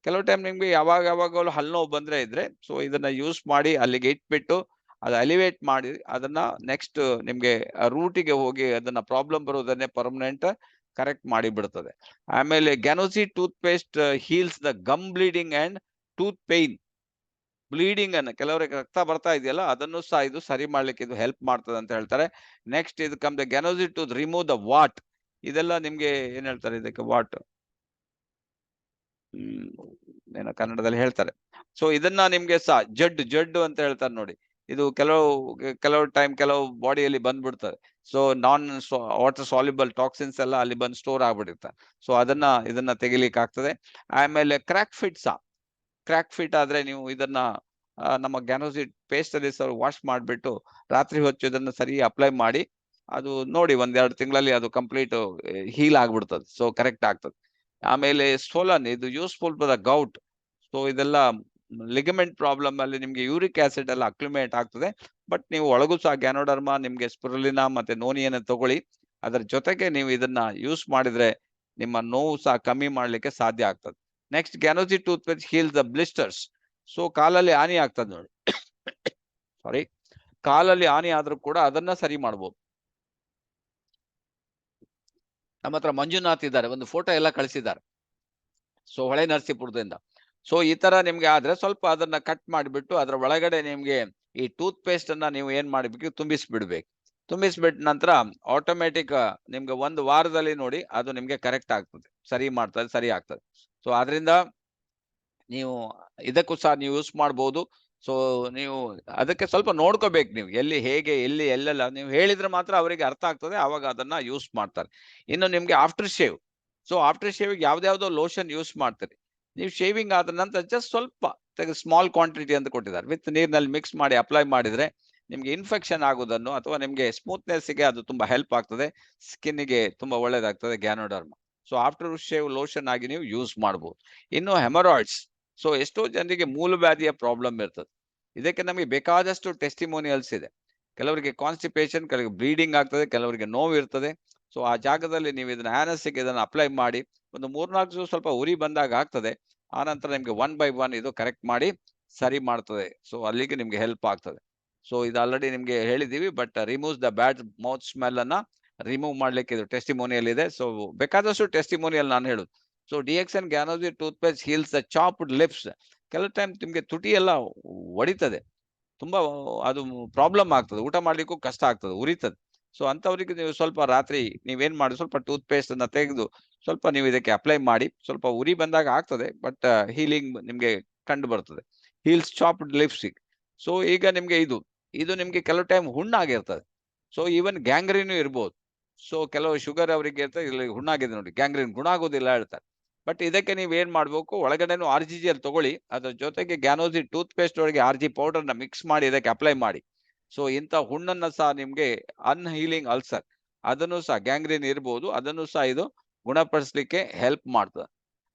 ಕೆಲವು ಟೈಮ್ ನಿಮ್ಗೆ ಯಾವಾಗಲೂ ಹಲ್ಲು ನೋವು ಬಂದ್ರೆ ಇದ್ರೆ, ಸೊ ಇದನ್ನ ಯೂಸ್ ಮಾಡಿ ಅಲ್ಲಿಗೆ ಇಟ್ಬಿಟ್ಟು ಅದು ಎಲಿವೇಟ್ ಮಾಡಿ ಅದನ್ನ ನೆಕ್ಸ್ಟ್ ನಿಮ್ಗೆ ರೂಟಿಗೆ ಹೋಗಿ ಅದನ್ನ ಪ್ರಾಬ್ಲಮ್ ಬರೋದನ್ನೇ ಪರ್ಮನೆಂಟ್ ಕರೆಕ್ಟ್ ಮಾಡಿ ಬಿಡ್ತದೆ. ಆಮೇಲೆ Ganozhi toothpaste heals the gum bleeding and tooth pain. Bleeding ಅನ್ನ, ಕೆಲವರಿಗೆ ರಕ್ತ ಬರ್ತಾ ಇದೆಯಲ್ಲ, ಅದನ್ನು ಸಹ ಇದು ಸರಿ ಮಾಡ್ಲಿಕ್ಕೆ ಇದು ಹೆಲ್ಪ್ ಮಾಡ್ತದೆ ಅಂತ ಹೇಳ್ತಾರೆ. ನೆಕ್ಸ್ಟ್ ಇದು come the Ganozhi to remove the what. ಇದೆಲ್ಲ ನಿಮ್ಗೆ ಏನ್ ಹೇಳ್ತಾರೆ ಇದಕ್ಕೆ, ವಾಟ್ ಏನೋ ಕನ್ನಡದಲ್ಲಿ ಹೇಳ್ತಾರೆ. ಸೊ ಇದನ್ನ ನಿಮ್ಗೆ ಸಹ ಜಡ್ಡು ಅಂತ ಹೇಳ್ತಾರೆ ನೋಡಿ. ಇದು ಕೆಲವು ಟೈಮ್ ಕೆಲವು ಬಾಡಿಯಲ್ಲಿ ಬಂದ್ಬಿಡ್ತದೆ. ಸೊ ನಾನ್ ವಾಟರ್ ಸಾಲ್ಯುಬಲ್ ಟಾಕ್ಸಿನ್ಸ್ ಎಲ್ಲ ಅಲ್ಲಿ ಬಂದು ಸ್ಟೋರ್ ಆಗ್ಬಿಟ್ಟಿರ್ತಾರೆ. ಸೊ ಇದನ್ನ ತೆಗಿಲಿಕ್ಕೆ ಆಗ್ತದೆ. ಆಮೇಲೆ ಕ್ರ್ಯಾಕ್ ಫಿಟ್ ಆದ್ರೆ ನೀವು ಇದನ್ನ ನಮ್ಮ ಗ್ಯಾನೋಸಿಡ್ ಪೇಸ್ಟ್ ಅಲ್ಲಿ ವಾಶ್ ಮಾಡ್ಬಿಟ್ಟು ರಾತ್ರಿ ಹೊತ್ತು ಇದನ್ನ ಸರಿ ಅಪ್ಲೈ ಮಾಡಿ ಅದು ನೋಡಿ 1-2 ತಿಂಗಳಲ್ಲಿ ಅದು ಕಂಪ್ಲೀಟ್ ಹೀಲ್ ಆಗ್ಬಿಡ್ತದೆ. ಸೊ ಕರೆಕ್ಟ್ ಆಗ್ತದೆ. ಆಮೇಲೆ ಸೋಲನ್, ಇದು useful for the gout. So ಇದೆಲ್ಲ ಲಿಗಮೆಂಟ್ ಪ್ರಾಬ್ಲಮ್ ಅಲ್ಲಿ ನಿಮ್ಗೆ ಯೂರಿಕ್ ಆಸಿಡ್ ಎಲ್ಲ ಅಕ್ಯುಮೇಟ್ ಆಗ್ತದೆ. ಬಟ್ ನೀವು ಒಳಗೂ ಸಹ ಗ್ಯಾನೋಡರ್ಮಾ, ನಿಮ್ಗೆ ಸ್ಪಿರುಲಿನಾ ಮತ್ತೆ ನೋನಿಯನ್ನು ತಗೊಳ್ಳಿ. ಅದರ ಜೊತೆಗೆ ನೀವು ಇದನ್ನ ಯೂಸ್ ಮಾಡಿದ್ರೆ ನಿಮ್ಮ ನೋವು ಸಹ ಕಮ್ಮಿ ಮಾಡ್ಲಿಕ್ಕೆ ಸಾಧ್ಯ ಆಗ್ತದೆ. Next Ganozhi toothpaste heal the blisters. So ಕಾಲಲ್ಲಿ ಹಾನಿ ಆಗ್ತದೆ ನೋಡಿ. ಸಾರಿ, ಕಾಲಲ್ಲಿ ಹಾನಿ ಆದ್ರೂ ಕೂಡ ಅದನ್ನ ಸರಿ ಮಾಡ್ಬೋದು. ನಮ್ಮ ಹತ್ರ ಮಂಜುನಾಥ್ ಇದ್ದಾರೆ, ಒಂದು ಫೋಟೋ ಎಲ್ಲ ಕಳಿಸಿದ್ದಾರೆ. ಸೊ ಹೊಳೆ ನರಸೀಪುರದಿಂದ. ಸೊ ಈ ತರ ನಿಮ್ಗೆ ಆದ್ರೆ ಸ್ವಲ್ಪ ಅದನ್ನ ಕಟ್ ಮಾಡಿಬಿಟ್ಟು ಅದರ ಒಳಗಡೆ ನಿಮ್ಗೆ ಈ ಟೂತ್ ಪೇಸ್ಟ್ ಅನ್ನ ನೀವು ಏನ್ ಮಾಡ್ಬೇಕು, ತುಂಬಿಸ್ಬಿಟ್ಟ ನಂತರ ಆಟೋಮೆಟಿಕ್ ನಿಮ್ಗೆ 1 ವಾರದಲ್ಲಿ ನೋಡಿ ಅದು ನಿಮ್ಗೆ ಕರೆಕ್ಟ್ ಆಗ್ತದೆ, ಸರಿ ಆಗ್ತದೆ. ಸೊ ಆದ್ರಿಂದ ನೀವು ಇದಕ್ಕೂ ಸಹ ನೀವು ಯೂಸ್ ಮಾಡ್ಬೋದು. ಸೊ ನೀವು ಅದಕ್ಕೆ ಸ್ವಲ್ಪ ನೋಡ್ಕೋಬೇಕು, ನೀವು ಎಲ್ಲೆಲ್ಲ ನೀವು ಹೇಳಿದ್ರೆ ಮಾತ್ರ ಅವರಿಗೆ ಅರ್ಥ ಆಗ್ತದೆ, ಅವಾಗ ಅದನ್ನ ಯೂಸ್ ಮಾಡ್ತಾರೆ. ಇನ್ನು ನಿಮ್ಗೆ after shave. So after shaving ಯಾವ್ದಾವ್ದೋ ಲೋಷನ್ ಯೂಸ್ ಮಾಡ್ತಾರೆ. ನೀವು ಶೇವಿಂಗ್ ಆದ ನಂತರ ಜಸ್ಟ್ ಸ್ವಲ್ಪ ಸ್ಮಾಲ್ ಕ್ವಾಂಟಿಟಿ ಅಂತ ಕೊಟ್ಟಿದ್ದಾರೆ, ವಿತ್ ನೀರಿನಲ್ಲಿ ಮಿಕ್ಸ್ ಮಾಡಿ ಅಪ್ಲೈ ಮಾಡಿದ್ರೆ ನಿಮ್ಗೆ ಇನ್ಫೆಕ್ಷನ್ ಆಗೋದನ್ನು ಅಥವಾ ನಿಮ್ಗೆ ಸ್ಮೂತ್ನೆಸ್ಗೆ ಅದು ತುಂಬಾ ಹೆಲ್ಪ್ ಆಗ್ತದೆ. ಸ್ಕಿನ್ಗೆ ತುಂಬಾ ಒಳ್ಳೇದಾಗ್ತದೆ ganoderma. So after shave lotion ಆಗಿ ನೀವು ಯೂಸ್ ಮಾಡ್ಬೋದು. ಇನ್ನು ಹೆಮರಾಯ್ಡ್ಸ್. ಸೊ ಎಷ್ಟೋ ಜನರಿಗೆ ಮೂಲವ್ಯಾಧಿಯ ಪ್ರಾಬ್ಲಮ್ ಇರ್ತದೆ. ಇದಕ್ಕೆ ನಮಗೆ ಬೇಕಾದಷ್ಟು ಟೆಸ್ಟಿಮೋನಿಯಲ್ಸ್ ಇದೆ. ಕೆಲವರಿಗೆ ಕಾನ್ಸ್ಟಿಪೇಷನ್, ಕೆಲವರಿಗೆ ಬ್ಲೀಡಿಂಗ್ ಆಗ್ತದೆ, ಕೆಲವರಿಗೆ ನೋವು ಇರ್ತದೆ. ಸೊ ಆ ಜಾಗದಲ್ಲಿ ನೀವು ಇದನ್ನ ಅಪ್ಲೈ ಮಾಡಿ ಒಂದು 3-4 ದಿವಸ ಸ್ವಲ್ಪ ಉರಿ ಬಂದಾಗ ಆಗ್ತದೆ. ಆ ನಂತರ ನಿಮ್ಗೆ 1 by 1 ಇದು ಕರೆಕ್ಟ್ ಮಾಡಿ ಸರಿ ಮಾಡ್ತದೆ. ಸೊ ಅಲ್ಲಿಗೆ ನಿಮ್ಗೆ ಹೆಲ್ಪ್ ಆಗ್ತದೆ. ಸೊ ಇದು ಆಲ್ರೆಡಿ ನಿಮ್ಗೆ ಹೇಳಿದೀವಿ. But removes the bad mouth smell ಅನ್ನ ರಿಮೂವ್ ಮಾಡ್ಲಿಕ್ಕೆ ಇದು ಟೆಸ್ಟಿಮೋನಿಯಲ್ ಇದೆ. ಸೊ ಬೇಕಾದಷ್ಟು ಟೆಸ್ಟಿಮೋನಿಯಲ್ ನಾನು ಹೇಳುದು. So DXN Ganozhi toothpaste heals the chapped lips. ಕೆಲವು ಟೈಮ್ ನಿಮ್ಗೆ ತುಟಿ ಎಲ್ಲ ಒಡಿತದೆ, ತುಂಬಾ ಅದು ಪ್ರಾಬ್ಲಮ್ ಆಗ್ತದೆ, ಊಟ ಮಾಡ್ಲಿಕ್ಕೂ ಕಷ್ಟ ಆಗ್ತದೆ, ಉರಿತದೆ. ಸೊ ಅಂತವರಿಗೆ ನೀವು ಸ್ವಲ್ಪ ರಾತ್ರಿ ನೀವೇನ್ ಮಾಡಿ, ಸ್ವಲ್ಪ ಟೂತ್ ಪೇಸ್ಟ್ ಅನ್ನ ತೆಗೆದು ಸ್ವಲ್ಪ ನೀವು ಇದಕ್ಕೆ ಅಪ್ಲೈ ಮಾಡಿ, ಸ್ವಲ್ಪ ಉರಿ ಬಂದಾಗ ಆಗ್ತದೆ, ಬಟ್ ಹೀಲಿಂಗ್ ನಿಮ್ಗೆ ಕಂಡು ಬರ್ತದೆ. Heels chopped ಲಿಪ್ಸಿಗ್. ಸೊ ಈಗ ನಿಮ್ಗೆ ಇದು ನಿಮ್ಗೆ ಕೆಲವು ಟೈಮ್ ಹುಣ್ಣಾಗಿರ್ತದೆ. ಸೊ ಈವನ್ ಗ್ಯಾಂಗ್ರೀನು ಇರ್ಬೋದು. ಸೊ ಕೆಲವು ಶುಗರ್ ಅವರಿಗೆ ಇರ್ತದೆ, ಇಲ್ಲಿ ಹುಣ್ಣಾಗಿದೆ ನೋಡಿ, ಗ್ಯಾಂಗ್ರೀನ್ ಗುಣ ಆಗೋದಿಲ್ಲ ಹೇಳ್ತಾರೆ. ಬಟ್ ಇದಕ್ಕೆ ನೀವು ಏನ್ ಮಾಡ್ಬೇಕು, ಒಳಗಡೆನು RGGL ತಗೊಳ್ಳಿ, ಅದ್ರ ಜೊತೆಗೆ ಗ್ಯಾನೋಸಿ ಟೂತ್ ಪೇಸ್ಟ್ ಒಳಗೆ RG ಪೌಡರ್ ನ ಮಿಕ್ಸ್ ಮಾಡಿ ಇದಕ್ಕೆ ಅಪ್ಲೈ ಮಾಡಿ. ಸೊ ಇಂಥ ಹುಣ್ಣನ್ನ ಸಹ ನಿಮ್ಗೆ ಅನ್ಹೀಲಿಂಗ್ ಅಲ್ಸರ್, ಅದನ್ನು ಸಹ ಗ್ಯಾಂಗ್ರೀನ್ ಇರ್ಬೋದು, ಅದನ್ನು ಸಹ ಇದು ಗುಣಪಡಿಸ್ಲಿಕ್ಕೆ ಹೆಲ್ಪ್ ಮಾಡ್ತದೆ.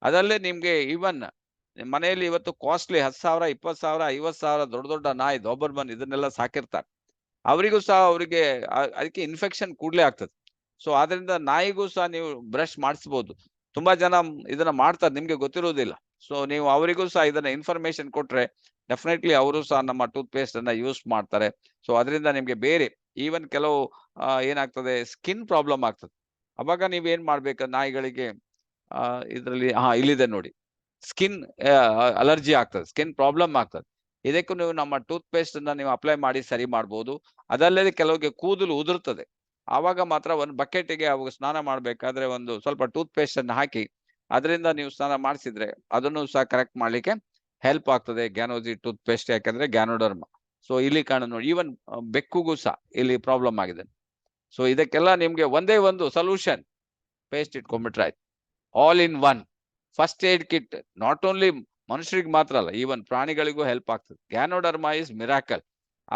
ಅದಲ್ಲೇ ನಿಮ್ಗೆ ಈವನ್ ಮನೆಯಲ್ಲಿ ಇವತ್ತು ಕಾಸ್ಟ್ಲಿ 10,000, 20,000, 50,000 ದೊಡ್ಡ ನಾಯಿ ಡಾಬರ್ಮನ್ ಇದನ್ನೆಲ್ಲ ಸಾಕಿರ್ತಾರೆ. ಅವರಿಗೂ ಸಹ ಅದಕ್ಕೆ ಇನ್ಫೆಕ್ಷನ್ ಕೂಡ್ಲೇ ಆಗ್ತದೆ. ಸೊ ಆದ್ರಿಂದ ನಾಯಿಗೂ ಸಹ ನೀವು ಬ್ರಷ್ ಮಾಡಿಸ್ಬೋದು. ತುಂಬಾ ಜನ ಇದನ್ನ ಮಾಡ್ತಾರೆ, ನಿಮ್ಗೆ ಗೊತ್ತಿರುವುದಿಲ್ಲ. ಸೊ ನೀವು ಅವರಿಗೂ ಸಹ ಇದನ್ನ ಇನ್ಫಾರ್ಮೇಶನ್ ಕೊಟ್ರೆ ಡೆಫಿನೆಟ್ಲಿ ಅವರು ಸಹ ನಮ್ಮ ಟೂತ್ ಪೇಸ್ಟ್ ಅನ್ನ ಯೂಸ್ ಮಾಡ್ತಾರೆ. ಸೊ ಅದರಿಂದ ನಿಮ್ಗೆ ಬೇರೆ ಈವನ್ ಕೆಲವು ಏನಾಗ್ತದೆ, ಸ್ಕಿನ್ ಪ್ರಾಬ್ಲಮ್ ಆಗ್ತದೆ. ಅವಾಗ ನೀವೇನ್ ಮಾಡ್ಬೇಕು, ನಾಯಿಗಳಿಗೆ ಇದ್ರಲ್ಲಿ ಇಲ್ಲಿದೆ ನೋಡಿ, ಸ್ಕಿನ್ ಅಲರ್ಜಿ ಆಗ್ತದೆ, ಸ್ಕಿನ್ ಪ್ರಾಬ್ಲಮ್ ಆಗ್ತದೆ. ಇದಕ್ಕೂ ನೀವು ನಮ್ಮ ಟೂತ್ ಪೇಸ್ಟ್ ಅನ್ನ ನೀವು ಅಪ್ಲೈ ಮಾಡಿ ಸರಿ ಮಾಡ್ಬೋದು. ಅದಲ್ಲದೆ ಕೆಲವರಿಗೆ ಕೂದಲು ಉದುರ್ತದೆ, ಆವಾಗ ಮಾತ್ರ ಒಂದು ಬಕೆಟ್ಗೆ ಅವಾಗ ಸ್ನಾನ ಮಾಡ್ಬೇಕಾದ್ರೆ ಒಂದು ಸ್ವಲ್ಪ ಟೂತ್ ಪೇಸ್ಟ್ ಅನ್ನು ಹಾಕಿ ಅದರಿಂದ ನೀವು ಸ್ನಾನ ಮಾಡಿಸಿದ್ರೆ ಅದನ್ನು ಸಹ ಕರೆಕ್ಟ್ ಮಾಡ್ಲಿಕ್ಕೆ ಹೆಲ್ಪ್ ಆಗ್ತದೆ ಗ್ಯಾನೋಸಿ ಟೂತ್ ಪೇಸ್ಟ್, ಯಾಕಂದ್ರೆ ಗ್ಯಾನೋಡರ್ಮಾ. ಸೊ ಇಲ್ಲಿ ಕಾಣ ನೋಡಿ, ಈವನ್ ಬೆಕ್ಕುಗೂ ಸಹ ಇಲ್ಲಿ ಪ್ರಾಬ್ಲಮ್ ಆಗಿದೆ. ಸೊ ಇದಕ್ಕೆಲ್ಲ ನಿಮ್ಗೆ ಒಂದೇ ಒಂದು ಸೊಲ್ಯೂಷನ್, ಪೇಸ್ಟ್ ಇಟ್ಕೊಂಡ್ಬಿಟ್ರೆ ಆಯ್ತು. All in one first aid kit. Not only ಮನುಷ್ಯರಿಗೆ ಮಾತ್ರ ಅಲ್ಲ, ಈವನ್ ಪ್ರಾಣಿಗಳಿಗೂ ಹೆಲ್ಪ್ ಆಗ್ತದೆ. Ganoderma is miracle.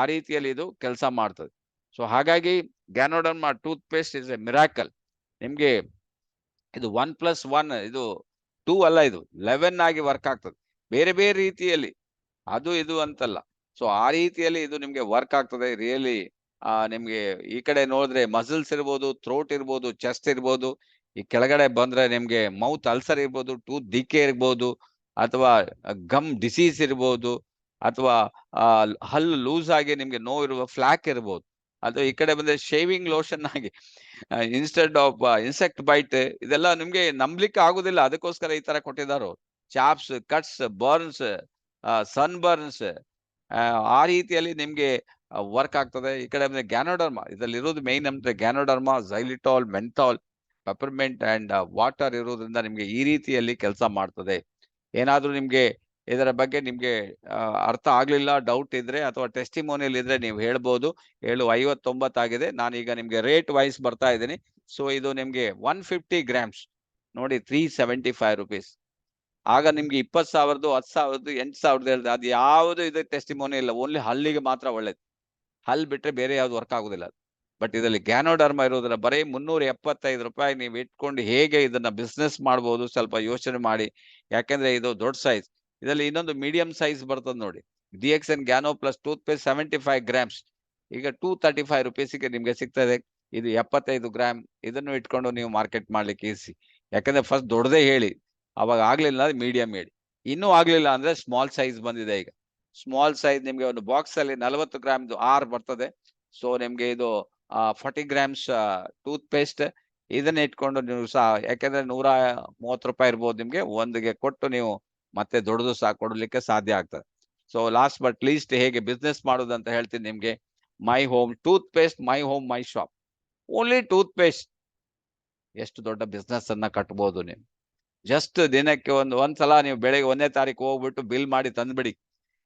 ಆ ರೀತಿಯಲ್ಲಿ ಇದು ಕೆಲಸ ಮಾಡ್ತದೆ. ಸೊ ಹಾಗಾಗಿ ganoderma tooth paste is a miracle. ನಿಮ್ಗೆ ಇದು 1+1 ಇದು 2 ಅಲ್ಲ, ಇದು 11 ಆಗಿ ವರ್ಕ್ ಆಗ್ತದೆ. ಬೇರೆ ಬೇರೆ ರೀತಿಯಲ್ಲಿ, ಅದು ಇದು ಅಂತಲ್ಲ. ಸೊ ಆ ರೀತಿಯಲ್ಲಿ ಇದು ನಿಮ್ಗೆ ವರ್ಕ್ ಆಗ್ತದೆ ರಿಯಲಿ. ನಿಮ್ಗೆ ಈ ಕಡೆ ನೋಡಿದ್ರೆ ಮಸಲ್ಸ್ ಇರ್ಬೋದು, ಥ್ರೋಟ್ ಇರ್ಬೋದು, ಚೆಸ್ಟ್ ಇರ್ಬೋದು. ಈ ಕೆಳಗಡೆ ಬಂದ್ರೆ ನಿಮ್ಗೆ ಮೌತ್ ಅಲ್ಸರ್ ಇರ್ಬೋದು, ಟೂತ್ ಡಿಕೆ ಇರ್ಬೋದು, ಅಥವಾ ಗಮ್ ಡಿಸೀಸ್ ಇರ್ಬೋದು, ಅಥವಾ ಹಲ್ಲು ಲೂಸ್ ಆಗಿ ನಿಮ್ಗೆ ನೋವಿರುವ ಫ್ಲಾಕ್ ಇರ್ಬೋದು. ಅದು ಈ ಕಡೆ ಬಂದ್ರೆ ಶೇವಿಂಗ್ ಲೋಷನ್ ಆಗಿ ಇನ್ಸ್ಟೆಡ್ ಆಫ್ ಇನ್ಸೆಕ್ಟ್ ಬೈಟ್, ಇದೆಲ್ಲ ನಿಮ್ಗೆ ನಂಬ್ಲಿಕ್ಕೆ ಆಗುದಿಲ್ಲ. ಅದಕ್ಕೋಸ್ಕರ ಈ ತರ ಕೊಟ್ಟಿದ್ದಾರೋ. ಚಾಪ್ಸ್, ಕಟ್ಸ್, ಬರ್ನ್ಸ್, ಸನ್ ಬರ್ನ್ಸ್, ಆ ರೀತಿಯಲ್ಲಿ ನಿಮ್ಗೆ ವರ್ಕ್ ಆಗ್ತದೆ. ಈ ಕಡೆ ಬಂದ್ರೆ ಗ್ಯಾನೋಡರ್ಮಾ, ಇದ್ರಲ್ಲಿ ಇರೋದು ಮೇನ್ ಅಂದ್ರೆ ganoderma, ಝೈಲಿಟಾಲ್, menthol, peppermint and water ಇರೋದ್ರಿಂದ ನಿಮ್ಗೆ ಈ ರೀತಿಯಲ್ಲಿ ಕೆಲಸ ಮಾಡ್ತದೆ. ಏನಾದ್ರೂ ನಿಮ್ಗೆ ಇದರ ಬಗ್ಗೆ ನಿಮ್ಗೆ ಅರ್ಥ ಆಗ್ಲಿಲ್ಲ, ಡೌಟ್ ಇದ್ರೆ ಅಥವಾ ಟೆಸ್ಟಿಮೋನಿಯಲ್ ಇದ್ರೆ ನೀವು ಹೇಳ್ಬೋದು. 759 ಆಗಿದೆ. ನಾನೀಗ ನಿಮ್ಗೆ ರೇಟ್ ವೈಸ್ ಬರ್ತಾ ಇದ್ದೀನಿ. ಸೊ ಇದು ನಿಮ್ಗೆ 150 ಗ್ರಾಮ್ಸ್ ನೋಡಿ 375 rupees. ಆಗ ನಿಮ್ಗೆ 20,000, 10,000, 8,000 ಹೇಳಿದೆ. ಅದು ಯಾವುದು ಇದು ಟೆಸ್ಟಿಮೋನಿ ಇಲ್ಲ. ಓನ್ಲಿ ಹಲ್ಲಿಗೆ ಮಾತ್ರ ಒಳ್ಳೇದು. ಹಲ್ ಬಿಟ್ರೆ ಬೇರೆ ಯಾವ್ದು ವರ್ಕ್ ಆಗುದಿಲ್ಲ. ಬಟ್ ಇದರಲ್ಲಿ ಗ್ಯಾನೋಡರ್ಮಾ ಇರೋದ್ರ ಬರೀ 375 ರೂಪಾಯಿ ನೀವು ಇಟ್ಕೊಂಡು ಹೇಗೆ ಇದನ್ನ ಬಿಸ್ನೆಸ್ ಮಾಡ್ಬೋದು ಸ್ವಲ್ಪ ಯೋಚನೆ ಮಾಡಿ. ಯಾಕಂದ್ರೆ ಇದು ದೊಡ್ಡ ಸೈಜ್. ಇದರಲ್ಲಿ ಇನ್ನೊಂದು ಮೀಡಿಯಂ ಸೈಜ್ ಬರ್ತದೆ ನೋಡಿ. DXN Gano plus toothpaste 75 grams ಈಗ 235 rupeesಗೆ ನಿಮ್ಗೆ ಸಿಗ್ತದೆ. ಇದು 75 ಗ್ರಾಮ್. ಇದನ್ನು ಇಟ್ಕೊಂಡು ನೀವು ಮಾರ್ಕೆಟ್ ಮಾಡ್ಲಿಕ್ಕೆ ಈಸಿ. ಯಾಕಂದ್ರೆ ಫಸ್ಟ್ ದೊಡ್ಡದೇ ಹೇಳಿ, ಅವಾಗ ಆಗ್ಲಿಲ್ಲ ಮೀಡಿಯಂ ಹೇಳಿ. ಇನ್ನೂ ಆಗ್ಲಿಲ್ಲ ಅಂದ್ರೆ ಸ್ಮಾಲ್ ಸೈಜ್ ಬಂದಿದೆ ಈಗ. ಸ್ಮಾಲ್ ಸೈಜ್ ನಿಮ್ಗೆ ಒಂದು ಬಾಕ್ಸ್ ಅಲ್ಲಿ 40 ಗ್ರಾಮ್ದು 6 ಬರ್ತದೆ. ಸೊ ನಿಮ್ಗೆ ಇದು 40 ಗ್ರಾಮ್ಸ್ ಟೂತ್ ಪೇಸ್ಟ್. ಇದನ್ನ ಇಟ್ಕೊಂಡು ನೀವು ಸಹ, ಯಾಕಂದ್ರೆ 130 ರೂಪಾಯಿ ಇರ್ಬೋದು ನಿಮ್ಗೆ ಒಂದಿಗೆ ಕೊಟ್ಟು ನೀವು ಮತ್ತೆ ದೊಡ್ಡದು ಸಹ ಕೊಡ್ಲಿಕ್ಕೆ ಸಾಧ್ಯ ಆಗ್ತದೆ. ಸೊ ಲಾಸ್ಟ್ ಬಟ್ ಲೀಸ್ಟ್ ಹೇಗೆ ಬಿಸ್ನೆಸ್ ಮಾಡೋದು ಅಂತ ಹೇಳ್ತೀನಿ ನಿಮ್ಗೆ. My home tooth paste, my home my shop. Only tooth paste ಎಷ್ಟು ದೊಡ್ಡ ಬಿಸ್ನೆಸ್ ಅನ್ನ ಕಟ್ಬೋದು ನೀವು. ಜಸ್ಟ್ ದಿನಕ್ಕೆ ಒಂದ್ಸಲ ನೀವು ಬೆಳಿಗ್ಗೆ 1ನೇ ತಾರೀಕು ಹೋಗ್ಬಿಟ್ಟು ಬಿಲ್ ಮಾಡಿ ತಂದ್ಬಿಡಿ.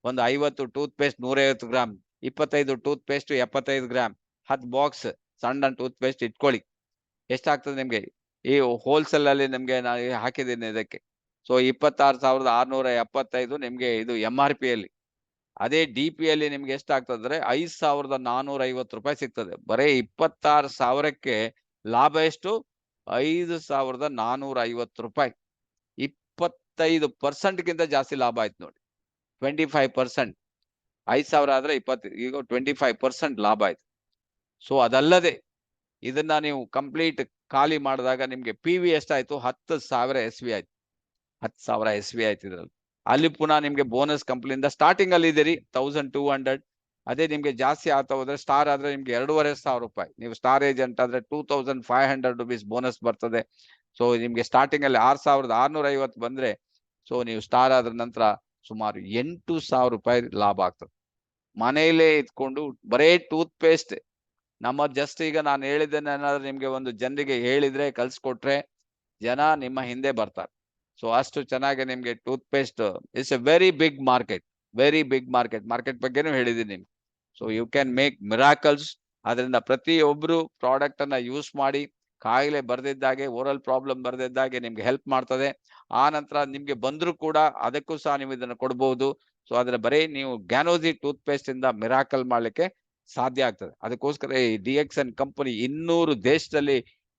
ಒಂದು 50 tooth paste 150 gram, 25 tooth paste 75 gram, 10 box ಸಣ್ಣ ಟೂತ್ ಪೇಸ್ಟ್ ಇಟ್ಕೊಳ್ಳಿ. ಎಷ್ಟಾಗ್ತದೆ ನಿಮ್ಗೆ? ಈ ಹೋಲ್ಸೇಲ್ ಅಲ್ಲಿ ನಿಮ್ಗೆ ನಾನು ಹಾಕಿದ್ದೀನಿ ಇದಕ್ಕೆ. ಸೊ 26,675 ನಿಮ್ಗೆ ಇದು MRP ಅಲ್ಲಿ. ಅದೇ DP ಅಲ್ಲಿ ನಿಮ್ಗೆ ಎಷ್ಟಾಗ್ತದ್ರೆ 5,450 ರೂಪಾಯಿ ಸಿಗ್ತದೆ. ಬರೀ 26,000ಕ್ಕೆ ಲಾಭ ಎಷ್ಟು? 5,450 ರೂಪಾಯಿ. 25% ಜಾಸ್ತಿ ಲಾಭ ಆಯ್ತು ನೋಡಿ. 25%. 5,000 ಆದ್ರೆ 20, ಈಗ 25% ಲಾಭ ಆಯ್ತು. ಸೊ ಅದಲ್ಲದೆ ಇದನ್ನ ನೀವು ಕಂಪ್ಲೀಟ್ ಖಾಲಿ ಮಾಡಿದಾಗ ನಿಮ್ಗೆ PV ಎಷ್ಟಾಯ್ತು? 10,000 SV ಆಯ್ತು. 10,000 SV ಆಯ್ತು ಇದ್ರಲ್ಲಿ. ಅಲ್ಲಿ ಪುನಃ ನಿಮ್ಗೆ ಬೋನಸ್ ಕಂಪ್ನಿಯಿಂದ ಸ್ಟಾರ್ಟಿಂಗ್ ಅಲ್ಲಿ ಇದೀರಿ 1,200. ಅದೇ ನಿಮ್ಗೆ ಜಾಸ್ತಿ ಆಗ್ತಾ ಹೋದ್ರೆ ಸ್ಟಾರ್ ಆದ್ರೆ ನಿಮ್ಗೆ 2,500 ರೂಪಾಯಿ. ನೀವು ಸ್ಟಾರ್ ಏಜೆಂಟ್ ಆದ್ರೆ 2,500 rupees ಬೋನಸ್ ಬರ್ತದೆ. ಸೊ ನಿಮ್ಗೆ ಸ್ಟಾರ್ಟಿಂಗ್ ಅಲ್ಲಿ 6,650 ಬಂದ್ರೆ, ಸೊ ನೀವು ಸ್ಟಾರ್ ಆದ್ರ ನಂತರ ಸುಮಾರು 8,000 ರೂಪಾಯಿ ಲಾಭ ಆಗ್ತದೆ. ಮನೆಯಲ್ಲೇ ಇದ್ಕೊಂಡು ಬರೇ ಟೂತ್ ಪೇಸ್ಟ್. ನಮ್ಮ ಜಸ್ಟ್ ಈಗ ನಾನು ಹೇಳಿದ್ದೇನೆ ಏನಾದ್ರು ನಿಮ್ಗೆ ಒಂದು ಜನರಿಗೆ ಹೇಳಿದ್ರೆ ಕಲ್ಸ್ಕೊಟ್ರೆ ಜನ ನಿಮ್ಮ ಹಿಂದೆ ಬರ್ತಾರೆ. ಸೊ ಅಷ್ಟು ಚೆನ್ನಾಗಿ ನಿಮ್ಗೆ toothpaste it's a very big market. Very big market. Market ಬಗ್ಗೆನೂ ಹೇಳಿದ್ದೀನಿ ನಿಮ್ಗೆ. So you can make miracles. ಅದರಿಂದ ಪ್ರತಿಯೊಬ್ರು ಪ್ರಾಡಕ್ಟ್ ಅನ್ನ ಯೂಸ್ ಮಾಡಿ ಕಾಯಿಲೆ ಬರ್ದಿದ್ದಾಗೆ, ಓರಲ್ ಪ್ರಾಬ್ಲಮ್ ಬರ್ದಿದ್ದಾಗೆ ನಿಮ್ಗೆ ಹೆಲ್ಪ್ ಮಾಡ್ತದೆ. ಆ ನಂತರ ನಿಮ್ಗೆ ಬಂದ್ರು ಕೂಡ ಅದಕ್ಕೂ ಸಹ ನೀವು ಇದನ್ನ ಕೊಡ್ಬಹುದು. ಸೊ ಅದ್ರ ಬರೀ ನೀವು ಗ್ಯಾನೋಜಿ ಟೂತ್ ಪೇಸ್ಟ್ ಇಂದ ಮಿರಾಕಲ್ ಮಾಡ್ಲಿಕ್ಕೆ ಸಾಧ್ಯ ಆಗ್ತದೆ. ಅದಕ್ಕೋಸ್ಕರ ಈ DXN ಕಂಪನಿ 200 ದೇಶದಲ್ಲಿ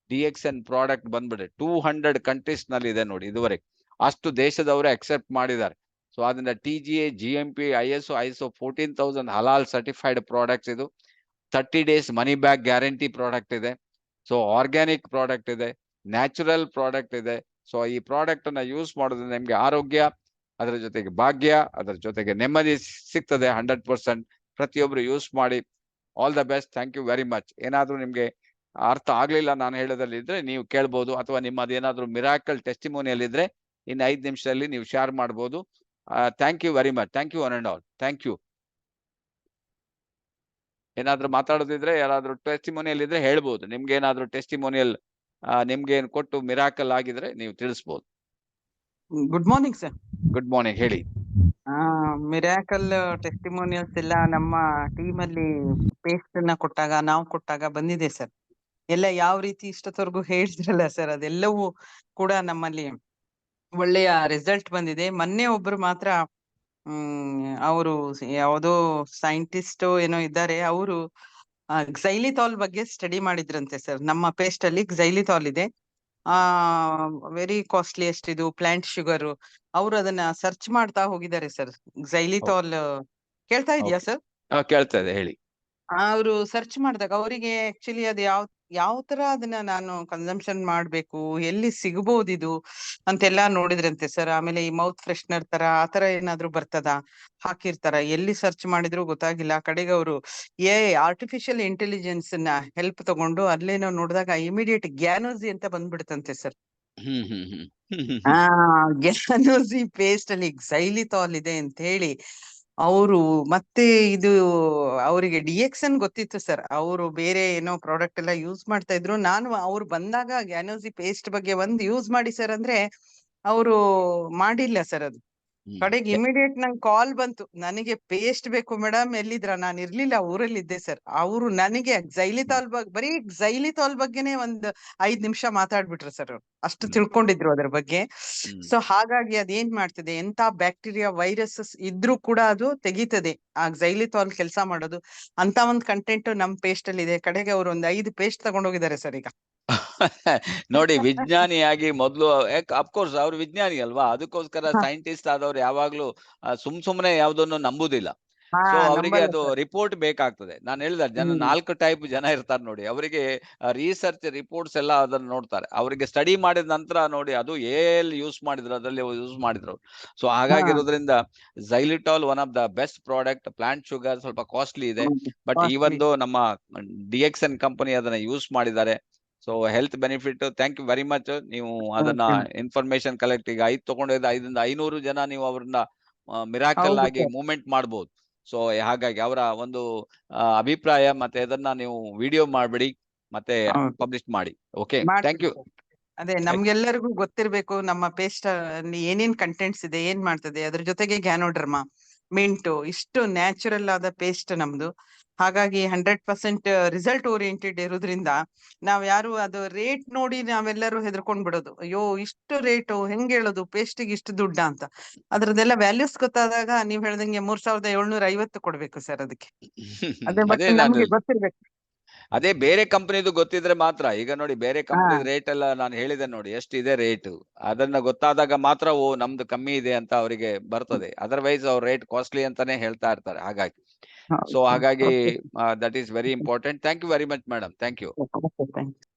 DXN ಪ್ರಾಡಕ್ಟ್ ಬಂದ್ಬಿಡೆ. 200 ಕಂಟ್ರೀಸ್ ನಲ್ಲಿ ಇದೆ ನೋಡಿ ಇದುವರೆಗೆ. ಅಷ್ಟು ದೇಶದವರೇ ಅಕ್ಸೆಪ್ಟ್ ಮಾಡಿದ್ದಾರೆ. ಸೊ ಅದನ್ನ TGA, GMP, ISO 14,000 ಹಲಾಲ್ ಸರ್ಟಿಫೈಡ್ ಪ್ರಾಡಕ್ಟ್ಸ್ ಇದು. 30 days money back guarantee product ಇದೆ. ಸೊ ಆರ್ಗ್ಯಾನಿಕ್ ಪ್ರಾಡಕ್ಟ್ ಇದೆ, ನ್ಯಾಚುರಲ್ ಪ್ರಾಡಕ್ಟ್ ಇದೆ. ಸೊ ಈ ಪ್ರಾಡಕ್ಟ್ ಅನ್ನ ಯೂಸ್ ಮಾಡೋದ್ರಿಂದ ನಿಮ್ಗೆ ಆರೋಗ್ಯ, ಅದರ ಜೊತೆಗೆ ಭಾಗ್ಯ, ಅದರ ಜೊತೆಗೆ ನೆಮ್ಮದಿ ಸಿಗ್ತದೆ 100%. ಪ್ರತಿಯೊಬ್ರು ಯೂಸ್ ಮಾಡಿ. All the best. Thank you very much. ಏನಾದ್ರೂ ನಿಮ್ಗೆ ಅರ್ಥ ಆಗ್ಲಿಲ್ಲ ನಾನು ಹೇಳೋದ್ರಲ್ಲಿ ಇದ್ರೆ ನೀವು ಕೇಳ್ಬೋದು, ಅಥವಾ ನಿಮ್ಮದೇನಾದ್ರೂ ಮಿರಾಕಲ್ ಟೆಸ್ಟಿಮೋನಿಯಲ್ ಇದ್ರೆ ಇನ್ನು 5 ನಿಮಿಷದಲ್ಲಿ ನೀವು ಶೇರ್ ಮಾಡ್ಬೋದು. Thank you very much. Thank you one and all. Thank you. ಏನಾದ್ರೂ ಮಾತಾಡೋದಿದ್ರೆ, ಯಾರಾದ್ರೂ ಟೆಸ್ಟಿಮೋನಿಯಲ್ ಇದ್ರೆ ಹೇಳ್ಬೋದು. ನಿಮ್ಗೆ ಏನಾದ್ರೂ ಟೆಸ್ಟಿಮೋನಿಯಲ್ ನಿಮ್ಗೆ ಏನ್ ಕೊಟ್ಟು ಮಿರಾಕಲ್ ಆಗಿದ್ರೆ ನೀವು ತಿಳಿಸ್ಬೋದು. Good morning sir. Good morning, ಹೇಳಿ. ಮಿರಾಕಲ್ ಟೆಸ್ಟಿಮೋನಿಯಲ್ಸ್ ಎಲ್ಲ ನಮ್ಮ ಟೀಮ್ ಅಲ್ಲಿ ಪೇಸ್ಟ್ ಅನ್ನ ನಾವು ಕೊಟ್ಟಾಗ ಬಂದಿದೆ ಸರ್. ಎಲ್ಲ ಯಾವ ರೀತಿ ಇಷ್ಟೊತ್ತವರೆಗೂ ಹೇಳಿದ್ರಲ್ಲ ಸರ್, ಅದೆಲ್ಲವೂ ಕೂಡ ನಮ್ಮಲ್ಲಿ ಒಳ್ಳೆಯ ರಿಸಲ್ಟ್ ಬಂದಿದೆ. ಮೊನ್ನೆ ಒಬ್ರು ಮಾತ್ರ ಅವರು ಯಾವುದೋ ಸೈಂಟಿಸ್ಟ್ ಏನೋ ಇದ್ದಾರೆ, ಅವರು ಕ್ಸೈಲಿಥಾಲ್ ಬಗ್ಗೆ ಸ್ಟಡಿ ಮಾಡಿದ್ರಂತೆ ಸರ್. ನಮ್ಮ ಪೇಸ್ಟ್ ಅಲ್ಲಿ ಕ್ಸೈಲಿಥಾಲ್ ಇದೆ, ವೆರಿ ಕಾಸ್ಟ್ಲಿಯೆಸ್ಟ್ ಇದು ಪ್ಲಾಂಟ್ ಶುಗರ್. ಅವ್ರು ಅದನ್ನ ಸರ್ಚ್ ಮಾಡ್ತಾ ಹೋಗಿದ್ದಾರೆ ಸರ್. xylitol ಕೇಳ್ತಾ ಇದೆಯಾ Okay. ಸರ್? ಕೇಳ್ತಾ ಇದೆ, ಹೇಳಿ. ಅವರು ಸರ್ಚ್ ಮಾಡಿದಾಗ ಅವರಿಗೆ ಆಕ್ಚುಲಿ ಅದು ಯಾವ ತರ ಅದನ್ನ ನಾನು ಕನ್ಸಂಪ್ಷನ್ ಮಾಡ್ಬೇಕು, ಎಲ್ಲಿ ಸಿಗಬಹುದು ಇದು ಅಂತೆಲ್ಲ ನೋಡಿದ್ರಂತೆ ಸರ್. ಆಮೇಲೆ ಈ ಮೌತ್ ಫ್ರೆಶ್ನರ್ ತರ ಆತರ ಏನಾದ್ರು ಬರ್ತದ ಹಾಕಿರ್ತಾರ, ಎಲ್ಲಿ ಸರ್ಚ್ ಮಾಡಿದ್ರು ಗೊತ್ತಾಗಿಲ್ಲ. ಕಡೆಗೆ ಅವರು ಆರ್ಟಿಫಿಷಿಯಲ್ ಇಂಟೆಲಿಜೆನ್ಸ್ ನ ಹೆಲ್ಪ್ ತಗೊಂಡು ಅಲ್ಲೇನೋ ನೋಡಿದಾಗ ಇಮಿಡಿಯೇಟ್ ಗ್ಯಾನೋಸಿ ಅಂತ ಬಂದ್ಬಿಡ್ತಂತೆ ಸರ್. ಹ್ಮ್ ಹ್ಮ್ ಹ್ಮ್ ಆ ಗ್ಯಾನೋಸಿ ಪೇಸ್ಟ್ ಅಲ್ಲಿ xylitol ಇದೆ ಅಂತ ಹೇಳಿ ಅವರು ಮತ್ತೆ ಇದು ಅವರಿಗೆ ಡಿಎಕ್ಸನ್ ಗೊತ್ತಿತ್ತು ಸರ್. ಅವರು ಬೇರೆ ಏನೋ ಪ್ರಾಡಕ್ಟ್ ಎಲ್ಲ ಯೂಸ್ ಮಾಡ್ತಾ ಇದ್ರು. ನಾನು ಅವ್ರು ಬಂದಾಗ ಗ್ಯಾನೋಸಿ ಪೇಸ್ಟ್ ಬಗ್ಗೆ ಒಂದ್ ಯೂಸ್ ಮಾಡಿ ಸರ್ ಅಂದ್ರೆ ಅವರು ಮಾಡಿಲ್ಲ ಸರ್ ಅದು. ಕಡೆಗೆ ಇಮಿಡಿಯೇಟ್ ನಂಗೆ ಕಾಲ್ ಬಂತು, ನನಗೆ ಪೇಸ್ಟ್ ಬೇಕು ಮೇಡಮ್, ಎಲ್ಲಿದ್ರ? ನಾನು ಇರ್ಲಿಲ್ಲ, ಊರಲ್ಲಿ ಇದ್ದೆ ಸರ್. ಅವರು ನನಗೆ xylitol ಬರೀ xylitol ಬಗ್ಗೆನೆ ಒಂದ್ 5 ನಿಮಿಷ ಮಾತಾಡ್ಬಿಟ್ರು ಸರ್. ಅಷ್ಟು ತಿಳ್ಕೊಂಡಿದ್ರು ಅದ್ರ ಬಗ್ಗೆ. ಸೊ ಹಾಗಾಗಿ ಅದೇನ್ ಮಾಡ್ತದೆ, ಎಂತ ಬ್ಯಾಕ್ಟೀರಿಯಾ ವೈರಸಸ್ ಇದ್ರೂ ಕೂಡ ಅದು ತೆಗಿತದೆ. ಆ xylitol ಕೆಲಸ ಮಾಡೋದು ಅಂತ ಒಂದ್ ಕಂಟೆಂಟ್ ನಮ್ ಪೇಸ್ಟ್ ಅಲ್ಲಿ ಇದೆ. ಕಡೆಗೆ ಅವ್ರು ಒಂದ್ 5 ಪೇಸ್ಟ್ ತಗೊಂಡೋಗಿದ್ದಾರೆ ಸರ್ ಈಗ. ನೋಡಿ, ವಿಜ್ಞಾನಿಯಾಗಿ ಮೊದ್ಲು ಅಫ್ಕೋರ್ಸ್ ಅವ್ರು ವಿಜ್ಞಾನಿ ಅಲ್ವಾ, ಅದಕ್ಕೋಸ್ಕರ ಸೈಂಟಿಸ್ಟ್ ಆದವ್ರು ಯಾವಾಗ್ಲೂ ಸುಮ್ನೆ ಯಾವ್ದನ್ನು ನಂಬುದಿಲ್ಲ. ಸೊ ಅವರಿಗೆ ನಂಬಲ್ಲ ಅದು ಸರ್. ರಿಪೋರ್ಟ್ ಬೇಕಾಗ್ತದೆ. ನಾನು ಹೇಳಿದ ಜನ 4 ಟೈಪ್ ಜನ ಇರ್ತಾರೆ ನೋಡಿ. ಅವರಿಗೆ ರಿಸರ್ಚ್ ರಿಪೋರ್ಟ್ಸ್ ಎಲ್ಲ ಅದನ್ನ ನೋಡ್ತಾರೆ. ಅವರಿಗೆ ಸ್ಟಡಿ ಮಾಡಿದ ನಂತರ ನೋಡಿ ಅದು ಎಲ್ಲಿ ಯೂಸ್ ಮಾಡಿದ್ರು, ಅದರಲ್ಲಿ ಯೂಸ್ ಮಾಡಿದ್ರು. ಸೊ ಹಾಗಾಗಿರೋದ್ರಿಂದ xylitol one of the best product. Plant sugar ಸ್ವಲ್ಪ ಕಾಸ್ಟ್ಲಿ ಇದೆ, ಬಟ್ ಈವನ್ ದೋ ನಮ್ಮ DXN ಕಂಪನಿ ಅದನ್ನ ಯೂಸ್ ಮಾಡಿದ್ದಾರೆ. So health benefit. Thank you very much. ನೀವು ಅದನ್ನ ಇನ್ಫಾರ್ಮೇಶನ್ ಕಲೆಕ್ಟ್ ಈಗ 5 ತಗೊಂಡಿದ್ದ 500 ಜನ ನೀವು ಅವ್ರನ್ನ ಮಿರಾಕಲ್ ಹೌದು ಆಗಿ ಸರ್. ಮೂವ್ಮೆಂಟ್ ಮಾಡಬಹುದು. ಸೊ ಹಾಗಾಗಿ ಅವರ ಒಂದು ಅಭಿಪ್ರಾಯ ಮತ್ತೆ ಅದನ್ನ ನೀವು ವಿಡಿಯೋ ಮಾಡ್ಬಿಡಿ ಮತ್ತೆ ಹೌದು. ಪಬ್ಲಿಷ್ ಮಾಡಿ. ಓಕೆ, ಥ್ಯಾಂಕ್ ಮಾಡ್ತೀನಿ ಯು. ಸರ್. ಅದೇ ನಮ್ಗೆಲ್ಲರಿಗೂ ಗೊತ್ತಿರ್ಬೇಕು ನಮ್ಮ ಪೇಸ್ಟ್ ಅಲ್ಲಿ ಏನೇನ್ ಕಂಟೆಂಟ್ಸ್ ಇದೆ, ಏನ್ ಮಾಡ್ತದೆ. ಅದ್ರ ಜೊತೆಗೆ ಗ್ಯಾನೋಡರ್ಮಾ, ಮಿಂಟು, ಇಷ್ಟು ನ್ಯಾಚುರಲ್ ಆದ ಪೇಸ್ಟ್ ನಮ್ದು. ಹಾಗಾಗಿ 100% ರಿಸಲ್ಟ್ ಓರಿಯೆಂಟೆಡ್ ಇರೋದ್ರಿಂದ ನಾವ್ ಯಾರು ಅದು ರೇಟ್ ನೋಡಿ ನಾವೆಲ್ಲರೂ ಹೆದರ್ಕೊಂಡ್ ಬಿಡೋದು. ಅಯ್ಯೋ ಇಷ್ಟು ರೇಟು ಹೆಂಗ್ ಹೇಳೋದು, ಪೇಸ್ಟಿಗೆ ಇಷ್ಟು ದುಡ್ಡ ಅಂತ. ಅದ್ರದ್ದೆಲ್ಲ ವ್ಯಾಲ್ಯೂಸ್ ಗೊತ್ತಾದಾಗ ನೀವ್ ಹೇಳ್ದಂಗೆ 3750 ಕೊಡ್ಬೇಕು ಸರ್ ಅದಕ್ಕೆ. ಅದೇ ಬಟ್ ಅದೇ ನಾನು ನಮ್ಗೆ ಗೊತ್ತಿರ್ಬೇಕು. ಅದೇ ಬೇರೆ ಕಂಪನಿದು ಗೊತ್ತಿದ್ರೆ ಮಾತ್ರ. ಈಗ ನೋಡಿ, ಬೇರೆ ಹಾ ಕಂಪನಿ ರೇಟ್ ಎಲ್ಲ ನಾನು ಹೇಳಿದೆ ನೋಡಿ, ಎಷ್ಟಿದೆ ರೇಟ್. ಅದನ್ನ ಗೊತ್ತಾದಾಗ ಮಾತ್ರ ಓ ನಮ್ದು ಕಮ್ಮಿ ಇದೆ ಅಂತ ಅವರಿಗೆ ಬರ್ತದೆ. ಅದರ್ವೈಸ್ ಅವ್ರ ರೇಟ್ ಕಾಸ್ಟ್ಲಿ ಅಂತಾನೆ ಹೇಳ್ತಾ ಇರ್ತಾರೆ. ಹಾಗಾಗಿ ಸೊ ಹೌದು. ಹಾಗಾಗಿ okay. That is very important. Thank you very much madam. Thank you. Okay, thank you.